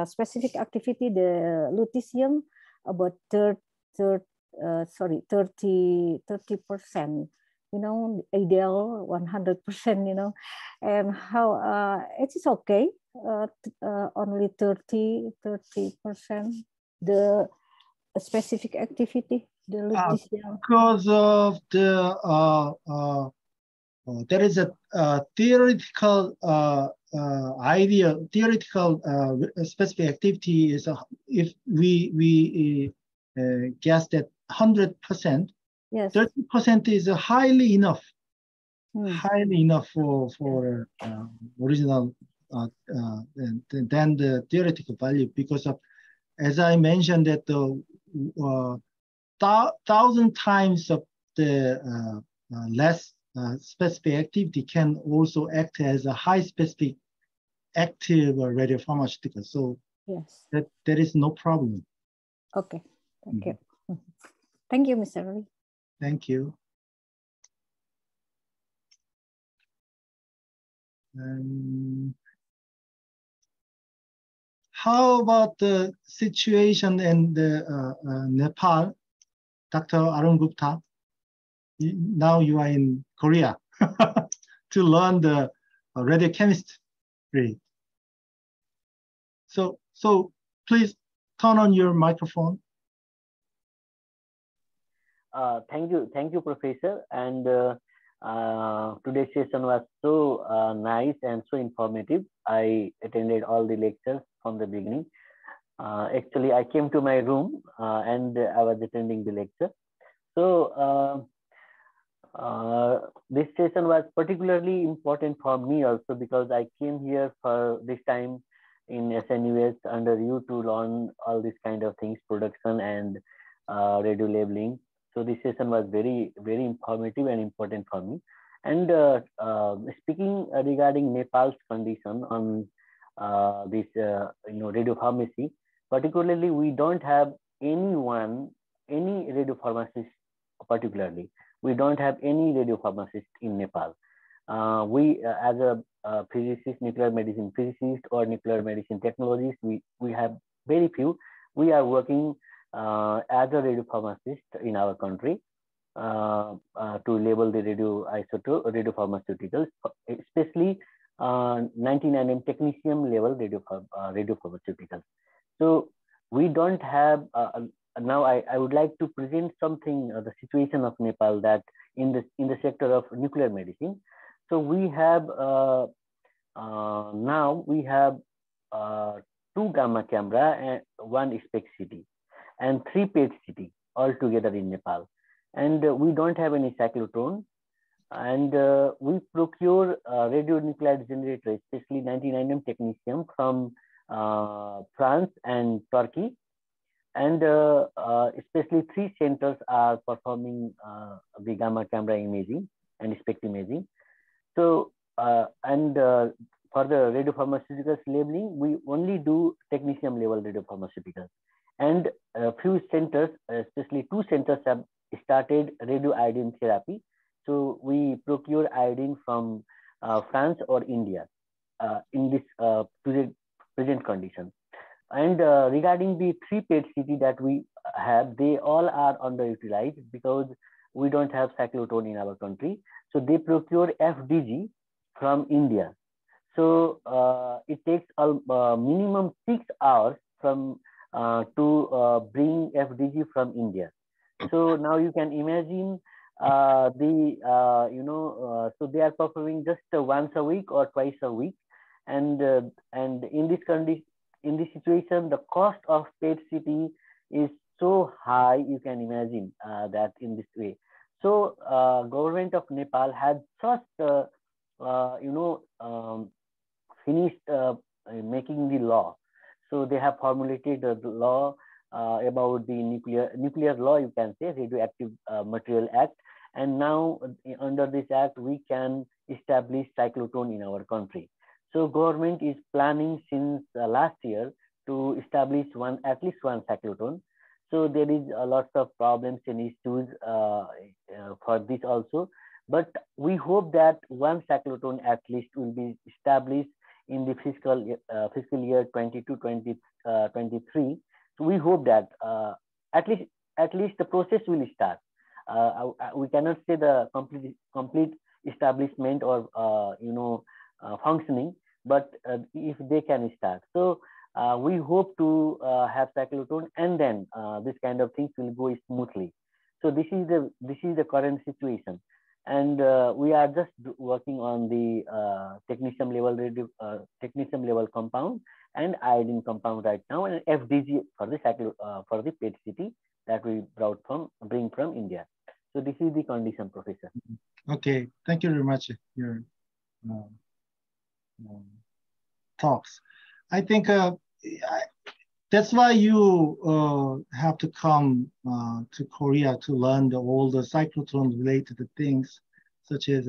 specific activity, the lutetium, about 30%, you know, ideal 100%, you know, and how it is okay, only 30%, the specific activity, the lutetium. Because of the there is a theoretical idea, theoretical specific activity is if we guess that 100%, yes, 30% is highly enough, highly enough for original than the theoretical value, because of, as I mentioned, that the 1,000 times of the less specific activity can also act as a high specific active radiopharmaceutical. So yes, that there is no problem. Okay, thank you. Thank you, Mr. Lee. Thank you. How about the situation in Nepal, Dr. Arun Gupta? Now you are in Korea to learn the radiochemistry. So please turn on your microphone. Thank you, Professor. And today's session was so nice and so informative. I attended all the lectures from the beginning. Actually, I came to my room and I was attending the lecture. So this session was particularly important for me also, because I came here for this time in SNUS under you to learn all these kind of things, production and radio labeling. So this session was very, very informative and important for me. And speaking regarding Nepal's condition on this, radiopharmacy, particularly, we don't have any radiopharmacist particularly. We don't have any radiopharmacist in Nepal. We, as a physicist, nuclear medicine physicist or nuclear medicine technologist, we have very few. We are working as a radiopharmacist in our country to label the radioisotope, radiopharmaceuticals, especially 99M technetium level radiopharmaceuticals. So we don't have. Now I would like to present something, the situation of Nepal, that in the sector of nuclear medicine. So we have now we have 2 gamma camera and 1 SPECT CT and 3 PET CT all together in Nepal. And we don't have any cyclotron. And we procure radionuclide generator, especially 99M technetium, from France and Turkey. And especially 3 centers are performing the gamma camera imaging and SPECT imaging. So, for the radiopharmaceuticals labeling, we only do technetium level radiopharmaceuticals. And a few centers, especially 2 centers, have started radioiodine therapy. So we procure iodine from France or India in this present condition. And regarding the three PET CT that we have, they all are underutilized because we don't have cyclotron in our country. So they procure FDG from India. So it takes a minimum 6 hours from to bring FDG from India. So now you can imagine so they are performing just once a week or twice a week, and in this condition, in this situation, the cost of PET CT is so high. You can imagine that in this way. So government of Nepal had just finished making the law. So they have formulated the law about the nuclear law, you can say, Radioactive Material Act. And now under this act, we can establish cyclotron in our country. So government is planning since last year to establish at least one cyclotron. So there is a lot of problems and issues for this also. But we hope that one cyclotron at least will be established in the fiscal year 22-23. So we hope that at least the process will start. We cannot say the complete establishment or functioning, but if they can start. So we hope to have cyclotron, and then this kind of things will go smoothly. So this is the current situation, and we are just working on the technetium level compound and iodine compound right now, and FDG for the for the PET CT that we bring from India. So this is the condition, Professor. Okay, thank you very much for your talks. I think that's why you have to come to Korea to learn all the cyclotron related things, such as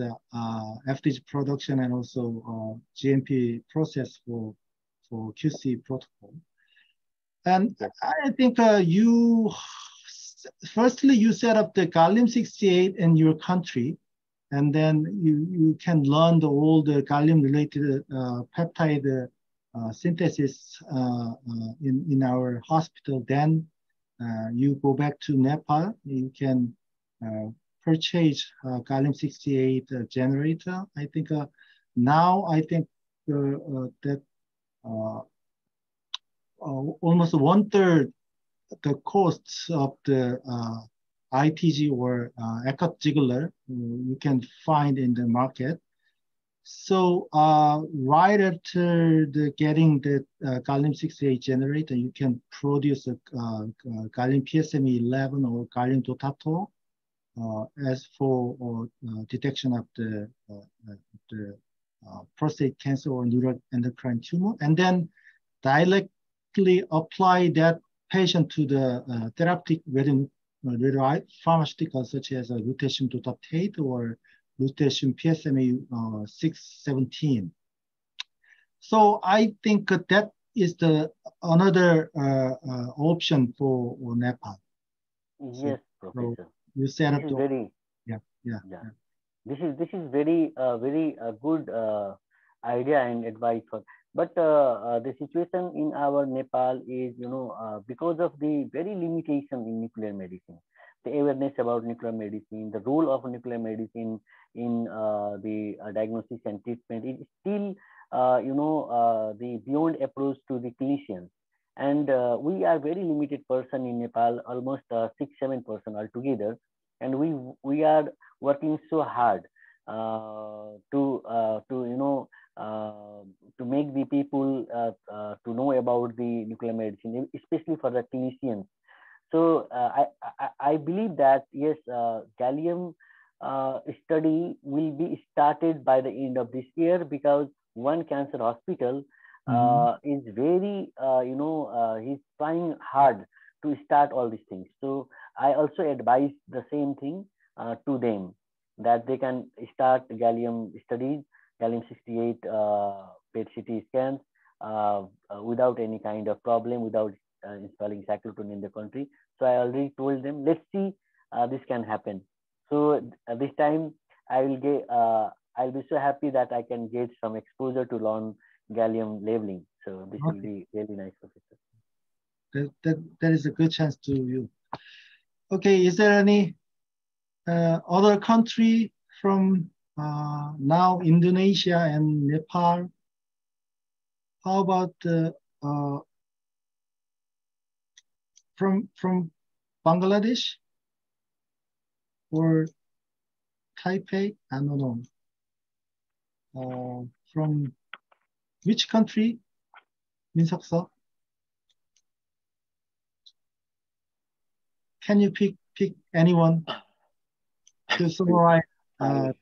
FDG production and also GMP process for QC protocol. And I think firstly, you set up the gallium-68 in your country, and then you can learn all the gallium-related peptide synthesis in our hospital. Then you go back to Nepal. You can purchase gallium-68 generator. I think now that almost 1/3 the costs of the ITG or Eckert Ziegler you can find in the market. So right after getting the gallium-68 generator, you can produce a gallium PSMA-11 or gallium dotato as for detection of the prostate cancer or neuroendocrine tumor, and then directly apply that patient to the therapeutic radiopharmaceuticals such as lutetium dotatate or lutetium PSMA 617. So I think that is another option for Nepal. Yes, so, Professor. So you set up this is very yeah. This is very good idea and advice for. But the situation in our Nepal is, because of the very limitation in nuclear medicine, the awareness about nuclear medicine, the role of nuclear medicine in the diagnosis and treatment is still, the beyond approach to the clinicians. And we are very limited person in Nepal, almost 6-7 person altogether, and we are working so hard to make the people to know about the nuclear medicine, especially for the clinicians. So I believe that yes, gallium study will be started by the end of this year, because one cancer hospital is very he's trying hard to start all these things. So I also advise the same thing to them, that they can start gallium studies, gallium-68 PET CT scans without any kind of problem, without installing cyclotron in the country. So I already told them, let's see this can happen. So this time I will I'll be so happy that I can get some exposure to learn gallium labeling. So this will be really nice, Professor. That is a good chance to you. Okay, is there any other country from now Indonesia and Nepal? How about from Bangladesh or Taipei? I don't know. From which country? Min-seok-seo? Can you pick anyone to summarize their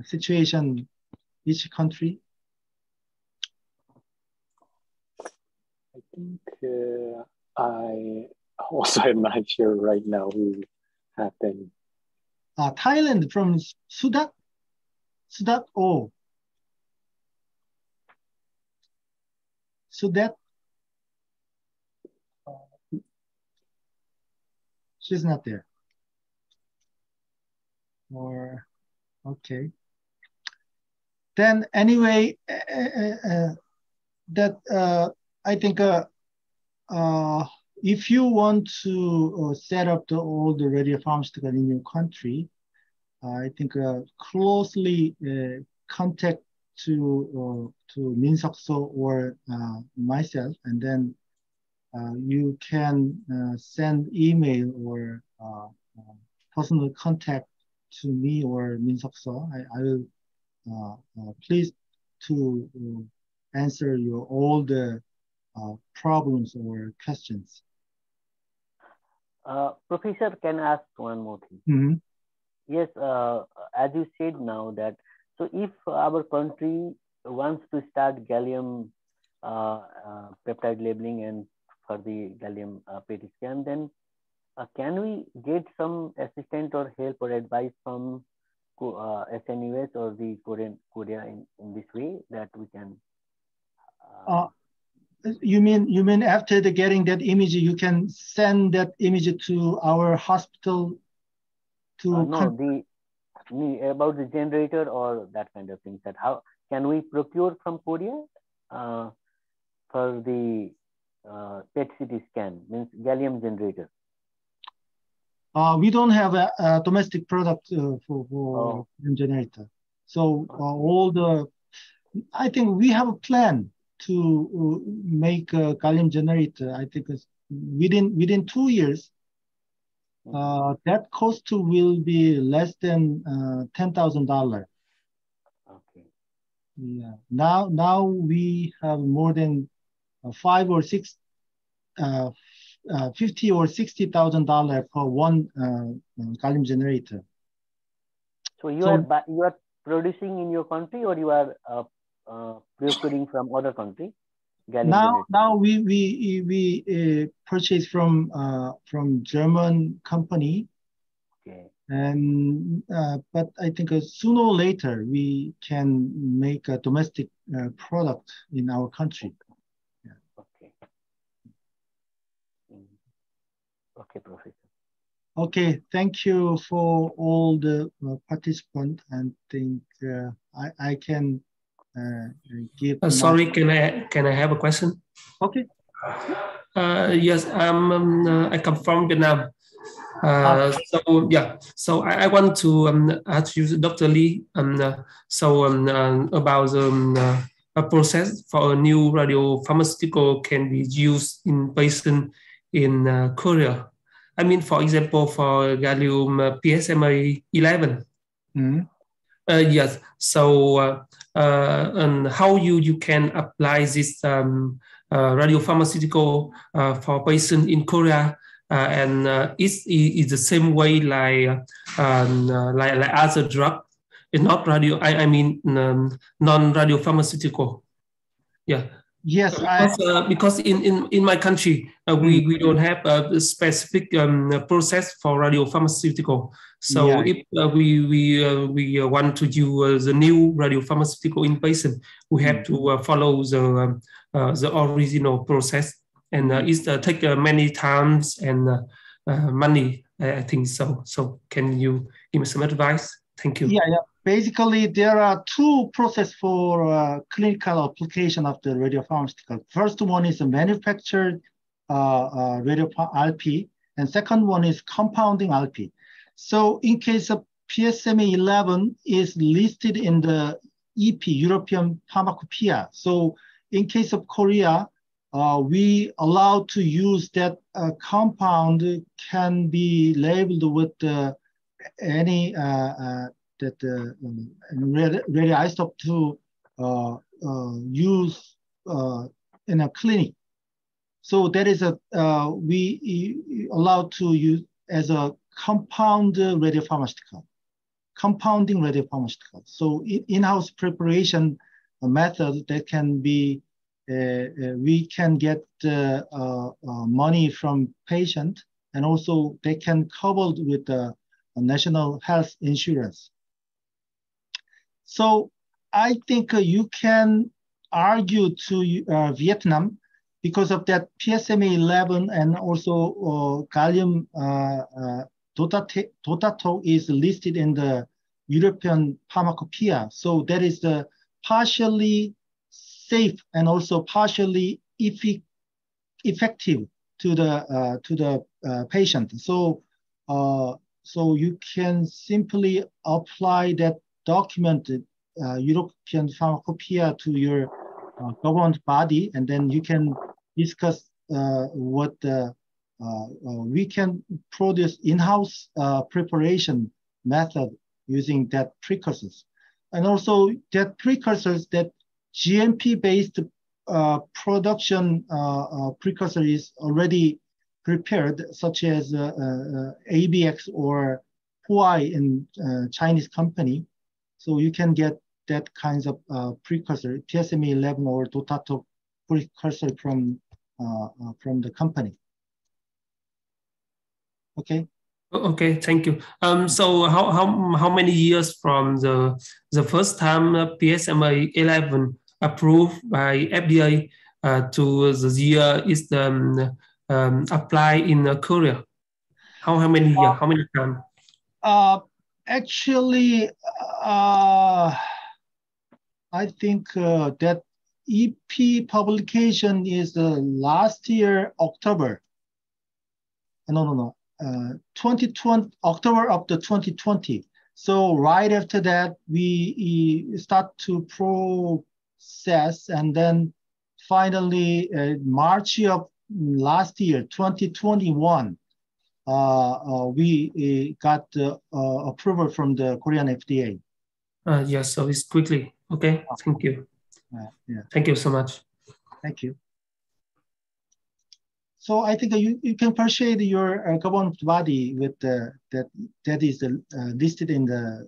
situation, each country? I think I also am not sure right now who happened. Thailand from Sudat? Sudat O. Sudat? She's not there. Or, okay. Then anyway, that I think if you want to set up all the radiopharmaceutical in your country, I think closely contact to Min-seok-seo or myself, and then you can send email or personal contact to me or Min-seok-seo. I will pleased to answer all the problems or questions. Professor, can I ask one more thing? Mm-hmm. Yes, as you said now that, so if our country wants to start gallium peptide labeling and for the gallium PET scan, then can we get some assistance or help or advice from SNUS or the Korea in this way that we can? You mean after getting that image, you can send that image to our hospital? No, about the generator or that kind of thing. That how can we procure from Korea for the PET-CT scan, means gallium generator? We don't have a domestic product for generator. So I think we have a plan to make a gallium generator. I think it's within 2 years. That cost will be less than $10,000. Okay. Yeah. Now we have more than $50,000 or $60,000 for one gallium generator. So you are producing in your country, or you are procuring from other country? Now we purchase from German company. Okay. And but I think sooner or later we can make a domestic product in our country. Yeah. Okay. Okay, Professor. Okay, thank you for all the participants. And think I can give. Sorry, can I have a question? Okay. Yes, I come from Vietnam. So I want to ask you, Dr. Lee, about a process for a new radiopharmaceutical can be used in patient in Korea. I mean, for example, for gallium PSMA 11. Mm-hmm. Yes. So and how you can apply this radiopharmaceutical for patient in Korea? And is the same way like other drug, it's not radio. I mean non-radiopharmaceutical. Yeah. Yes, because in my country we don't have a specific process for radiopharmaceutical. So if we want to use the new radiopharmaceutical in patient, we have to follow the original process. And it take many times and money, I think so. So can you give me some advice? Thank you. Yeah. Basically, there are two processes for clinical application of the radiopharmaceutical. First one is a manufactured RP, and second one is compounding RP. So in case of PSMA 11 is listed in the EP, European Pharmacopoeia. So in case of Korea, we allow to use that compound can be labeled with any radioisotope to use in a clinic. So that is we allow to use as a compound radiopharmaceutical, compounding radiopharmaceutical. So in-house preparation method that can be, we can get money from patient, and also they can coupled with the national health insurance. So I think you can argue to Vietnam because of that PSMA 11 and also gallium dotato is listed in the European Pharmacopoeia. So that is the partially safe and also partially effective to the patient. So so you can simply apply that document, European Pharmacopoeia, to your government body, and then you can discuss what we can produce in-house preparation method using that precursors. And also that precursors, that GMP-based production precursor is already prepared, such as ABX or Huai in Chinese company. So you can get that kinds of precursor, PSMA 11 or dotato precursor from the company. Okay. Okay, thank you. So how many years from the first time PSMA 11 approved by FDA to the year is applied in Korea? How many years? How many times? Actually, I think that EP publication is last year, October. No. 2020, October of the 2020. So right after that, we start to process, and then finally March of last year, 2021, we got approval from the Korean FDA. Yes, so it's quickly. Okay, thank you. Yeah. Thank you so much. Thank you. So I think you can persuade your government body with that is listed in the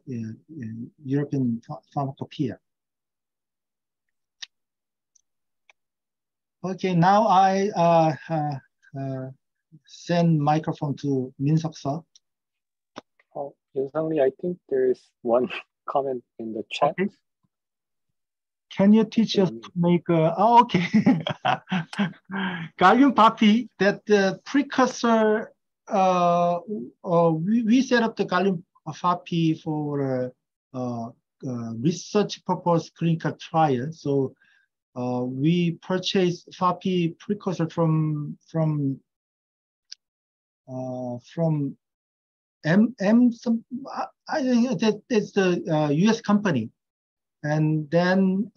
European Pharmacopoeia. Okay, now I send microphone to Min Seok-seo. Oh, Yun-Sang Lee, I think there's one comment in the chat. Okay. Can you teach us to make okay. Gallium PAPI, that precursor, we set up the gallium PAPI for research purpose clinical trial. So we purchased PAPI precursor from I think that's the US company. And then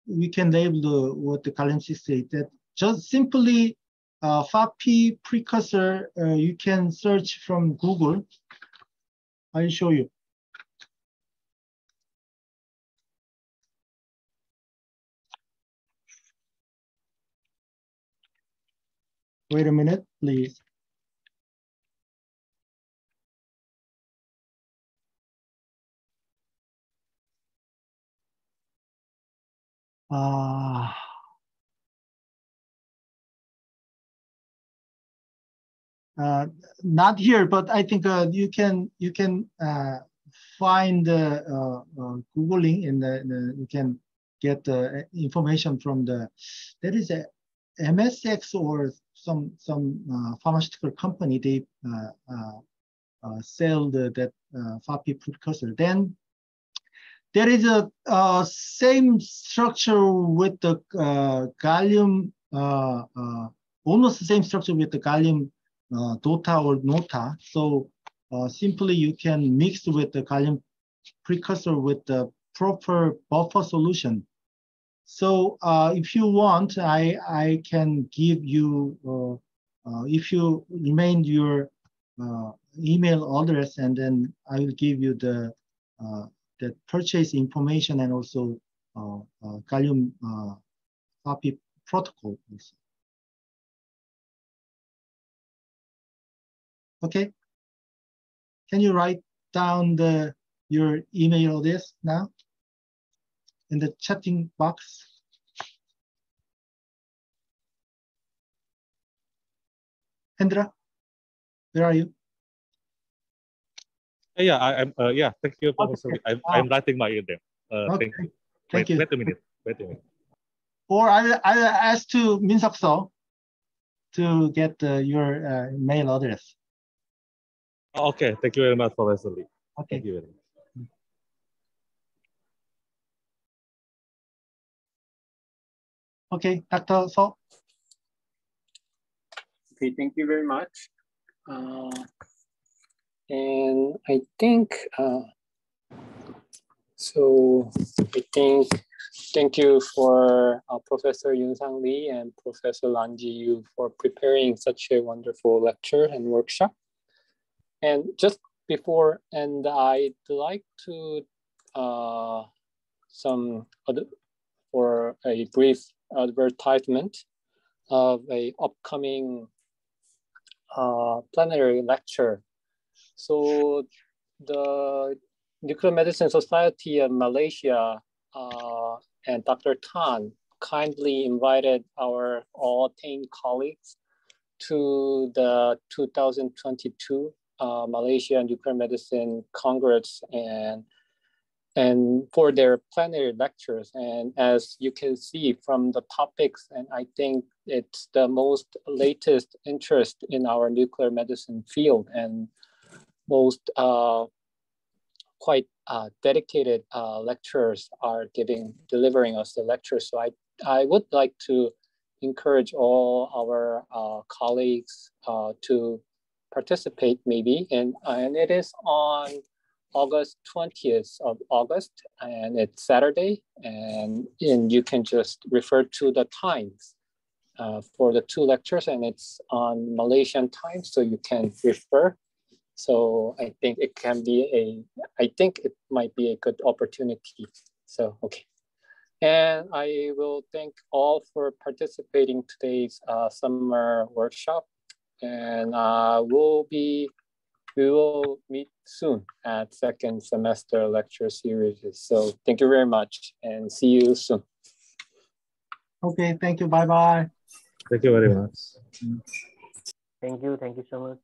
we can label what the gallium-68, that just simply FAPI precursor, you can search from Google. I'll show you. Wait a minute, please. Not here, but I think you can find Googling in you can get the information from there is a MSX or some pharmaceutical company. They sell that FAPI precursor. Then there is a same structure with the gallium, almost the same structure with the gallium DOTA or NOTA. So simply you can mix with the gallium precursor with the proper buffer solution. So if you want, I can give you, if you remain your email address, and then I will give you the purchase information and also gallium copy protocol also. Okay, can you write down your email address now in the chatting box? Hendra, where are you? Yeah, yeah. Thank you, Professor. Okay. I'm writing my email. Okay. Thank you. Thank you. Wait a minute. Wait a minute. Or I'll ask to Min-Seok So to get your mail address. Okay. Thank you very much, Professor Lee. Okay. Thank you very much. Okay, Dr. So. Okay, thank you very much. And I think, thank you for Professor Yoon-Sang Lee and Professor Lan-Ji Yu for preparing such a wonderful lecture and workshop. And just before, and I'd like to for a brief advertisement of a upcoming plenary lecture. So the Nuclear Medicine Society of Malaysia and Dr. Tan kindly invited our all TEIN colleagues to the 2022 Malaysia Nuclear Medicine Congress and for their plenary lectures. And as you can see from the topics, and I think it's the most latest interest in our nuclear medicine field and most quite dedicated lecturers are delivering us the lectures. So I would like to encourage all our colleagues to participate maybe. And it is on August 20th of August, and it's Saturday, and you can just refer to the times for the two lectures, and it's on Malaysian time, so you can refer. So I think it might be a good opportunity. So, okay. And I will thank all for participating today's summer workshop, and we will meet soon at second semester lecture series. So thank you very much and see you soon. Okay, thank you. Bye-bye. Thank you very much. Thank you so much.